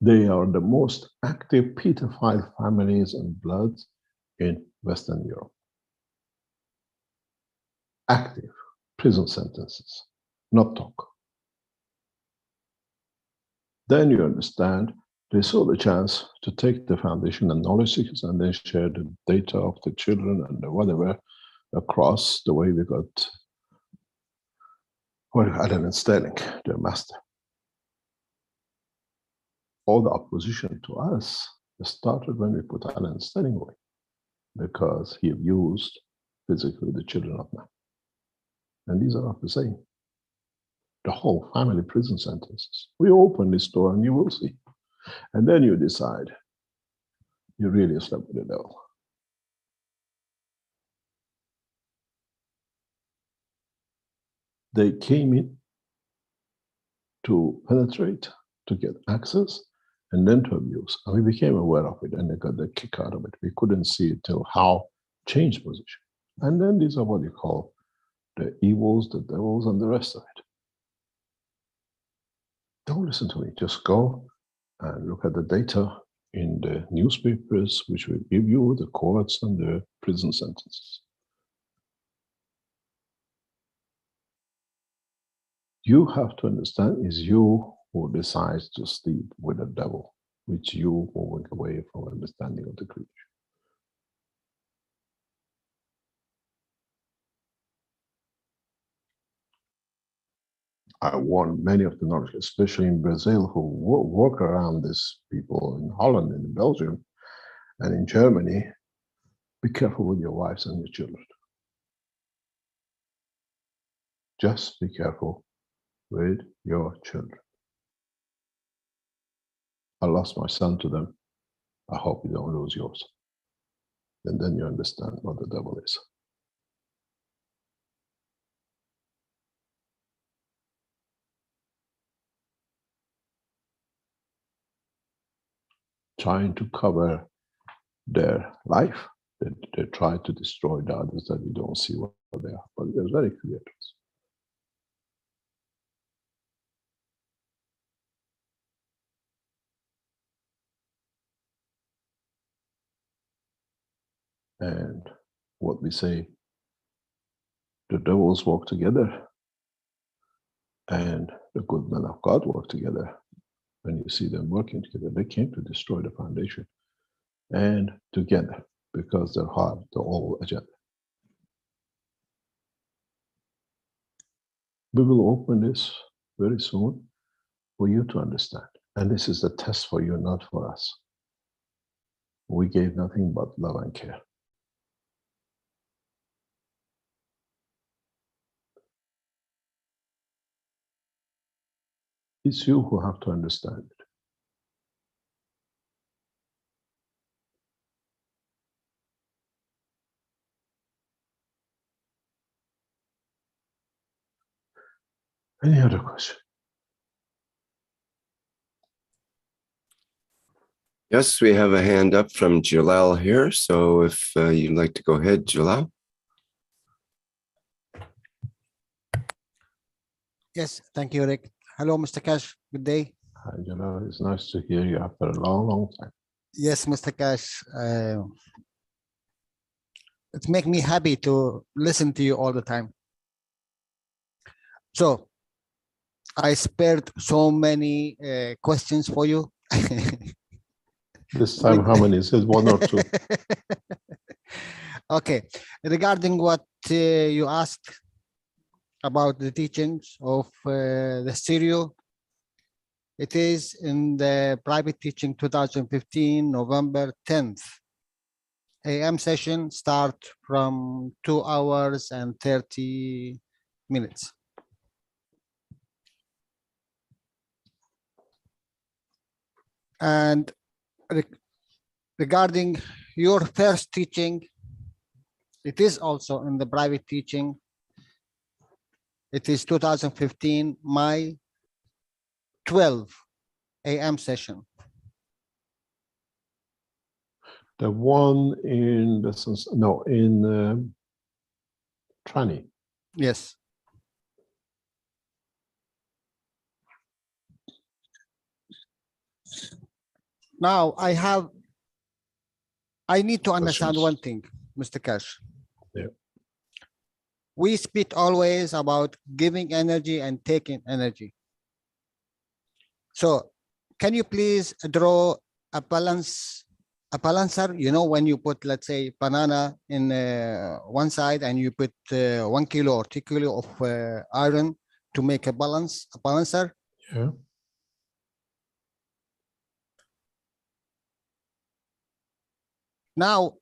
They are the most active pedophile families and bloods in Western Europe. Active prison sentences, not talk. Then you understand they saw the chance to take the foundation and knowledge seekers and then share the data of the children and the whatever across the way we got Alan and Sterling, their master. All the opposition to us started when we put Alan Sterling away, because he abused physically the children of man. And these are not the same. The whole family prison sentences. We open this door and you will see. And then you decide you really slept with the devil. They came in to penetrate, to get access, and then to abuse. And we became aware of it and they got the kick out of it. We couldn't see it till how changed position. And then these are what you call the evils, the devils, and the rest of it. Don't listen to me. Just go and look at the data in the newspapers, which will give you the courts and the prison sentences. You have to understand is you who decides to sleep with the devil, which you moving away from understanding of the creature. I warn many of the knowledge, especially in Brazil, who work around these people in Holland and in Belgium and in Germany, be careful with your wives and your children. Just be careful with your children. I lost my son to them. I hope you don't lose yours. And then you understand what the devil is. Trying to cover their life, they try to destroy the others that you don't see what they are, but they're very creators. And what we say, the devils walk together and the good men of God work together. When you see them working together, they came to destroy the foundation. and together, because they have the whole agenda. We will open this very soon for you to understand. And this is the test for you, not for us. We gave nothing but love and care. It's you who have to understand it. Any other question? Yes, we have a hand up from Jalal here. So if you'd like to go ahead, Jalal. Yes, thank you, Rick. Hello, Mr. Keshe. Good day. Hi, Jalal. It's nice to hear you after a long, long time. Yes, Mr. Keshe. It makes me happy to listen to you all the time. So, I spared so many questions for you. This time, how many? It says one or two. Okay, regarding what you asked about the teachings of the stereo, it is in the private teaching 2015, November 10th. AM session start from 2 hours and 30 minutes. And regarding your first teaching, it is also in the private teaching. It is 2015, May 12 AM session. The one in the in Trani. Yes. Now I need to understand one thing, Mr. Keshe. Yeah. We speak always about giving energy and taking energy. So can you please draw a balancer, you know, when you put, let's say, banana in one side and you put 1 kilo or 2 kilo of iron to make a balancer? Yeah. Now,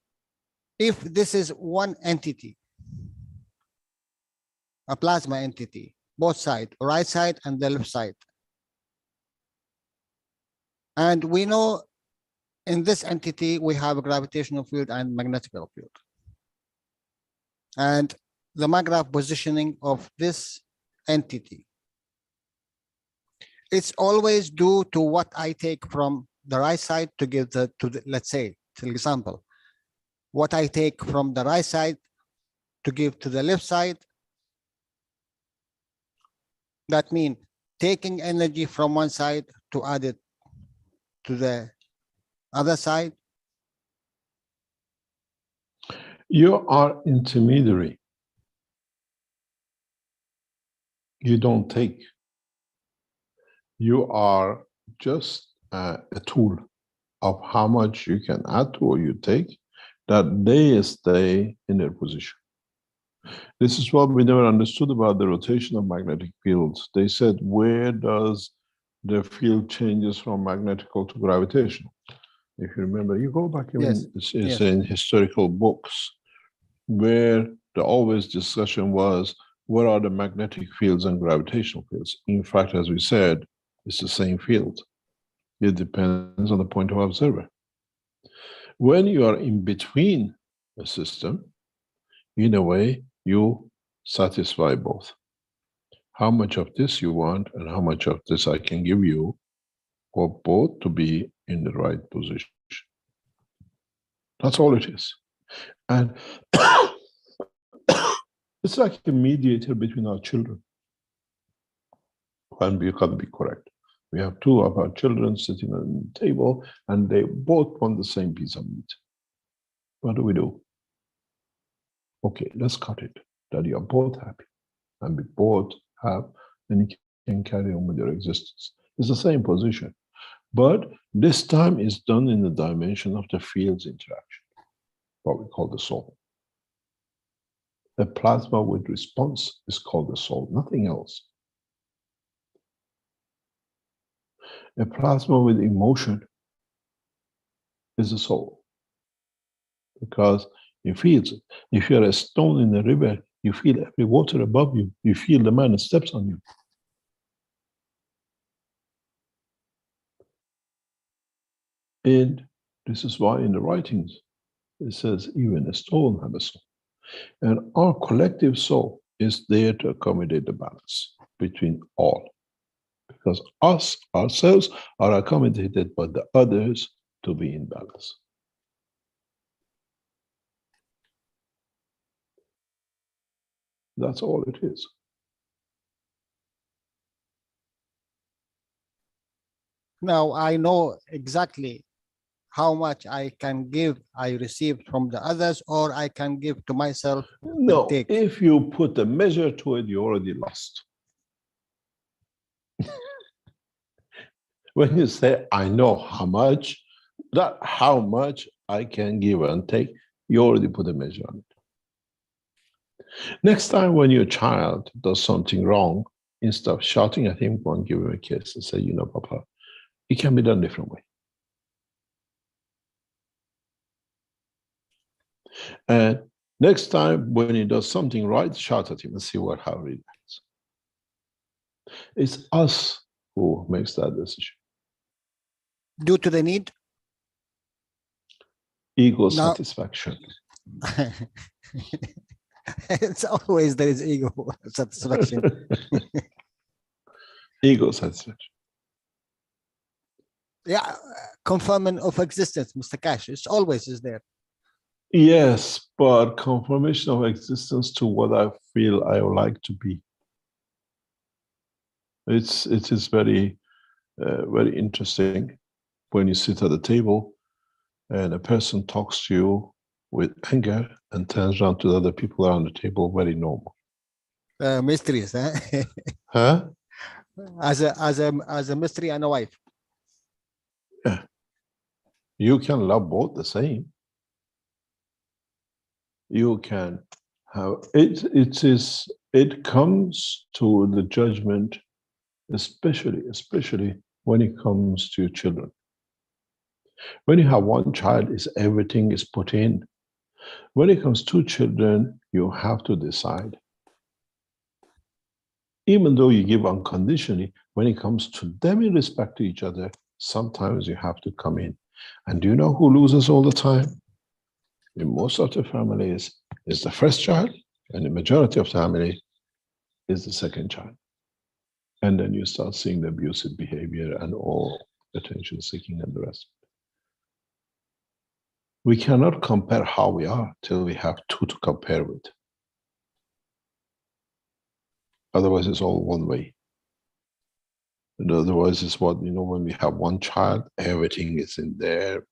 if this is one entity, a plasma entity, both sides, right side and the left side, and we know in this entity we have a gravitational field and magnetic field, and the magnetic positioning of this entity, it's always due to what I take from the right side to give to the, let's say, for example, what I take from the right side to give to the left side. That means taking energy from one side to add it to the other side. You are intermediary. You don't take. You are just a tool of how much you can add to or you take, that they stay in their position. This is what we never understood about the rotation of magnetic fields. They said, where does the field changes from magnetical to gravitational? If you remember, you go back even in historical books, where the always discussion was, what are the magnetic fields and gravitational fields? In fact, as we said, it's the same field. It depends on the point of observer. When you are in between a system, in a way, you satisfy both. How much of this you want and how much of this I can give you for both to be in the right position. That's all it is. And it's like a mediator between our children. And we can be correct. We have two of our children sitting on the table and they both want the same piece of meat. What do we do? Okay, let's cut it, that you are both happy and we both have, and you can carry on with your existence. It's the same position. But this time is done in the dimension of the fields interaction, what we call the soul. A plasma with response is called the soul, nothing else. A plasma with emotion is the soul, because it feels it. If you're a stone in a river, you feel every water above you. You feel the man that steps on you. And this is why in the writings it says even a stone has a soul. And our collective soul is there to accommodate the balance between all. Because us, ourselves, are accommodated by the others to be in balance. That's all it is. Now I know exactly how much I can give, I receive from the others, or I can give to myself. No, take. if you put a measure to it, you already lost. When you say, I know how much, that how much I can give and take, you already put a measure on it. Next time when your child does something wrong, instead of shouting at him, go and give him a kiss and say, you know, Papa, it can be done a different way. And next time when he does something right, shout at him and see how he reacts. It's us who makes that decision. Due to the need? Ego satisfaction. It's always there is ego satisfaction. Ego satisfaction. Yeah, confirmation of existence, Mr. Keshe, it's always is there. Yes, but confirmation of existence to what I feel I would like to be. It is very, very interesting when you sit at the table and a person talks to you with anger and turns around to the other people around the table, very normal. Mysteries, huh? Huh? As a mystery and a wife. Yeah. You can love both the same. You can have it comes to the judgment, especially when it comes to children. When you have one child, everything is put in. When it comes to children, you have to decide. Even though you give unconditionally, when it comes to them in respect to each other, sometimes you have to come in. And do you know who loses all the time? In most of the families, is the first child, and the majority of the family is the second child. And then you start seeing the abusive behavior and all attention seeking and the rest. We cannot compare how we are till we have two to compare with. Otherwise, it's all one way. And otherwise, it's what, when we have one child, everything is in there.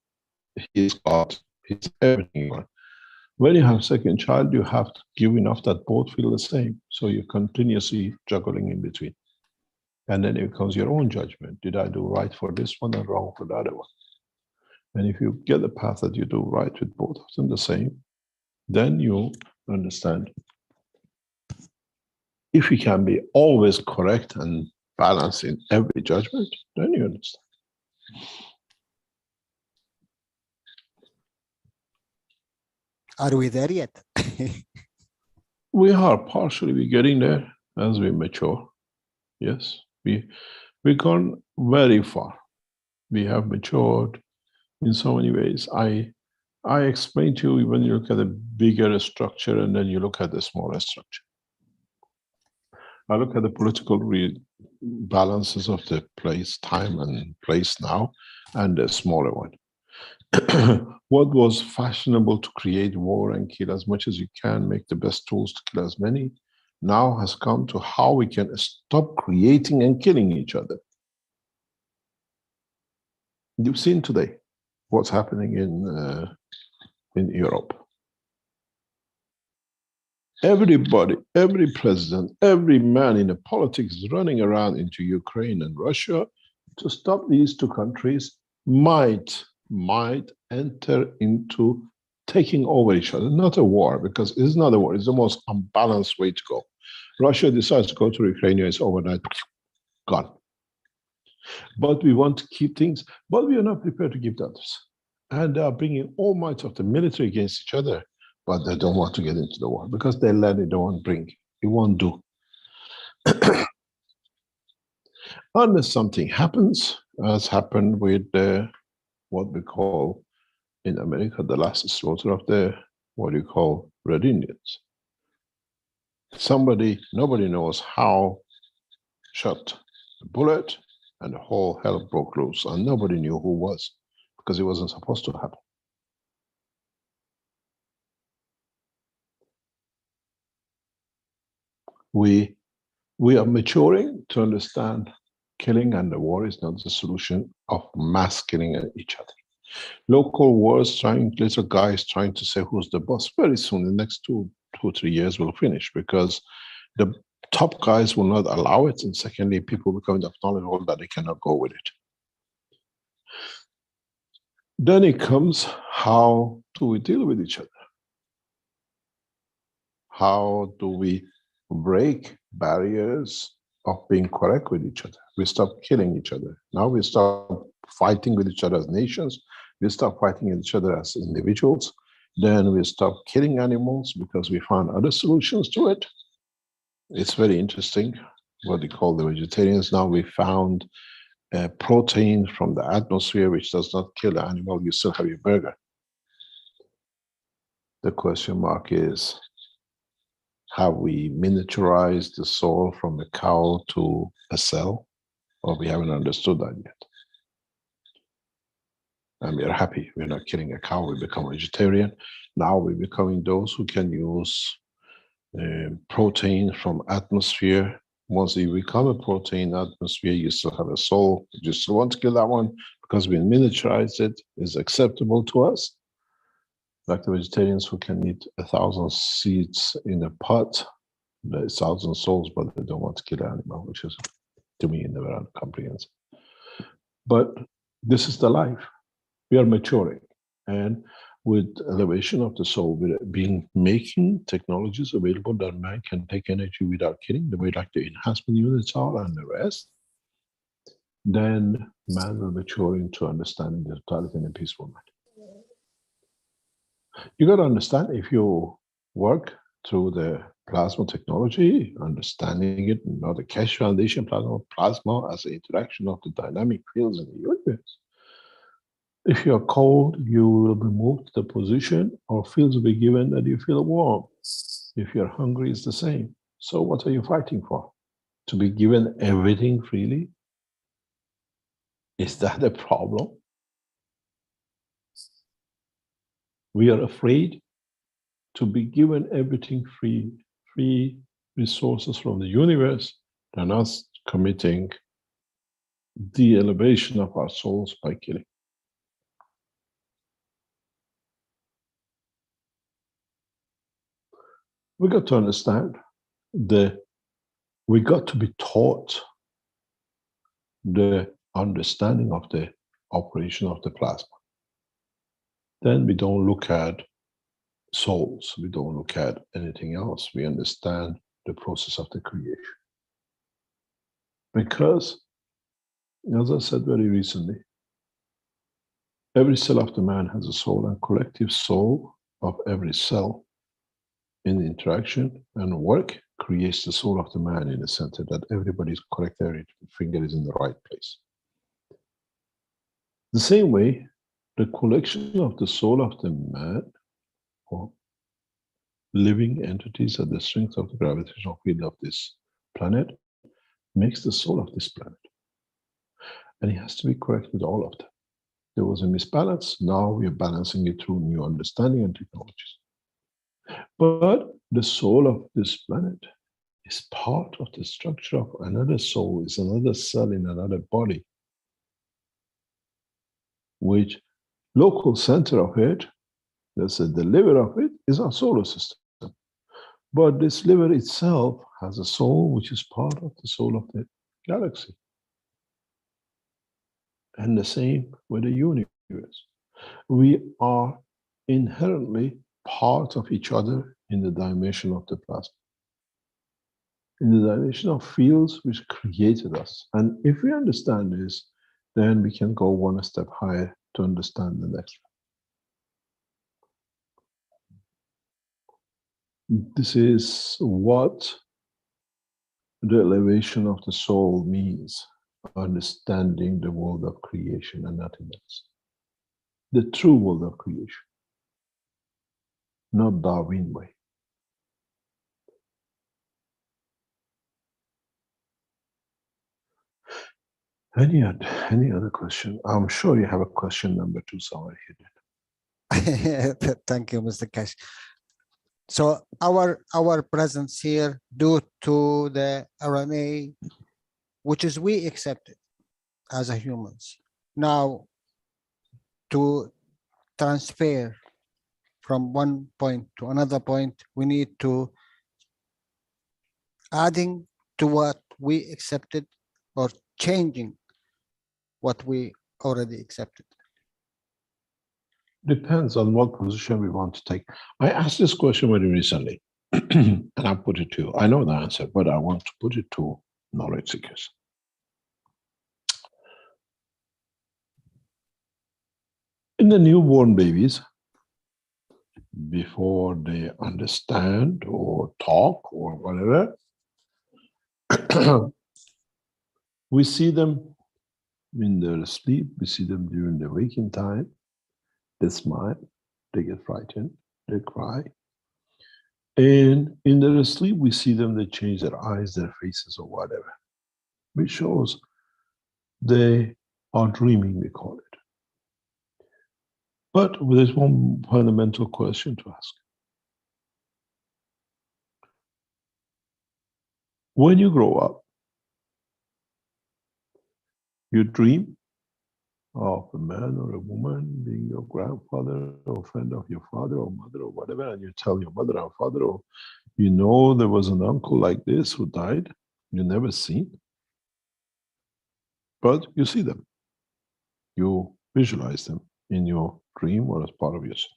He's got his everything. When you have second child, you have to give enough that both feel the same. So you're continuously juggling in between. And then it becomes your own judgment. Did I do right for this one and wrong for the other one? And if you get the path that you do right with both of them the same, then you understand. If you can be always correct and balanced in every judgment, then you understand. Are we there yet? We are partially getting there as we mature. Yes, we've gone very far. We have matured in so many ways. I explained to you when you look at the bigger structure and then you look at the smaller structure. I look at the political balances of the place, time and place now, and the smaller one. What was fashionable to create war and kill as much as you can, make the best tools to kill as many, now has come to how we can stop creating and killing each other. You've seen today what's happening in Europe. Everybody, every president, every man in the politics is running around into Ukraine and Russia to stop these two countries might enter into taking over each other. Not a war, because it's not a war. It's the most unbalanced way to go. Russia decides to go to Ukraine, it's overnight gone. But we want to keep things, but we are not prepared to give the others. And they are bringing all might of the military against each other, but they don't want to get into the war because they let it, they won't bring. It won't do. Unless something happens, as happened with what we call in America the last slaughter of the, what you call, Red Indians. Somebody, nobody knows how, shot a bullet and the whole hell broke loose, and nobody knew who was, because it wasn't supposed to happen. We are maturing to understand killing and the war is not the solution of mass killing each other. Local wars, little guys trying to say who's the boss, very soon, in the next two or 3 years will finish, because the top guys will not allow it, and secondly, people become enough knowledgeable that they cannot go with it. Then it comes, how do we deal with each other? How do we break barriers of being correct with each other? We stop killing each other. Now we stop fighting with each other as nations. We stop fighting with each other as individuals. Then we stop killing animals because we found other solutions to it. It's very interesting what they call the vegetarians. Now we found protein from the atmosphere which does not kill the animal. You still have your burger. The question mark is, have we miniaturized the soul from a cow to a cell? Or we haven't understood that yet. And we are happy. We're not killing a cow. We become vegetarian. Now we're becoming those who can use protein from atmosphere. Once you become a protein atmosphere, you still have a soul. You still want to kill that one because we miniaturized it. Is acceptable to us. Like the vegetarians who can eat 1,000 seeds in a pot, there's 1,000 souls, but they don't want to kill an animal, which is, to me, never comprehensible. But this is the life. We are maturing, and with elevation of the soul, we're making technologies available that man can take energy without killing, the way like the enhancement units are and the rest. Then man will mature into understanding the totality in a peaceful manner. You got to understand, if you work through the plasma technology, understanding it, not the Keshe Foundation plasma as an interaction of the dynamic fields in the universe. If you're cold, you will be moved to the position, or fields will be given that you feel warm. If you're hungry, it's the same. So what are you fighting for? To be given everything freely? Is that a problem? We are afraid to be given everything free resources from the universe, than us committing the elevation of our souls by killing. We got to understand we got to be taught the understanding of the operation of the plasma. Then we don't look at souls, we don't look at anything else. We understand the process of the creation. Because, as I said very recently, every cell of the man has a soul, and collective soul of every cell in interaction and work creates the soul of the man in the center, that everybody's correct area, the finger is in the right place. The same way, the collection of the soul of the man, or living entities at the strength of the gravitational field of this planet, makes the soul of this planet. And it has to be correct with all of them. There was a misbalance, now we are balancing it through new understanding and technologies. But the soul of this planet is part of the structure of another soul, is another cell in another body, which local center of it, let's say the liver of it, is our solar system. But this liver itself has a soul which is part of the soul of the galaxy. And the same with the universe. We are inherently part of each other in the dimension of the plasma, in the dimension of fields which created us. And if we understand this, then we can go one step higher to understand the next one. This is what the elevation of the soul means, understanding the world of creation and nothing else. The true world of creation, not Darwin way. Any other question? I'm sure you have a question number 2 somewhere here. Thank you, Mr. Keshe. So our presence here due to the RNA, which is we accepted as a humans. Now, to transfer from one point to another point, we need to adding to what we accepted or changing what we already accepted. Depends on what position we want to take. I asked this question very recently, and I put it to you. I know the answer, but I want to put it to knowledge seekers. In the newborn babies, before they understand or talk or whatever, we see them in their sleep, we see them during the waking time. They smile, they get frightened, they cry. And in their sleep, we see them, they change their eyes, their faces, or whatever, which shows they are dreaming, we call it. But there's one fundamental question to ask. When you grow up, you dream of a man or a woman being your grandfather or friend of your father or mother or whatever, and you tell your mother or father, or you know there was an uncle like this who died, you never seen, but you see them. You visualize them in your dream or as part of yourself.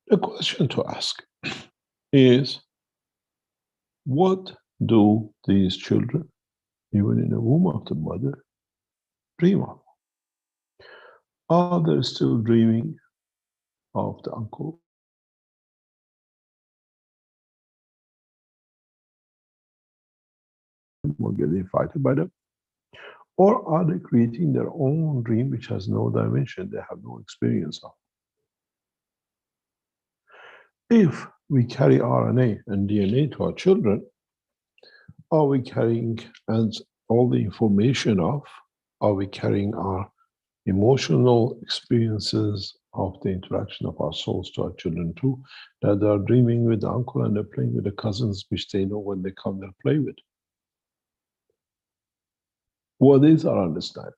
The question to ask is, what do these children, even in the womb of the mother, dream of? Are they still dreaming of the uncle? Or getting invited by them? Or are they creating their own dream which has no dimension, they have no experience of? If we carry RNA and DNA to our children, are we carrying and all the information of, are we carrying our emotional experiences of the interaction of our souls to our children too, that they are dreaming with the uncle and they're playing with the cousins which they know when they come they'll play with? What is our understanding?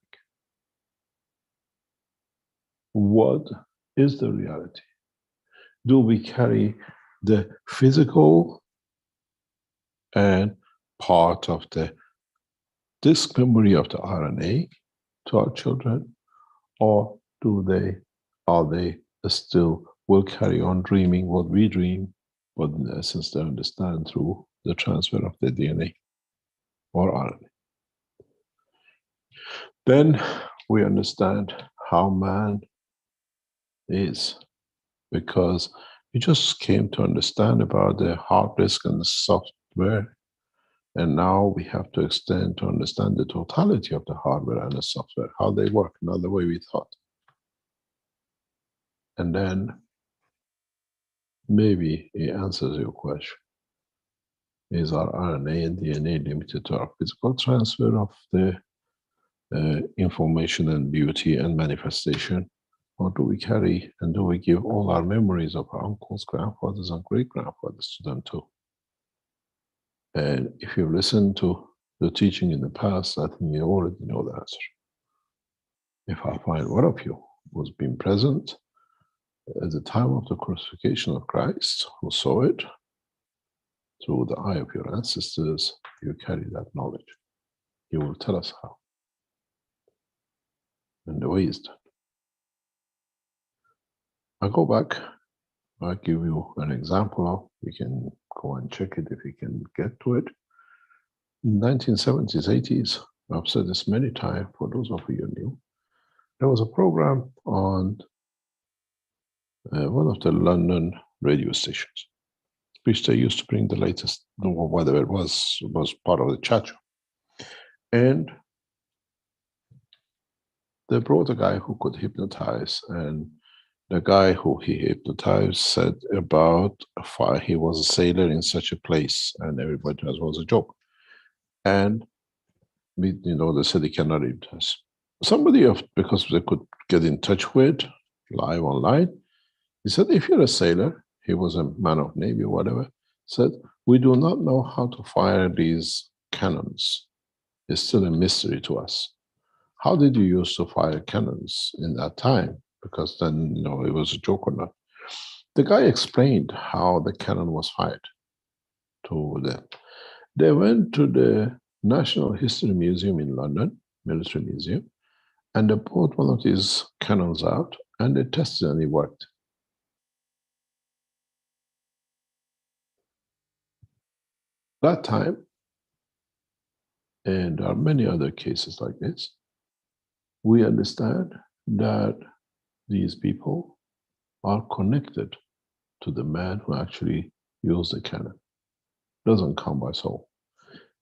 What is the reality? Do we carry the physical and part of the disk memory of the RNA to our children, or are they still will carry on dreaming what we dream, but in essence they understand through the transfer of the DNA or RNA? Then we understand how man is, because we just came to understand about the hard disk and the software, and now we have to extend to understand the totality of the hardware and the software, how they work, not the way we thought. And then maybe it answers your question. Is our RNA and DNA limited to our physical transfer of the information and beauty and manifestation? Or do we carry and do we give all our memories of our uncles, grandfathers, and great-grandfathers to them too? And if you listen to the teaching in the past, I think you already know the answer. If I find one of you who's been present at the time of the crucifixion of Christ, who saw it through the eye of your ancestors, you carry that knowledge. You will tell us how. and the way it's done. I go back, I give you an example of, you can go and check it if you can get to it. In 1970s, 80s, I've said this many times for those of you who knew, there was a program on one of the London radio stations, which they used to bring the latest, whatever it was part of the chat show. And they brought a guy who could hypnotize, and the guy who he hypnotized said about he was a sailor in such a place, and everybody thought it was a joke. And they said he cannot hypnotize. Somebody, because they could get in touch with live online, he said, if you're a sailor, he was a man of Navy or whatever, said, we do not know how to fire these cannons. It's still a mystery to us. How did you used to fire cannons in that time? Because then, it was a joke or not. The guy explained how the cannon was fired to them. They went to the National History Museum in London, Military Museum, and they brought one of these cannons out and they tested and it worked. That time, and there are many other cases like this, we understand that these people are connected to the man who actually used the cannon. Doesn't come by soul.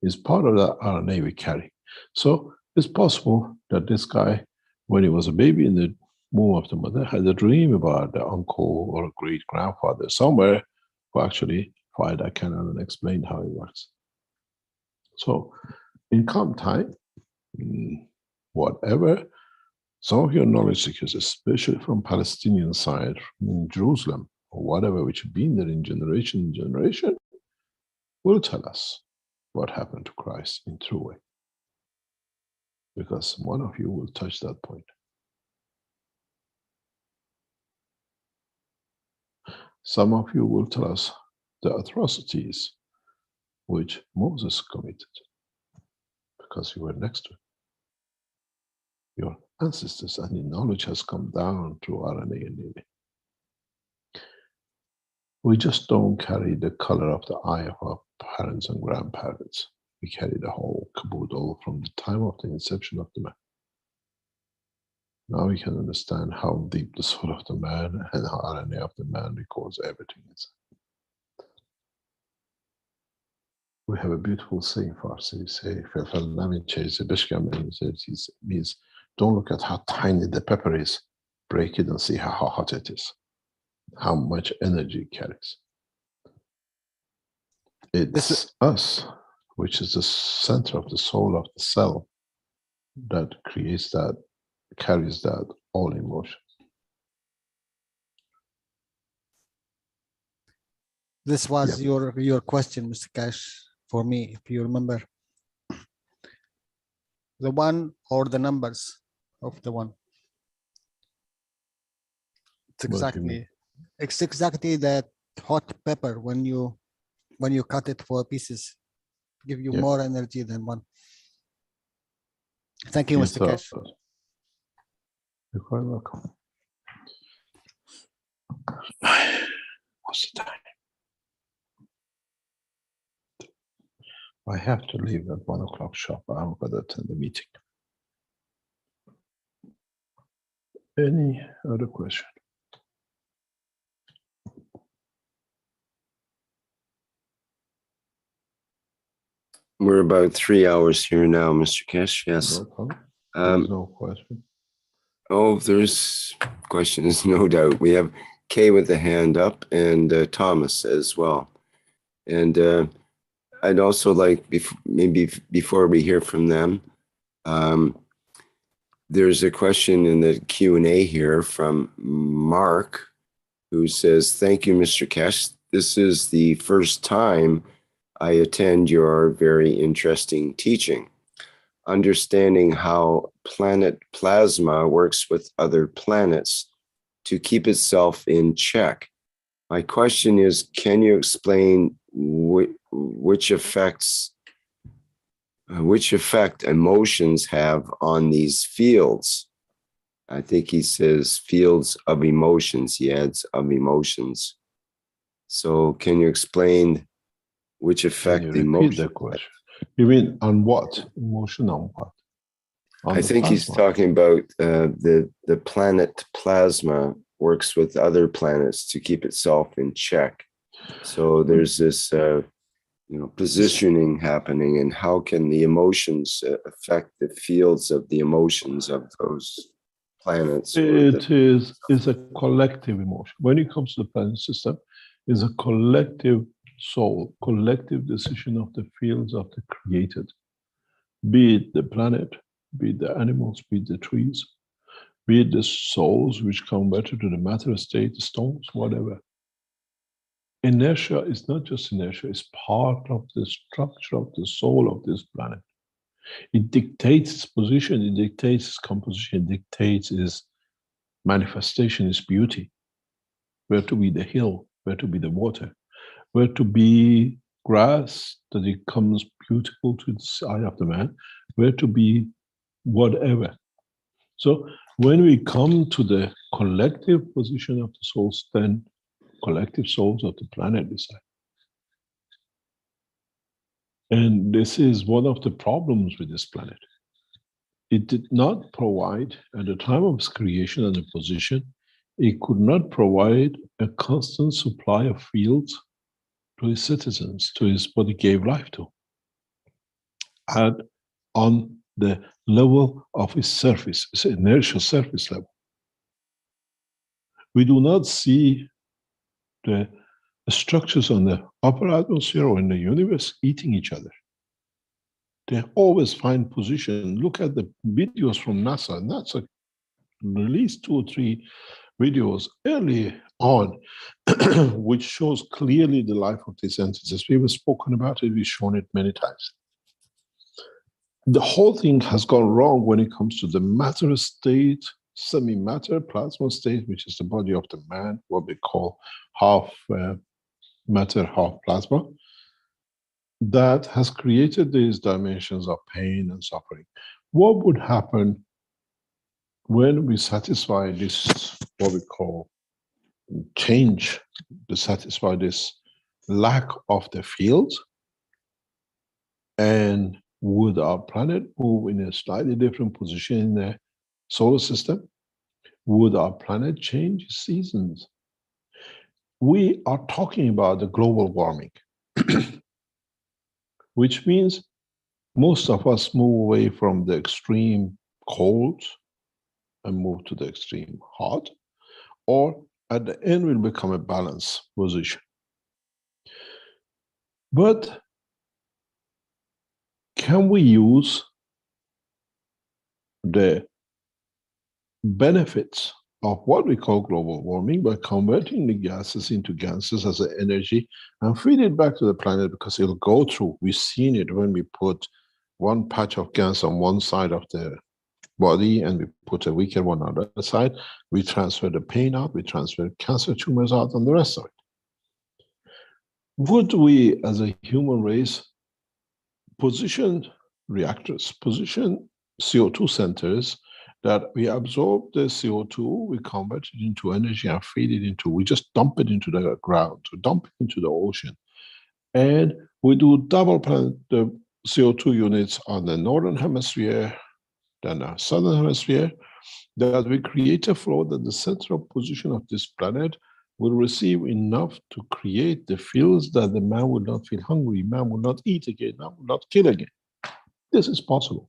It's part of that RNA we carry. So it's possible that this guy, when he was a baby in the womb of the mother, had a dream about the uncle or a great grandfather somewhere who actually fired that cannon and explained how it works. So in calm time, whatever, some of your knowledge seekers, especially from Palestinian side, from Jerusalem, or whatever, which have been there in generation, will tell us what happened to Christ in true way. Because one of you will touch that point. Some of you will tell us the atrocities which Moses committed, because you were next to him. Your ancestors and your knowledge has come down through RNA and DNA. We just don't carry the color of the eye of our parents and grandparents. We carry the whole caboodle from the time of the inception of the man. Now we can understand how deep the soul of the man and how RNA of the man records everything inside. We have a beautiful saying for us. We say, means don't look at how tiny the pepper is, break it and see how hot it is, how much energy it carries. It's us, which is the center of the soul of the cell, that creates that, carries that all emotions. This was your question, Mr. Keshe, for me, if you remember. The one or the numbers of the one. It's exactly that hot pepper when you cut it for pieces, give you more energy than one. Thank you, Mr. Keshe. You're quite welcome. What's the time? I have to leave at 1 o'clock sharp. I'm going to attend the meeting. Any other question? We're about 3 hours here now, Mr. Keshe. Yes. No problem. There's no question. Oh, there's questions, no doubt. We have Kay with the hand up and Thomas as well. And I'd also like, before we hear from them, there's a question in the Q&A here from Mark, who says, thank you, Mr. Keshe. This is the first time I attend your very interesting teaching. Understanding how planet plasma works with other planets to keep itself in check. My question is, can you explain which effect emotions have on these fields? I think he says fields of emotions. He adds of emotions. So can you explain which Can effect you the repeat emotion? the question? You mean on what? Emotion on what? On I the think he's plasma. talking about the planet plasma works with other planets to keep itself in check. So there's this positioning happening, and how can the emotions affect the fields of the emotions of those planets? It is a collective emotion. When it comes to the planet system, it's a collective soul, collective decision of the fields of the created, be it the planet, be it the animals, be it the trees, be it the souls which converted to the matter state, the stones, whatever. Inertia is not just inertia, it's part of the structure of the soul of this planet. It dictates its position, it dictates its composition, it dictates its manifestation, its beauty. Where to be the hill, where to be the water, where to be grass that it comes beautiful to the eye of the man, where to be whatever. So when we come to the collective position of the souls, then collective souls of the planet decide. And this is one of the problems with this planet. It did not provide, at the time of its creation and the position, it could not provide a constant supply of fields to its citizens, to its what it gave life to, and on the level of its surface, its inertial surface level. We do not see the structures on the upper atmosphere or in the universe eating each other. They always find position. Look at the videos from NASA. NASA released 2 or 3 videos early on, which shows clearly the life of these entities. We've spoken about it, we've shown it many times. The whole thing has gone wrong when it comes to the matter state, semi-matter, plasma state, which is the body of the man, what we call half matter, half plasma. That has created these dimensions of pain and suffering. What would happen when we satisfy this, what we call change, to satisfy this lack of the fields? And would our planet move in a slightly different position in the solar system? Would our planet change seasons? We are talking about the global warming, which means most of us move away from the extreme cold and move to the extreme hot, or at the end will become a balanced position. But can we use the benefits of what we call global warming by converting the gases into gases as an energy and feed it back to the planet? Because it'll go through, we've seen it when we put one patch of gas on one side of the body and we put a weaker one on the other side, we transfer the pain out, we transfer cancer tumors out, and the rest of it. Would we, as a human race, position reactors, position CO2 centers that we absorb the CO2, we convert it into energy and feed it into, we just dump it into the ground, to dump it into the ocean. And we do double the CO2 units on the northern hemisphere than the southern hemisphere, that we create a flow that the central position of this planet will receive enough to create the fields that the man will not feel hungry, man will not eat again, man will not kill again. This is possible.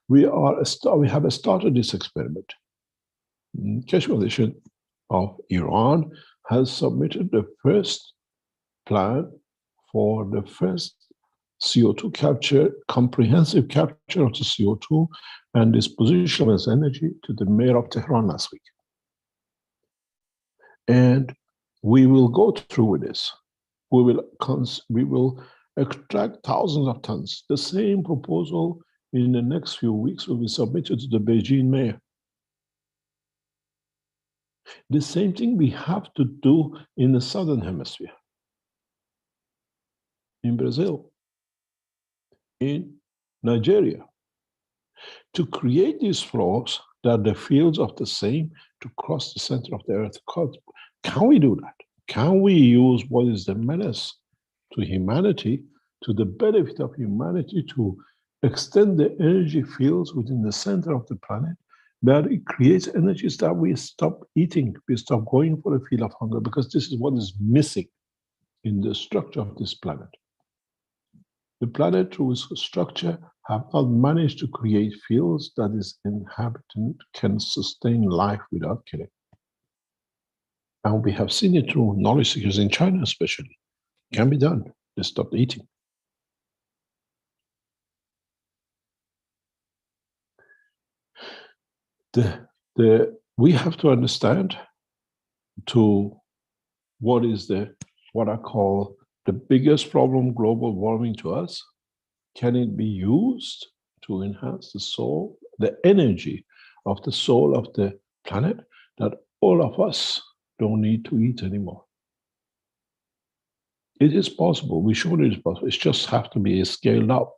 We have started this experiment. Keshe Foundation of Iran has submitted the first plan for the first CO2 capture, comprehensive capture of the CO2 and disposition as energy to the mayor of Tehran last week. And we will go through with this. We will extract thousands of tons. The same proposal in the next few weeks will be submitted to the Beijing mayor. The same thing we have to do in the southern hemisphere, in Brazil, in Nigeria, to create these flows that the fields are the same to cross the center of the Earth. Can we do that? Can we use what is the menace to humanity, to the benefit of humanity, to extend the energy fields within the center of the planet, that it creates energies that we stop eating, we stop going for a feel of hunger, because this is what is missing in the structure of this planet. The planet, through its structure, have not managed to create fields that its inhabitant can sustain life without killing. And we have seen it through knowledge seekers in China, especially. It can be done. They stopped eating. We have to understand what I call the biggest problem, global warming to us. Can it be used to enhance the soul, the energy of the soul of the planet, that all of us don't need to eat anymore? It is possible. We showed it is possible. It just have to be scaled up.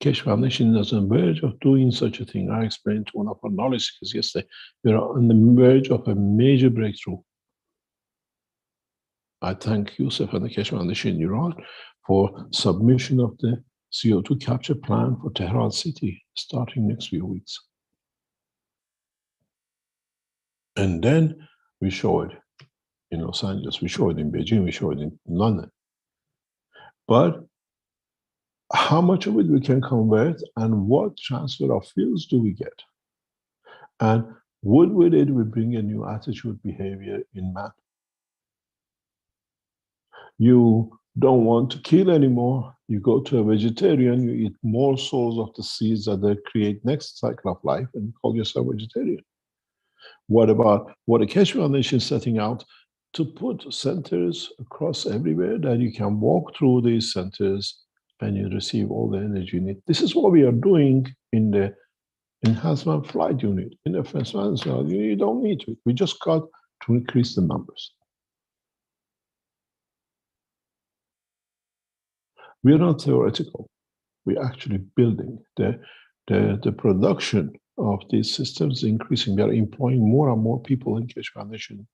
Keshe Foundation is on the verge of doing such a thing. I explained to one of our knowledge seekers yesterday, we are on the verge of a major breakthrough. I thank Yusuf and the Keshe Foundation in Iran for submission of the CO2 capture plan for Tehran city starting next few weeks. And then we show it in Los Angeles, we show it in Beijing, we show it in London. But how much of it we can convert, and what transfer of fields do we get? And would with it we bring a new attitude, behavior in man? You don't want to kill anymore. You go to a vegetarian, you eat more souls of the seeds that they create next cycle of life, and you call yourself vegetarian. What about what the Keshe Foundation is setting out to put centers across everywhere, that you can walk through these centers and you receive all the energy you need? This is what we are doing in the enhancement flight unit. In the enhancement unit, you don't need to. We just got to increase the numbers. We are not theoretical. We're actually building. The production of these systems increasing. We are employing more and more people in Keshe Foundation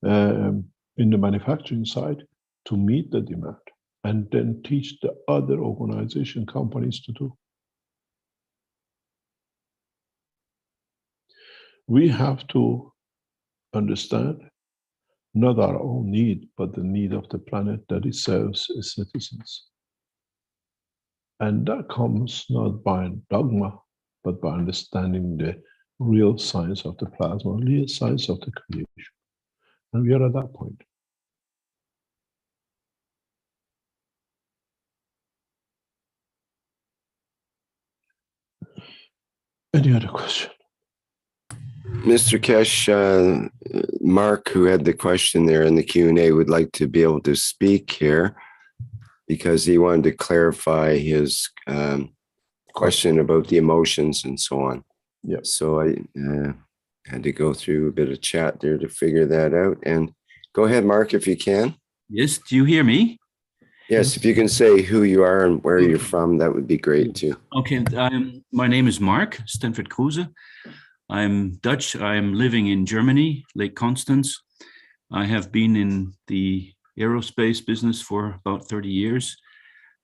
in the manufacturing side to meet the demand, and then teach the other organization companies to do. We have to understand not our own need, but the need of the planet that it serves its citizens. And that comes not by dogma, but by understanding the real science of the plasma, real science of the creation. And we are at that point. Any other question? Mr. Keshe, Mark, who had the question there in the Q&A, would like to be able to speak here because he wanted to clarify his question about the emotions and so on. Yeah. So I had to go through a bit of chat there to figure that out. And go ahead, Mark, if you can. Yes, do you hear me? Yes, if you can say who you are and where you're from, that would be great too. Okay, my name is Mark Stanford Kruse. I'm Dutch. I'm living in Germany, Lake Constance. I have been in the aerospace business for about 30 years.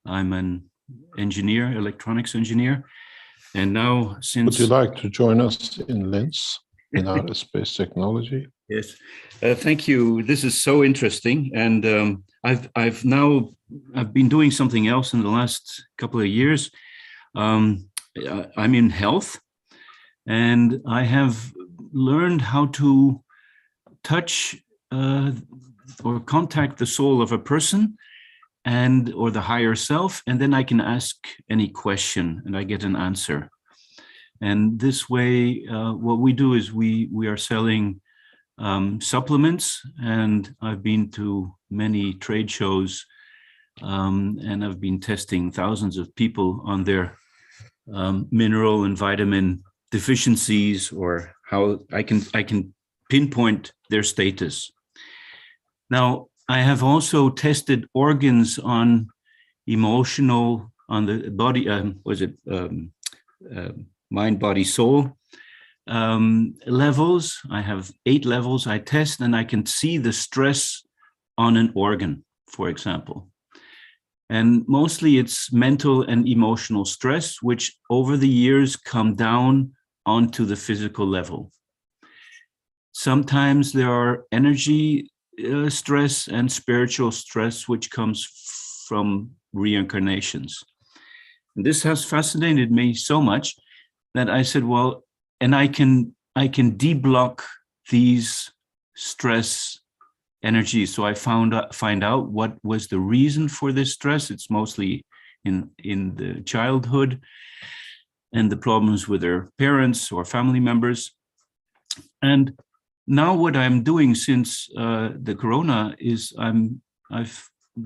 I'm an engineer, electronics engineer. And now since— Would you like to join us in Linz in aerospace technology? Yes, thank you. This is so interesting. And I've been doing something else in the last couple of years. I'm in health, and I have learned how to touch or contact the soul of a person or the higher self, and then I can ask any question and I get an answer. And this way, what we do is we are selling supplements, and I've been to many trade shows, and I've been testing thousands of people on their mineral and vitamin deficiencies, or how I can pinpoint their status. Now, I have also tested organs on the body, mind, body, soul, levels. I have 8 levels I test, and I can see the stress on an organ, for example. And mostly it's mental and emotional stress, which over the years come down onto the physical level. Sometimes there are energy stress and spiritual stress, which comes from reincarnations. And this has fascinated me so much that I said, well, and I can deblock these stress energies. So I find out what was the reason for this stress. It's mostly in the childhood and the problems with their parents or family members. And now what I'm doing since the corona is I'm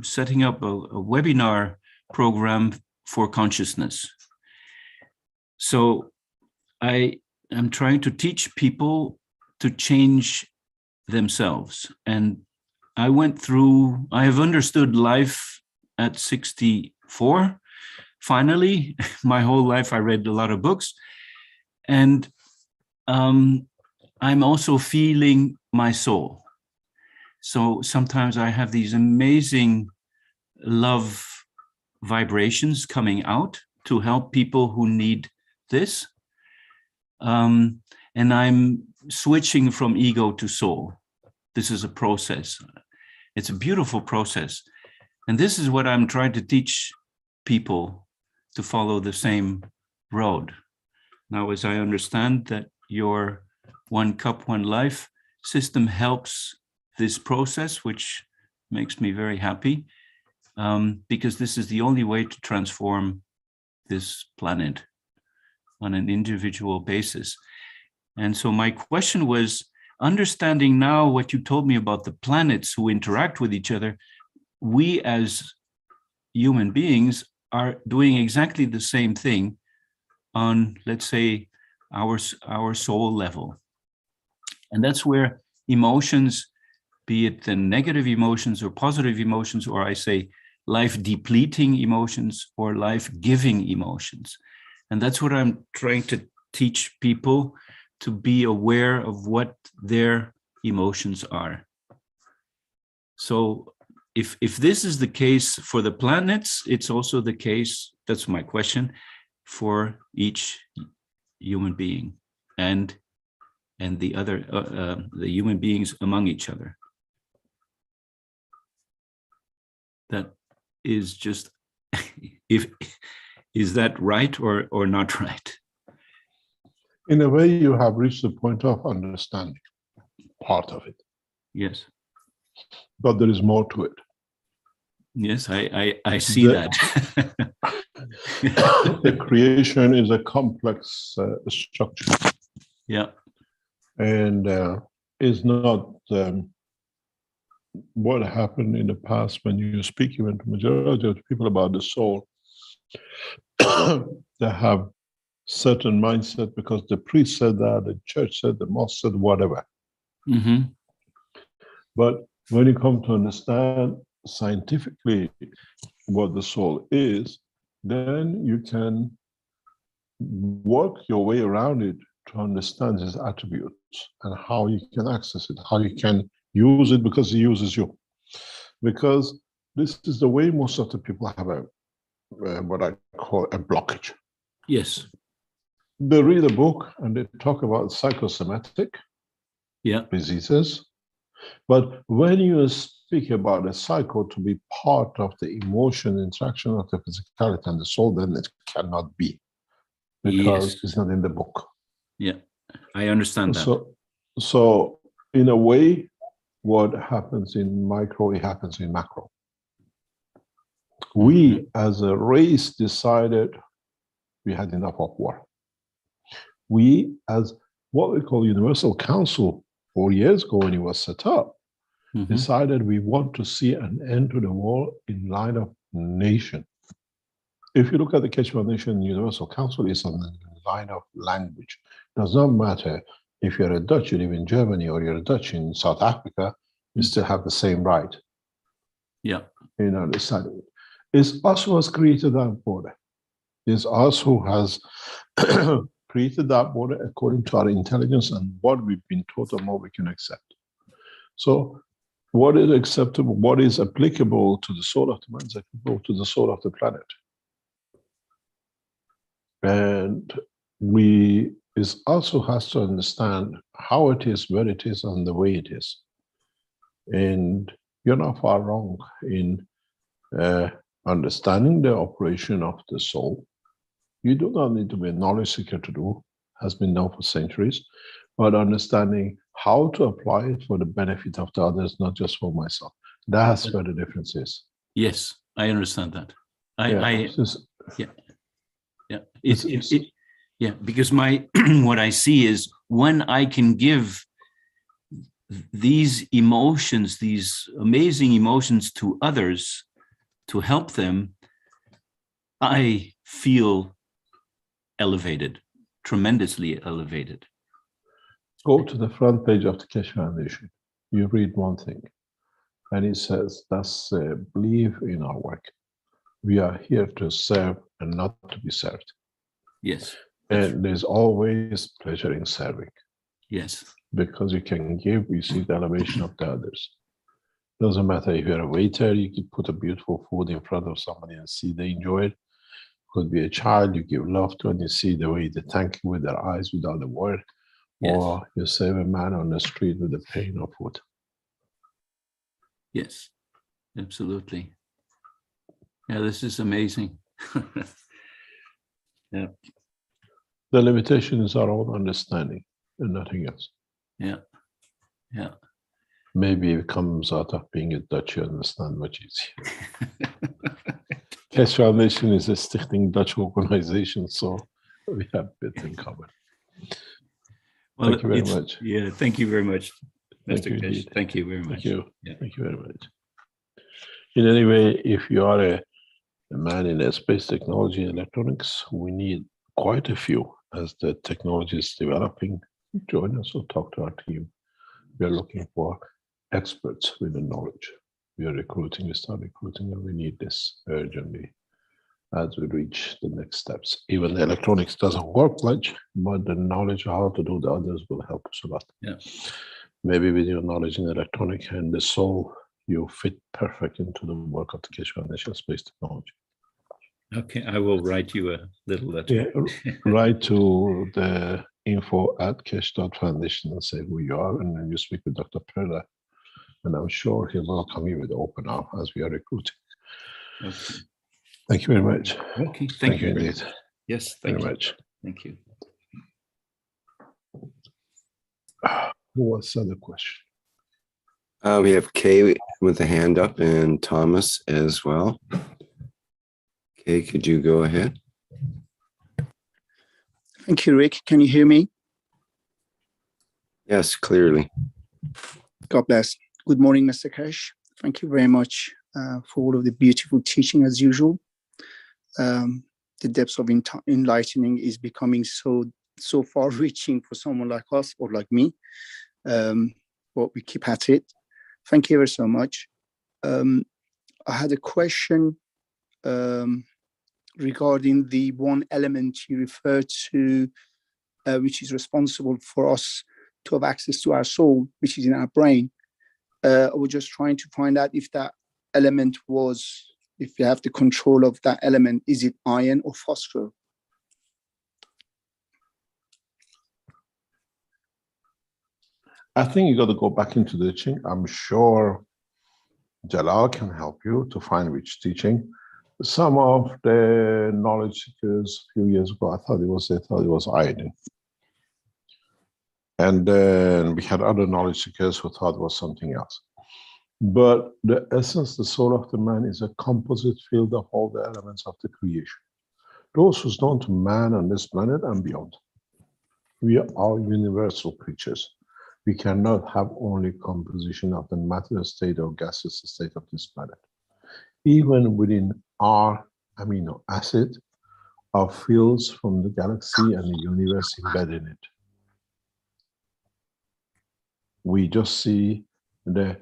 setting up a webinar program for consciousness. So I am trying to teach people to change themselves. And I have understood life at 64. Finally, my whole life I read a lot of books. And I'm also feeling my soul. So sometimes I have these amazing love vibrations coming out to help people who need this. And I'm switching from ego to soul. This is a process. It's a beautiful process. And this is what I'm trying to teach people, to follow the same road. Now, as I understand that your One Cup, One Life system helps this process, which makes me very happy, because this is the only way to transform this planet on an individual basis. And so my question was, understanding now what you told me about the planets who interact with each other, we as human beings are doing exactly the same thing on, let's say, our soul level. And that's where emotions, be it the negative emotions or positive emotions, or I say life-depleting emotions or life-giving emotions. And that's what I'm trying to teach people, to be aware of what their emotions are. So if this is the case for the planets, it's also the case, that's my question, for each human being and the other the human beings among each other. That is just is that right or not right? In a way, you have reached the point of understanding part of it. Yes. But there is more to it. Yes, I see that. The creation is a complex structure. Yeah. And is not what happened in the past when you speak even to majority of the people about the soul. They have certain mindset because the priest said that, the church said, the mosque said, whatever. Mm-hmm. But when you come to understand scientifically what the soul is, then you can work your way around it to understand its attributes and how you can access it, how you can use it because it uses you. Because this is the way most of the people have a what I call a blockage. Yes. They read a book and they talk about psychosomatic diseases. But when you speak about a psycho to be part of the emotion interaction of the physicality and the soul, then it cannot be, because it's not in the book. Yeah, I understand that. So in a way, what happens in micro, it happens in macro. We as a race decided we had enough of war. We as what we call Universal Council 4 years ago when it was set up, decided we want to see an end to the war in line of nation. If you look at the Keshe Foundation Universal Council, it's on the line of language. It does not matter if you're a Dutch, you live in Germany, or you're a Dutch in South Africa, you still have the same right. Yeah. In understanding it. It's us who has created that border. It's us who has created that model according to our intelligence and what we've been taught and what we can accept. So what is acceptable, what is applicable to the soul of the man is applicable to the soul of the planet. And we also has to understand how it is, where it is, and the way it is. And you're not far wrong in understanding the operation of the soul. You do not need to be a knowledge seeker to do, has been done for centuries, but understanding how to apply it for the benefit of the others, not just for myself. That's where the difference is. Yes, I understand that. Because my what I see is when I can give these emotions, these amazing emotions to others to help them, I feel elevated, tremendously elevated. Go to the front page of the Keshe Foundation. You read one thing, and it says, "Thus believe in our work. We are here to serve and not to be served." Yes. And there's always pleasure in serving. Yes. Because you can give, you see the elevation of the others. Doesn't matter if you're a waiter, you could put a beautiful food in front of somebody and see they enjoy it. Could be a child, you give love to and you see the way they thank you with their eyes without a word. Yes. Or you save a man on the street with the pain of food. Yes, absolutely. Yeah, this is amazing. Yeah. The limitation is our own understanding and nothing else. Yeah. Yeah. Maybe it comes out of being a Dutch, you understand much easier. Keshe Foundation is a stichting Dutch organization, so we have a bit in common. Well, thank you very much. Yeah, thank you very much, Mr. Keshe. Indeed. Thank you very much. Thank you. Yeah. Thank you very much. In any way, if you are a man in space technology and electronics, we need quite a few as the technology is developing. Join us or talk to our team. We are looking for experts with the knowledge. We are recruiting, we start recruiting, and we need this urgently as we reach the next steps. Even the electronics doesn't work much, but the knowledge of how to do the others will help us a lot. Yeah. Maybe with your knowledge in electronic and the soul, you fit perfect into the work of the Keshe Foundation Space Technology. Okay, I will write you a little letter. Yeah, write to the info@keshe.foundation and say who you are, and then you speak with Dr. Perla, and I'm sure he'll welcome you with open arms as we are recruiting. Okay. Thank you very much. Okay, thank you indeed. very much. Yes, thank you very much. Thank you. Who was the other question? We have Kay with a hand up and Thomas as well. Kay, could you go ahead? Thank you, Rick. Can you hear me? Yes, clearly. God bless. Good morning, Mr. Keshe. Thank you very much for all of the beautiful teaching as usual. The depths of enlightening is becoming so far-reaching for someone like us or like me. But we keep at it. Thank you ever so much. I had a question regarding the one element you referred to, which is responsible for us to have access to our soul, which is in our brain. I was just trying to find out if that element was, if you have the control of that element, is it iron or phosphor? I think you got to go back into the teaching. I'm sure Jalal can help you to find which teaching. Some of the knowledge seekers a few years ago, they thought it was iodine. And then we had other knowledge seekers who thought it was something else. But the essence, the soul of the man is a composite field of all the elements of the creation. Those who's known to man on this planet and beyond. We are universal creatures. We cannot have only composition of the matter state or gaseous state of this planet. Even within our amino acid are fields from the galaxy and the universe embedded in it. We just see the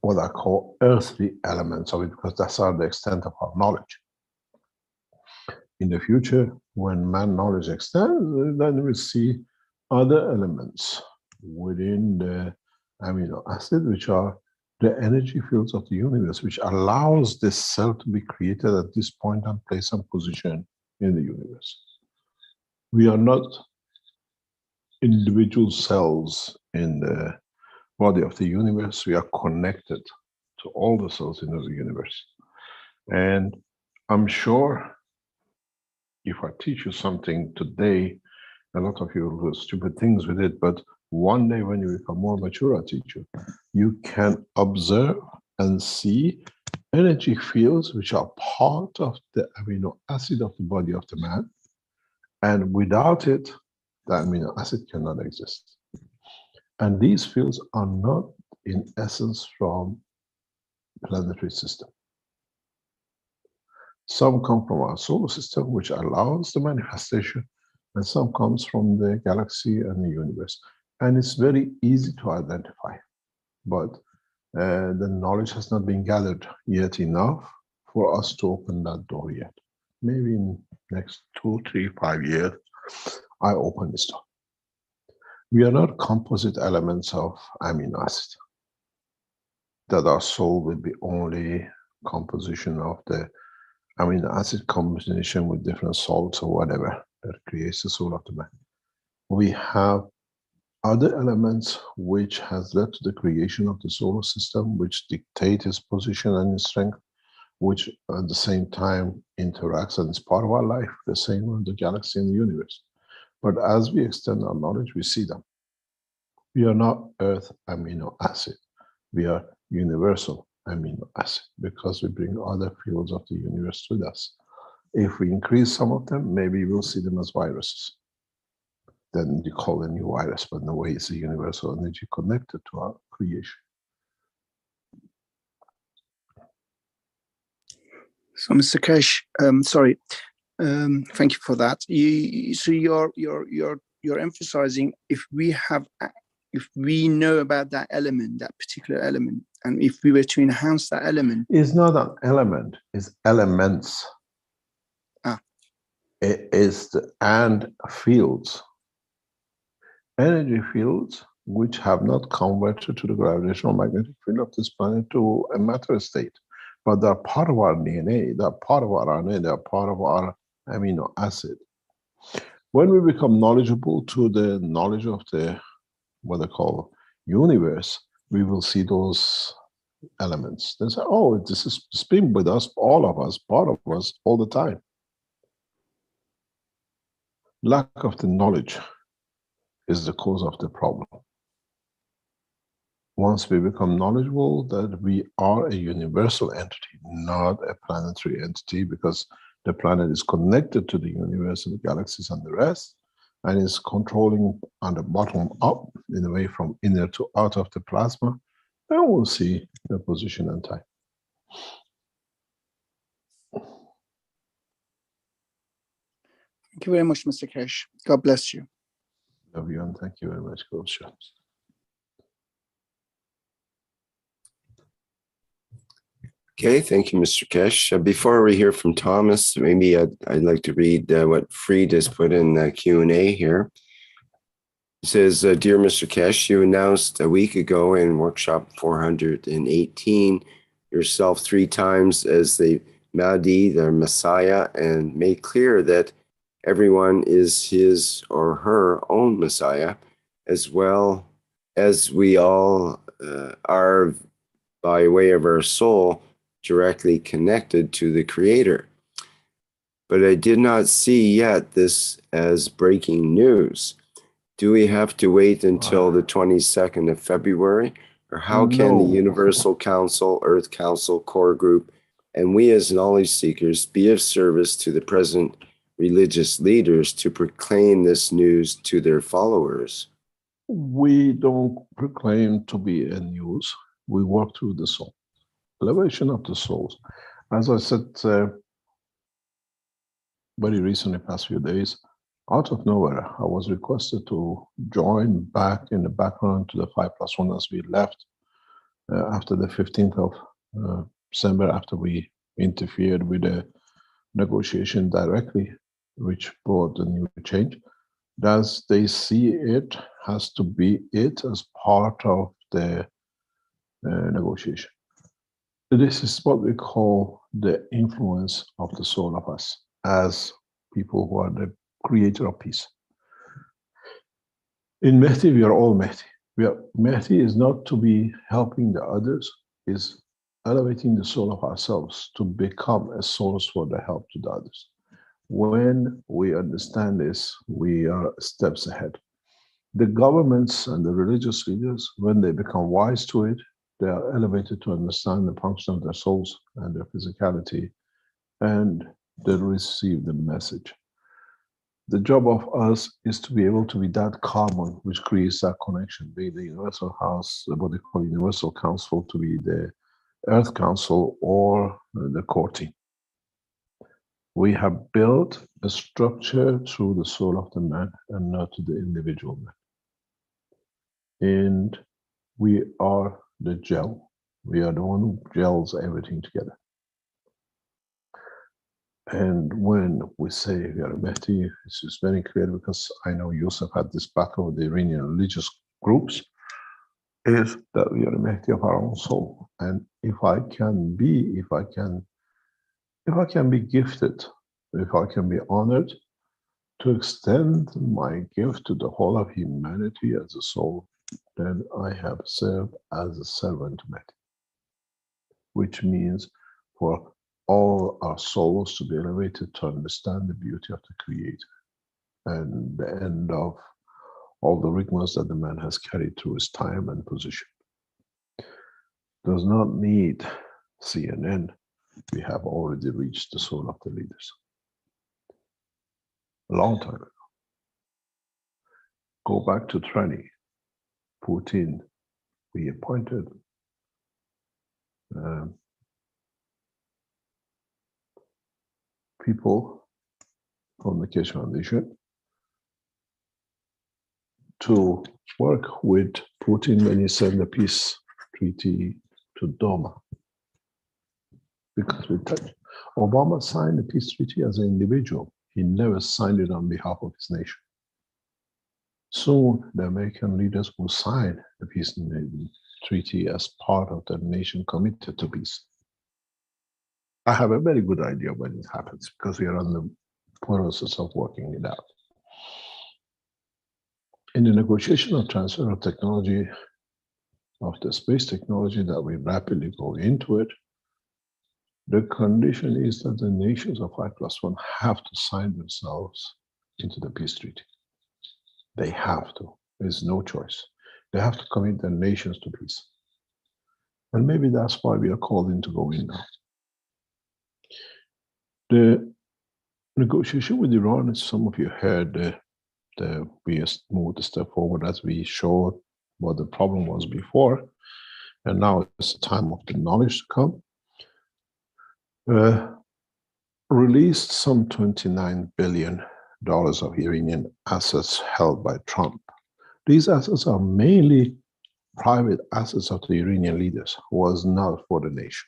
what I call earthly elements of it because that's the extent of our knowledge. In the future, When man knowledge extends, then we see other elements within the amino acid, which are the energy fields of the universe, which allows this cell to be created at this point and place and position in the universe. We are not individual cells in the body of the universe. We are connected to all the cells in the universe. And I'm sure if I teach you something today, a lot of you will do stupid things with it, but one day when you become more mature, I teach you, you can observe and see energy fields which are part of the amino acid of the body of the man. And without it, the amino acid cannot exist. And these fields are not in essence from planetary system. Some come from our solar system, which allows the manifestation, and some comes from the galaxy and the universe. And it's very easy to identify, but the knowledge has not been gathered yet enough for us to open that door yet. Maybe in next 2, 3, 5 years, I open this door. We are not composite elements of amino acid that are solved with the only composition of the amino acid combination with different salts or whatever that creates the soul of the man. We have other elements which has led to the creation of the solar system, which dictate its position and its strength, which at the same time interacts and is part of our life, the same with the galaxy and the universe. But as we extend our knowledge, we see them. We are not earth amino acid. We are universal amino acid because we bring other fields of the universe with us. If we increase some of them, maybe we'll see them as viruses. Then you call a new virus, but in a way it's a universal energy connected to our creation. So, Mr. Keshe, sorry, thank you for that. So you're emphasizing if we know about that element, that particular element, and if we were to enhance that element. It's not an element, it's elements. It is the and fields. Energy fields which have not converted to the gravitational magnetic field of this planet to a matter state. But they're part of our DNA, they're part of our RNA, they're part of our amino acid. When we become knowledgeable to the knowledge of the, what they call universe, we will see those elements. They say, oh, this is been with us, all of us, part of us, all the time. Lack of the knowledge is the cause of the problem. Once we become knowledgeable that we are a universal entity, not a planetary entity, because the planet is connected to the universe and the galaxies and the rest, and is controlling on the bottom up, in a way from inner to out of the plasma, then we'll see the position and time. Thank you very much, Mr. Keshe. God bless you. Love you and thank you very much, Coach. Okay, thank you, Mr. Keshe. Before we hear from Thomas, maybe I'd like to read what Fried has put in the Q&A here. It says, Dear Mr. Keshe, you announced a week ago in workshop 418 yourself 3 times as the Mahdi, the Messiah, and made clear that everyone is his or her own Messiah, as well as we all are, by way of our soul, directly connected to the Creator. But I did not see yet this as breaking news. Do we have to wait until the 22nd of February? Or how can the Universal Council, Earth Council, Core Group, and we as knowledge seekers be of service to the present religious leaders to proclaim this news to their followers? We don't proclaim to be a news. We work through the soul. Elevation of the souls. As I said very recently, past few days, out of nowhere, I was requested to join back in the background to the 5+1 as we left after the 15th of December, after we interfered with the negotiation directly. which brought the new change. As they see it, has to be it as part of the negotiation. This is what we call the influence of the soul of us as people who are the creator of peace. In Mehdi, we are all Mehdi. Mehdi is not to be helping the others, is elevating the soul of ourselves to become a source for the help to the others. When we understand this, we are steps ahead. The governments and the religious leaders, when they become wise to it, they are elevated to understand the function of their souls and their physicality, and they receive the message. The job of us is to be able to be that carbon which creates that connection, be the universal house, what they call universal council, to be the earth council or the core team. We have built a structure through the soul of the man and not to the individual man. And we are the gel. We are the one who gels everything together. And when we say we are a Mehdi, it's just very clear, because I know Yusuf had this battle with the Iranian religious groups, is that we are a Mehdi of our own soul. And if I can be gifted, if I can be honored to extend my gift to the whole of humanity as a soul, then I have served as a servant to Mehdi, which means for all our souls to be elevated to understand the beauty of the Creator and the end of all the rigmaroles that the man has carried through his time and position. Does not need CNN. We have already reached the soul of the leaders. A long time ago. Go back to Trani, Putin, we appointed people from the Keshe Foundation to work with Putin when he signed the peace treaty to Doma. Because we touched. Obama signed the peace treaty as an individual. He never signed it on behalf of his nation. Soon, the American leaders will sign the peace treaty as part of the nation committed to peace. I have a very good idea when it happens, because we are on the process of working it out. In the negotiation of transfer of technology, of the space technology that we rapidly go into it, the condition is that the nations of 5+1 have to sign themselves into the peace treaty. They have to. There's no choice. They have to commit their nations to peace. And maybe that's why we are called in to go in now. The negotiation with Iran, as some of you heard, we moved a step forward as we showed what the problem was before, and now it's the time of the knowledge to come. Released some $29 billion of Iranian assets held by Trump. These assets are mainly private assets of the Iranian leaders, was not for the nation.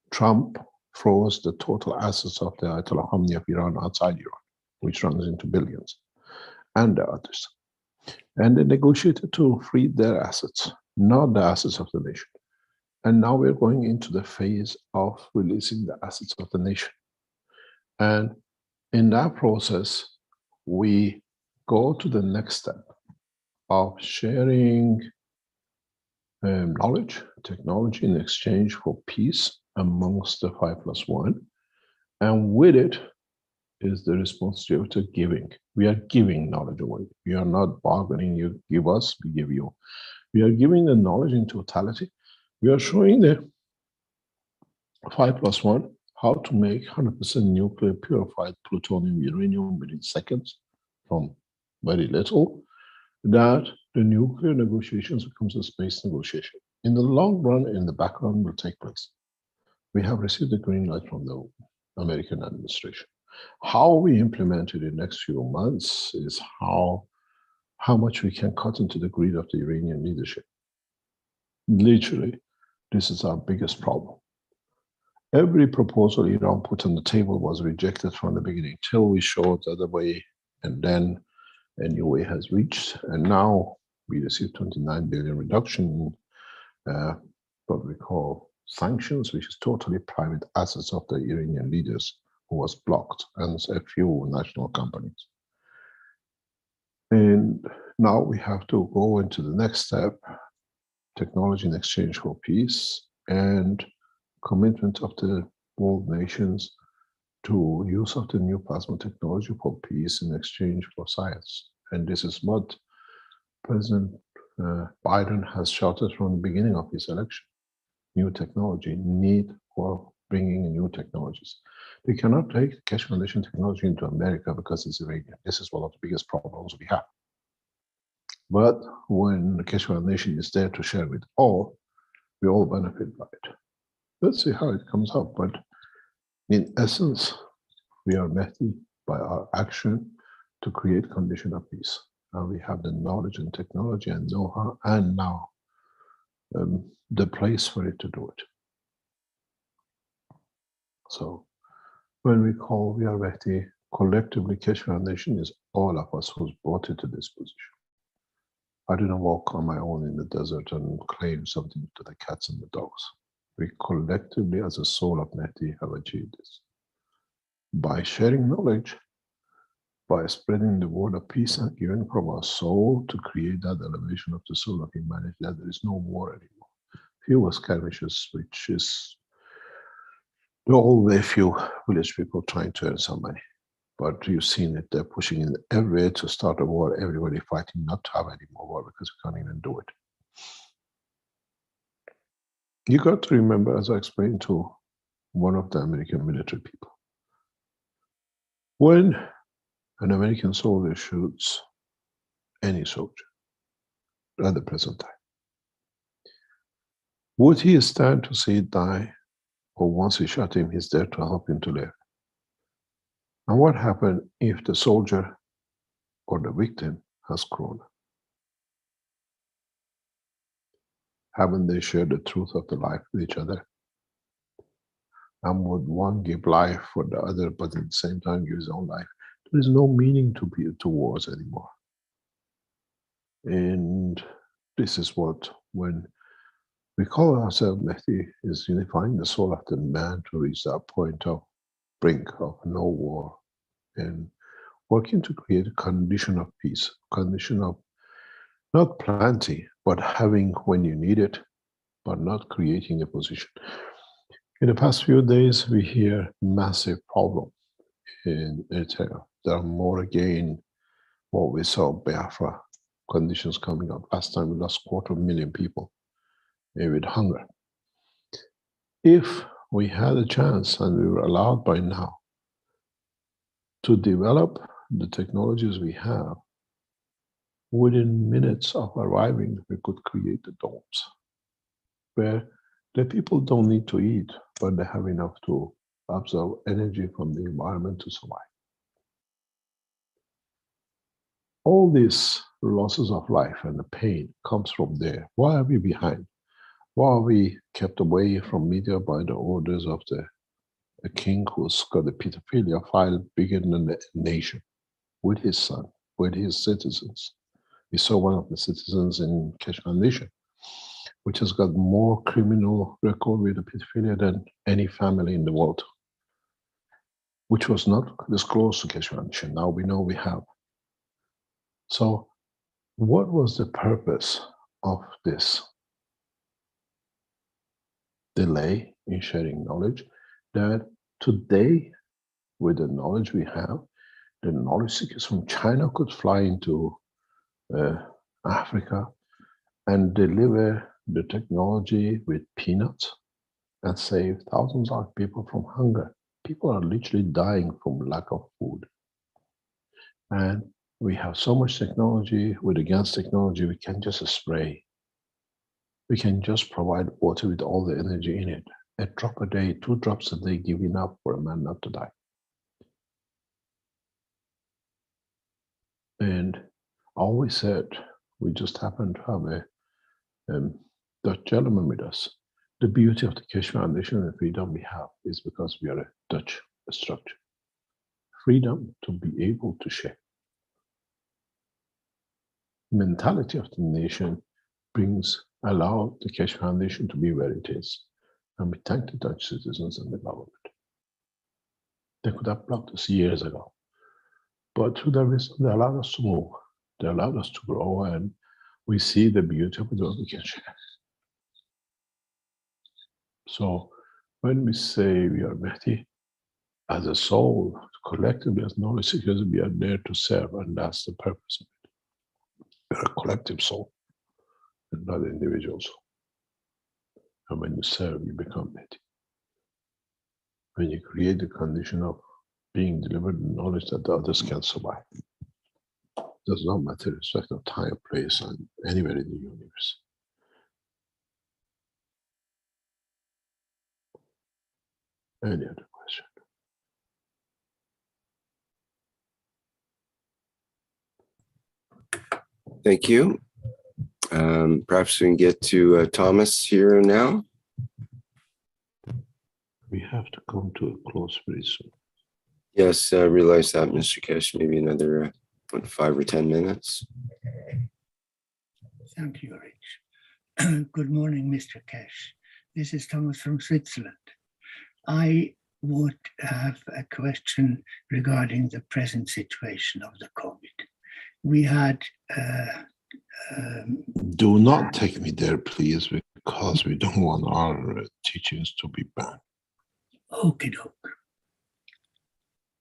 Trump froze the total assets of the Ayatollah Khamenei of Iran outside Iran, which runs into billions, and the others. And they negotiated to free their assets, not the assets of the nation. And now we're going into the phase of releasing the assets of the nation. And in that process, we go to the next step of sharing knowledge, technology in exchange for peace amongst the 5+1. And with it is the responsibility of giving. We are giving knowledge away. We are not bargaining, you give us, we give you. We are giving the knowledge in totality. We are showing the 5+1 how to make 100% nuclear purified plutonium uranium within seconds from very little, that the nuclear negotiations becomes a space negotiation. In the long run, in the background will take place. We have received the green light from the American administration. How we implement it in the next few months is how much we can cut into the greed of the Iranian leadership. Literally, this is our biggest problem. Every proposal Iran put on the table was rejected from the beginning till we showed the other way, and then a new way has reached. And now we received 29 billion reduction in what we call sanctions, which is totally private assets of the Iranian leaders who was blocked, and a few national companies. And now we have to go into the next step, technology in exchange for peace, and commitment of the world nations to use of the new plasma technology for peace in exchange for science. And this is what President Biden has shouted from the beginning of his election. New technology, need for bringing in new technologies. We cannot take the Keshe Foundation technology into America because it's Iranian. This is one of the biggest problems we have. But when the Keshe Foundation is there to share with all, we all benefit by it. Let's see how it comes out. But in essence, we are Mehdi by our action to create condition of peace. And we have the knowledge and technology and know-how, and now the place for it to do it. So when we call we are Mehdi, collectively Keshe Foundation is all of us who's brought it to this position. I didn't walk on my own in the desert and claim something to the cats and the dogs. We collectively as a soul of Mehdi have achieved this. By sharing knowledge, by spreading the word of peace and giving from our soul to create that elevation of the soul of humanity, that there is no war anymore. Few skirmishes, which is the old way few village people trying to earn some money. But you've seen it, they're pushing in every way to start a war, everybody fighting not to have any more war because we can't even do it. You got to remember, as I explained to one of the American military people, when an American soldier shoots any soldier at the present time, would he stand to see it die, or once he shot him, he's there to help him to live? And what happened if the soldier or the victim has corona? Haven't they shared the truth of the life with each other? And would one give life for the other, but at the same time give his own life? There is no meaning to wars anymore. And this is what, when we call ourselves Mehdi, is unifying the soul of the man to reach that point of brink of no war, and working to create a condition of peace, condition of not plenty, but having when you need it, but not creating a position. In the past few days, we hear massive problem in Eritrea. There are more again what we saw Biafra conditions coming up. Last time we lost 250,000 people with hunger. If we had a chance, and we were allowed by now, to develop the technologies we have, within minutes of arriving, we could create the domes where the people don't need to eat, but they have enough to absorb energy from the environment to survive. All these losses of life and the pain comes from there. Why are we behind? Why are we kept away from media by the orders of a king who's got a pedophilia file bigger than the nation, with his son, with his citizens? We saw one of the citizens in Keshe Foundation, which has got more criminal record with the pedophilia than any family in the world, which was not disclosed to Keshe Foundation. Now we know we have. So what was the purpose of this delay in sharing knowledge? That today, with the knowledge we have, the knowledge seekers from China could fly into Africa and deliver the technology with peanuts and save thousands of people from hunger. People are literally dying from lack of food. And we have so much technology. With the gas technology, we can just spray. We can just provide water with all the energy in it. A drop a day, 2 drops a day give enough for a man not to die. And I always said, we just happen to have a Dutch gentleman with us. The beauty of the Keshe Foundation and the freedom we have is because we are a Dutch structure. Freedom to be able to share. Mentality of the nation allow the Keshe Foundation to be where it is. And we thank the Dutch citizens and the government. They could have blocked us years ago. But through the reason, they allowed us to move. They allowed us to grow, and we see the beauty of what we can share. So when we say we are Mehdi, as a soul, collectively as knowledge seekers, we are there to serve, and that's the purpose of it. We're a collective soul, and not an individual soul. And when you serve, you become Mehdi. When you create the condition of being delivered the knowledge that the others can survive. Does not matter respect of time, place, and anywhere in the universe. Any other question? Thank you. Perhaps we can get to Thomas here now. We have to come to a close very soon. Yes, I realize that, Mr. Keshe. Maybe another 5 or 10 minutes. Thank you, Rich. Good morning, Mr. Keshe. This is Thomas from Switzerland. I would have a question regarding the present situation of the COVID. We had... Do not take me there, please, because we don't want our teachings to be banned. Okie doke.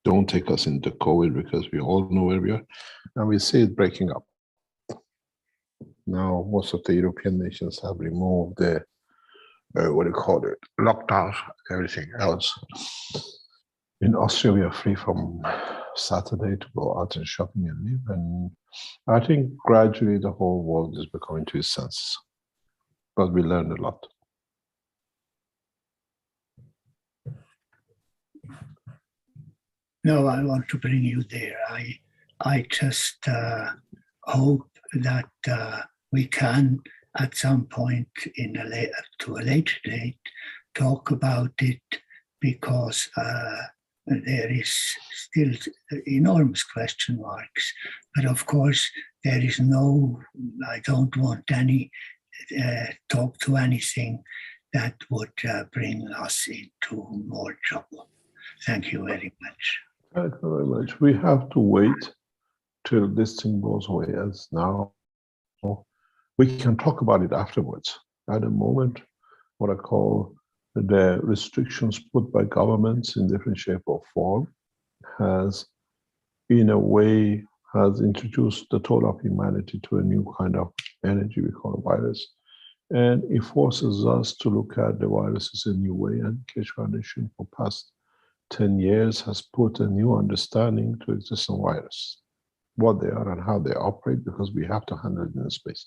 Don't take us into COVID because we all know where we are, and we see it breaking up. Now, most of the European nations have removed the, lockdown, everything else. In Austria, we are free from Saturday to go out and shopping and live, and I think gradually the whole world is becoming to its senses. But we learned a lot. No, I want to bring you there. I just hope that we can, at some point to a later date, talk about it, because there is still enormous question marks. But of course, there is I don't want any talk to anything that would bring us into more trouble. Thank you very much. Thank you very much. We have to wait till this thing goes away, as now we can talk about it afterwards. At the moment, what I call the restrictions put by governments in different shape or form has, in a way, has introduced the total of humanity to a new kind of energy we call a virus. And it forces us to look at the viruses in a new way. And Keshe Foundation for past 10 years has put a new understanding to existing virus, what they are and how they operate, because we have to handle it in space.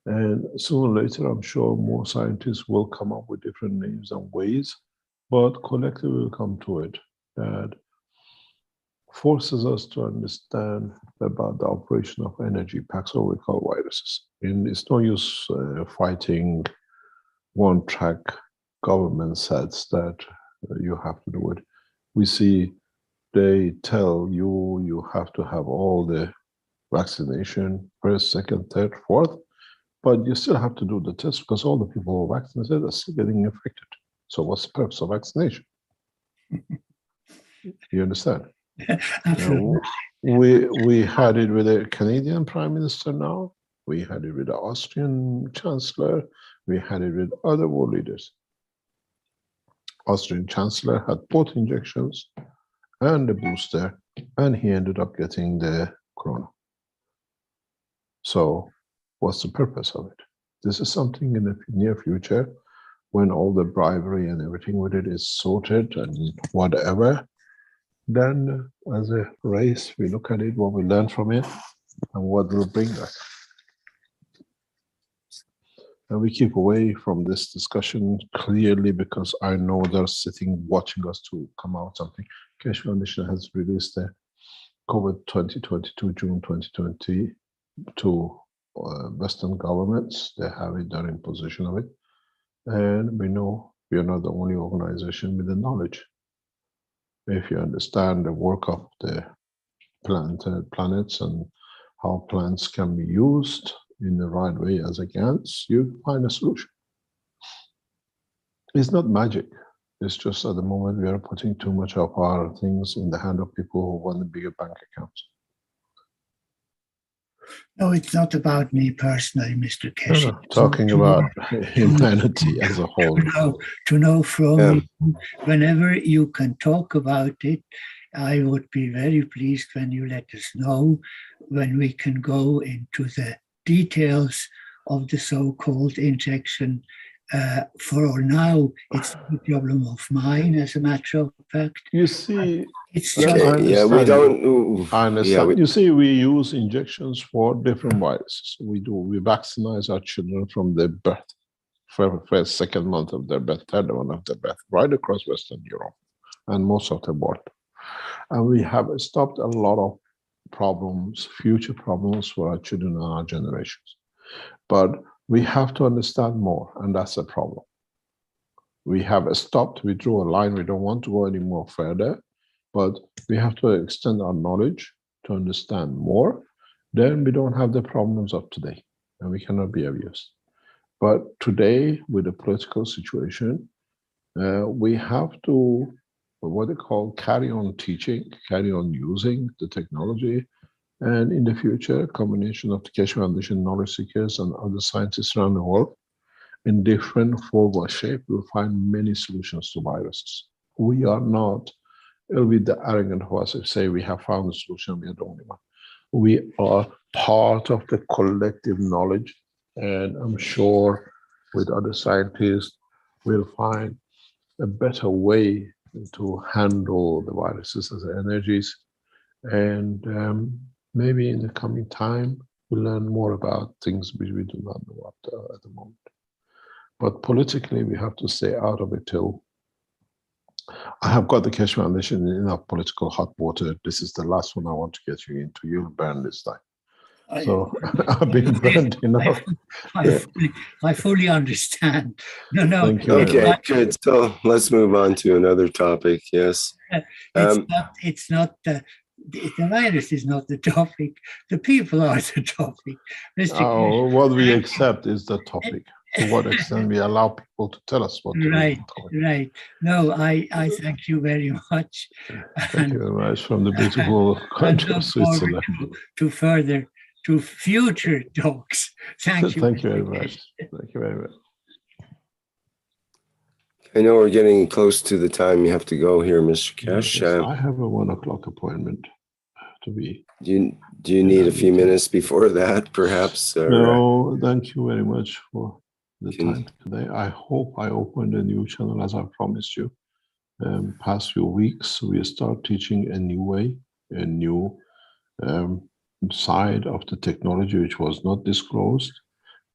And sooner or later, I'm sure more scientists will come up with different names and ways, but collectively we'll come to it that forces us to understand about the operation of energy packs, or we call viruses. And it's no use fighting one-track government sets that you have to do it. We see they tell you you have to have all the vaccination, first, second, third, fourth, but you still have to do the test because all the people who are vaccinated are still getting infected. So what's the purpose of vaccination? You understand? We had it with the Canadian Prime Minister now. We had it with the Austrian Chancellor. We had it with other world leaders. Austrian Chancellor had both injections and the booster, and he ended up getting the corona. So what's the purpose of it? This is something in the near future, when all the bribery and everything with it is sorted and whatever, then as a race, we look at it, what we learn from it, and what will bring us. And we keep away from this discussion clearly because I know they're sitting watching us to come out something. Keshe Foundation has released the COVID 2022, June 2020 to Western governments. They have it, they're in possession of it. And we know we are not the only organization with the knowledge. If you understand the work of the planets and how plants can be used in the right way as a GANs, you find a solution. It's not magic. It's just at the moment we are putting too much of our things in the hand of people who want bigger bank accounts. No, it's not about me personally, Mr. Keshe. Talking about humanity as a whole. To know from you, whenever you can talk about it, I would be very pleased when you let us know when we can go into the details of the so-called injection. For now, it's a problem of mine, as a matter of fact. You see, it's just, we don't. I understand. You see, we use injections for different viruses. We vaccinate our children from their birth, first, second month of their birth, third one of their birth, right across Western Europe and most of the world. And we have stopped a lot of problems, future problems for our children and our generations. But we have to understand more, and that's a problem. We have stopped, we drew a line, we don't want to go any more further, but we have to extend our knowledge to understand more. Then we don't have the problems of today, and we cannot be abused. But today, with the political situation, we have to, what they call, carry on teaching, carry on using the technology. And in the future, a combination of the Keshe Foundation knowledge seekers and other scientists around the world in different form or shape will find many solutions to viruses. We are not, it'll be the arrogant of us if say we have found a solution, we are the only one. We are part of the collective knowledge, and I'm sure with other scientists, we'll find a better way to handle the viruses as energies. And maybe in the coming time, we'll learn more about things which we do not know at the moment. But politically, we have to stay out of it till I have got the Keshe Foundation in enough political hot water. This is the last one I want to get you into. You'll burn this time. So I've been burned enough. I fully understand. No. Thank you. Okay, good. So let's move on to another topic. Yes. It's not the virus is not the topic. The people are the topic. Mr. What we accept is the topic. To what extent we allow people to tell us what to do. Right. No, I thank you very much. Thank you very much from the beautiful country of Switzerland. To future talks. Thank you. Thank you very much. Thank you very much. I know we're getting close to the time you have to go here, Mr. Keshe. Yes, I have a 1 o'clock appointment to be. Do you need a few minutes before that, perhaps? Or, no, thank you very much for the time today. I hope I opened a new channel as I promised you. Past few weeks, we start teaching a new way, a new side of the technology which was not disclosed.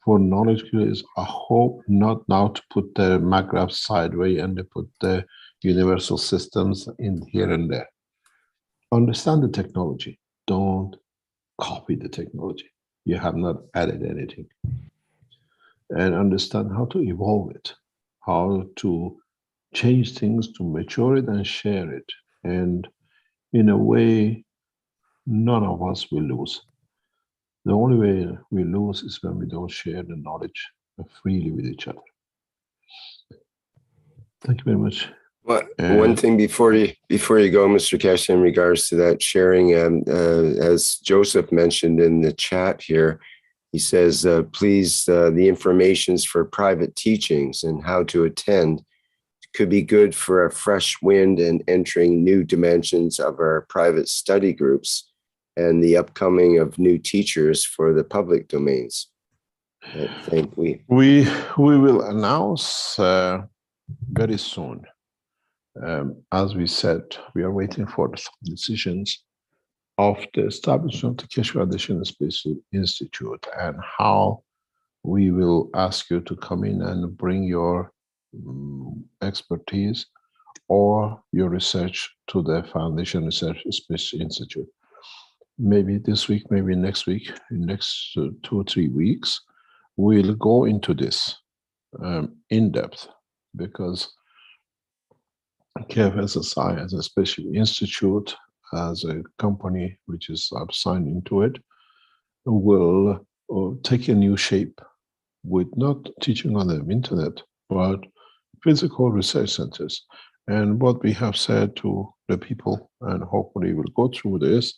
For knowledge creators, I hope not now to put the Maghreb sideways and they put the universal systems in here and there. Understand the technology. Don't copy the technology. You have not added anything. And understand how to evolve it, how to change things, to mature it and share it. And in a way, none of us will lose. The only way we lose is when we don't share the knowledge freely with each other. Thank you very much. Well, one thing before you go, Mr. Keshe, in regards to that sharing, as Joseph mentioned in the chat here, he says, please, the informations for private teachings and how to attend could be good for a fresh wind and entering new dimensions of our private study groups and the upcoming of new teachers for the public domains. I think we will announce very soon. As we said, we are waiting for the decisions of the establishment of the Keshe Foundation Spaceship Institute and how we will ask you to come in and bring your expertise or your research to the Foundation Research Space Institute. Maybe this week, maybe next week, in next 2 or 3 weeks, we'll go into this. in depth, because KF SSI as a Spaceship Institute, as a company which is signed into it, will take a new shape with not teaching on the internet, but physical research centers. And what we have said to the people, and hopefully we'll go through this,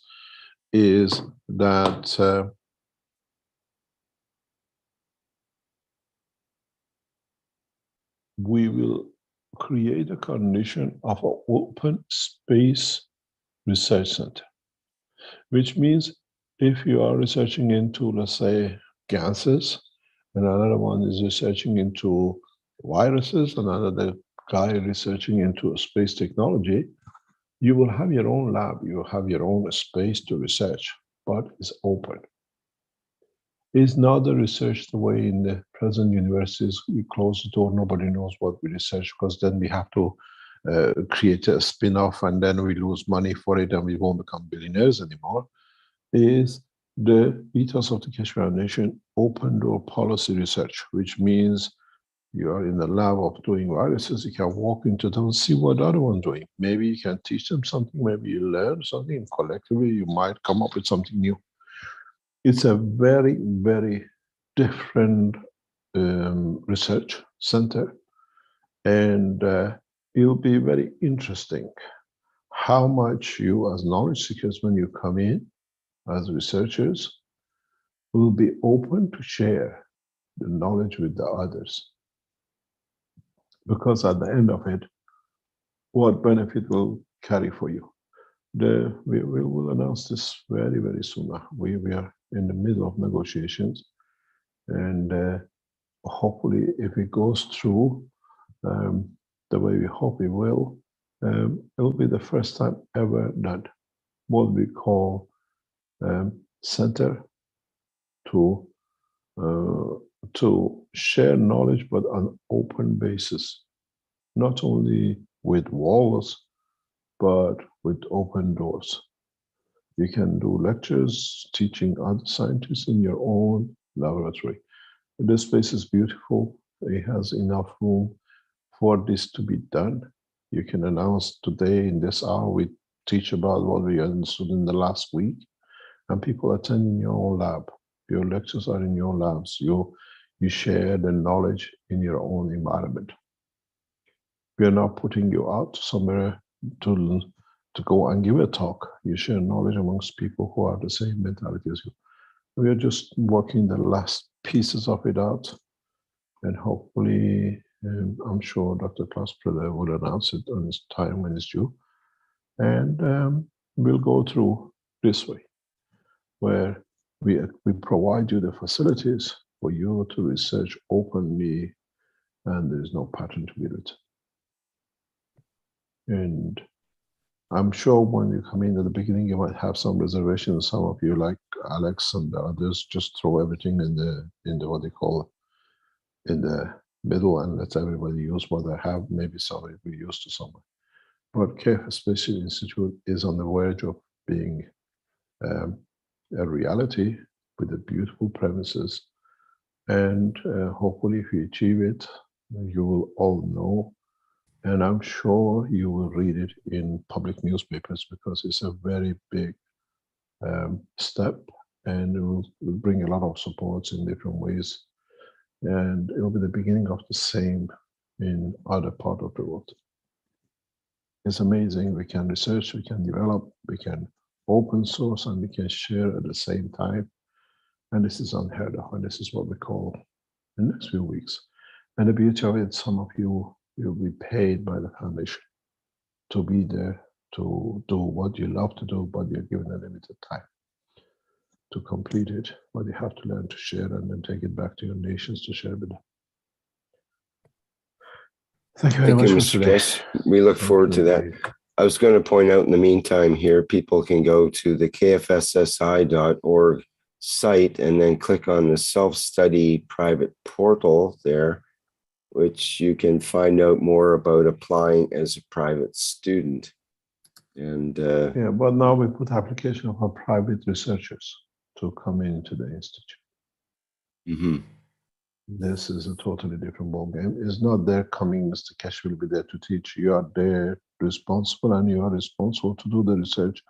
is that we will create a condition of an open space research center, which means if you are researching into, let's say, gases, and another one is researching into viruses, another guy researching into space technology, you will have your own lab, you will have your own space to research, but it's open. It's not the research the way in the present universities, we close the door, nobody knows what we research, because then we have to create a spin-off and then we lose money for it and we won't become billionaires anymore. Is the ethos of the Keshe Foundation open door policy research, which means you are in the lab of doing viruses, you can walk into them and see what the other one's doing. Maybe you can teach them something, maybe you learn something, and collectively you might come up with something new. It's a very, very different research center, and it'll be very interesting how much you as knowledge seekers, when you come in as researchers, will be open to share the knowledge with the others. Because at the end of it, what benefit will carry for you? We will announce this very, very soon. We are in the middle of negotiations, and hopefully if it goes through the way we hope it will, it'll be the first time ever that what we call center to share knowledge, but on an open basis, not only with walls, but with open doors. You can do lectures, teaching other scientists in your own laboratory. This space is beautiful. It has enough room for this to be done. You can announce today in this hour, we teach about what we understood in the last week, and people attend in your own lab. Your lectures are in your labs. You share the knowledge in your own environment. We are not putting you out somewhere to go and give a talk. You share knowledge amongst people who are the same mentality as you. We are just working the last pieces of it out, and hopefully, I'm sure Dr. Klaus Priller will announce it on his time when it's due. And we'll go through this way, where we provide you the facilities for you to research openly, and there is no patent to be written. And I'm sure when you come in at the beginning, you might have some reservations. Some of you, like Alex and the others, just throw everything in the what they call in the middle and let everybody use what they have. Maybe somebody will be used to somewhere. But KF Spaceship Institute is on the verge of being a reality with the beautiful premises, and hopefully, if you achieve it, you will all know. And I'm sure you will read it in public newspapers, because it's a very big step, and it will bring a lot of supports in different ways. And it will be the beginning of the same in other parts of the world. It's amazing. We can research, we can develop, we can open source, and we can share at the same time. And this is unheard of, and this is what we call the next few weeks. And the beauty of it, some of you will be paid by the foundation to be there, to do what you love to do, but you're given a limited time to complete it. But you have to learn to share and then take it back to your nations to share with them. Thank you very much for Mr. today. Keshe. We look forward to that. I was going to point out in the meantime here, people can go to the kfssi.org site and then click on the self-study private portal there, which you can find out more about applying as a private student. And yeah, but now we put application of our private researchers to come into the institute. Mm-hmm. This is a totally different ballgame. It's not there coming, Mr. Keshe will be there to teach. You are there responsible, and you are responsible to do the research.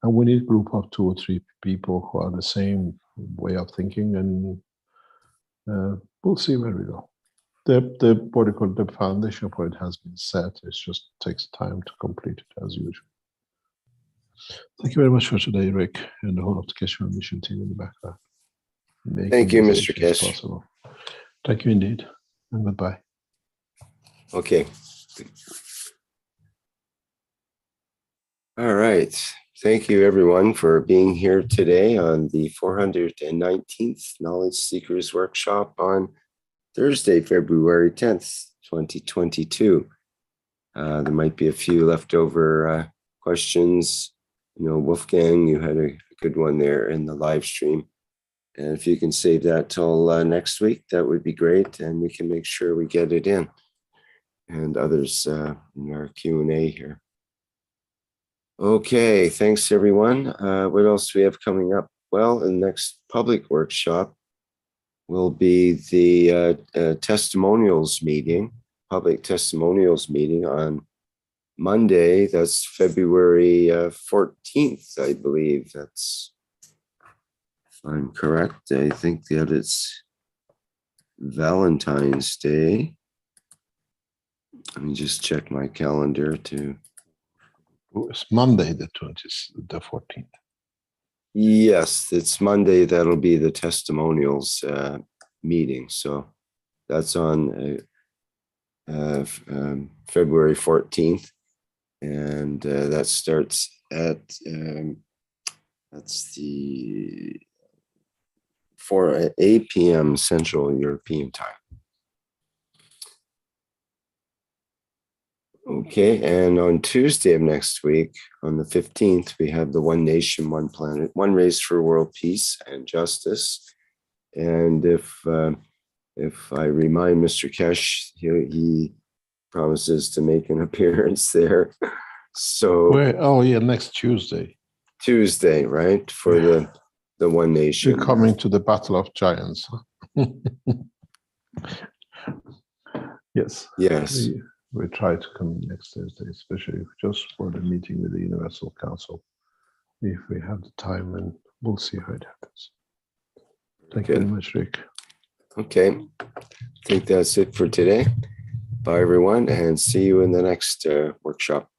And we need a group of 2 or 3 people who are the same way of thinking, and we'll see where we go. The foundation for it has been set. It just takes time to complete it as usual. Thank you very much for today, Rick, and the whole of the Keshe Foundation team in the background. Thank you, Mr. Keshe. Possible. Thank you indeed, and goodbye. Okay. All right. Thank you, everyone, for being here today on the 419th Knowledge Seekers Workshop on Thursday, February 10th, 2022. There might be a few leftover questions. You know, Wolfgang, you had a good one there in the live stream. And if you can save that till next week, that would be great. And we can make sure we get it in. And others in our Q&A here. Okay, thanks everyone. What else do we have coming up? Well, the next public workshop will be the testimonials meeting, public testimonials meeting on Monday. That's February 14th, I believe. That's, if I'm correct, I think that it's Valentine's Day. Let me just check my calendar to. It's Monday, the 14th. Yes, it's Monday. That'll be the testimonials meeting. So that's on February 14th. And that starts at, that's the 8 p.m. Central European time. Okay, and on Tuesday of next week, on the 15th, we have the One Nation, One Planet, One Race for World Peace and Justice. And if I remind Mr. Keshe, he promises to make an appearance there. So Oh yeah, next Tuesday. Tuesday, right? For the One Nation. You're coming to the Battle of Giants. Yes. Yes. We try to come next Thursday, especially just for the meeting with the Universal Council, if we have the time, and we'll see how it happens. Thank you very much, Rick. Okay, I think that's it for today. Bye, everyone, and see you in the next workshop.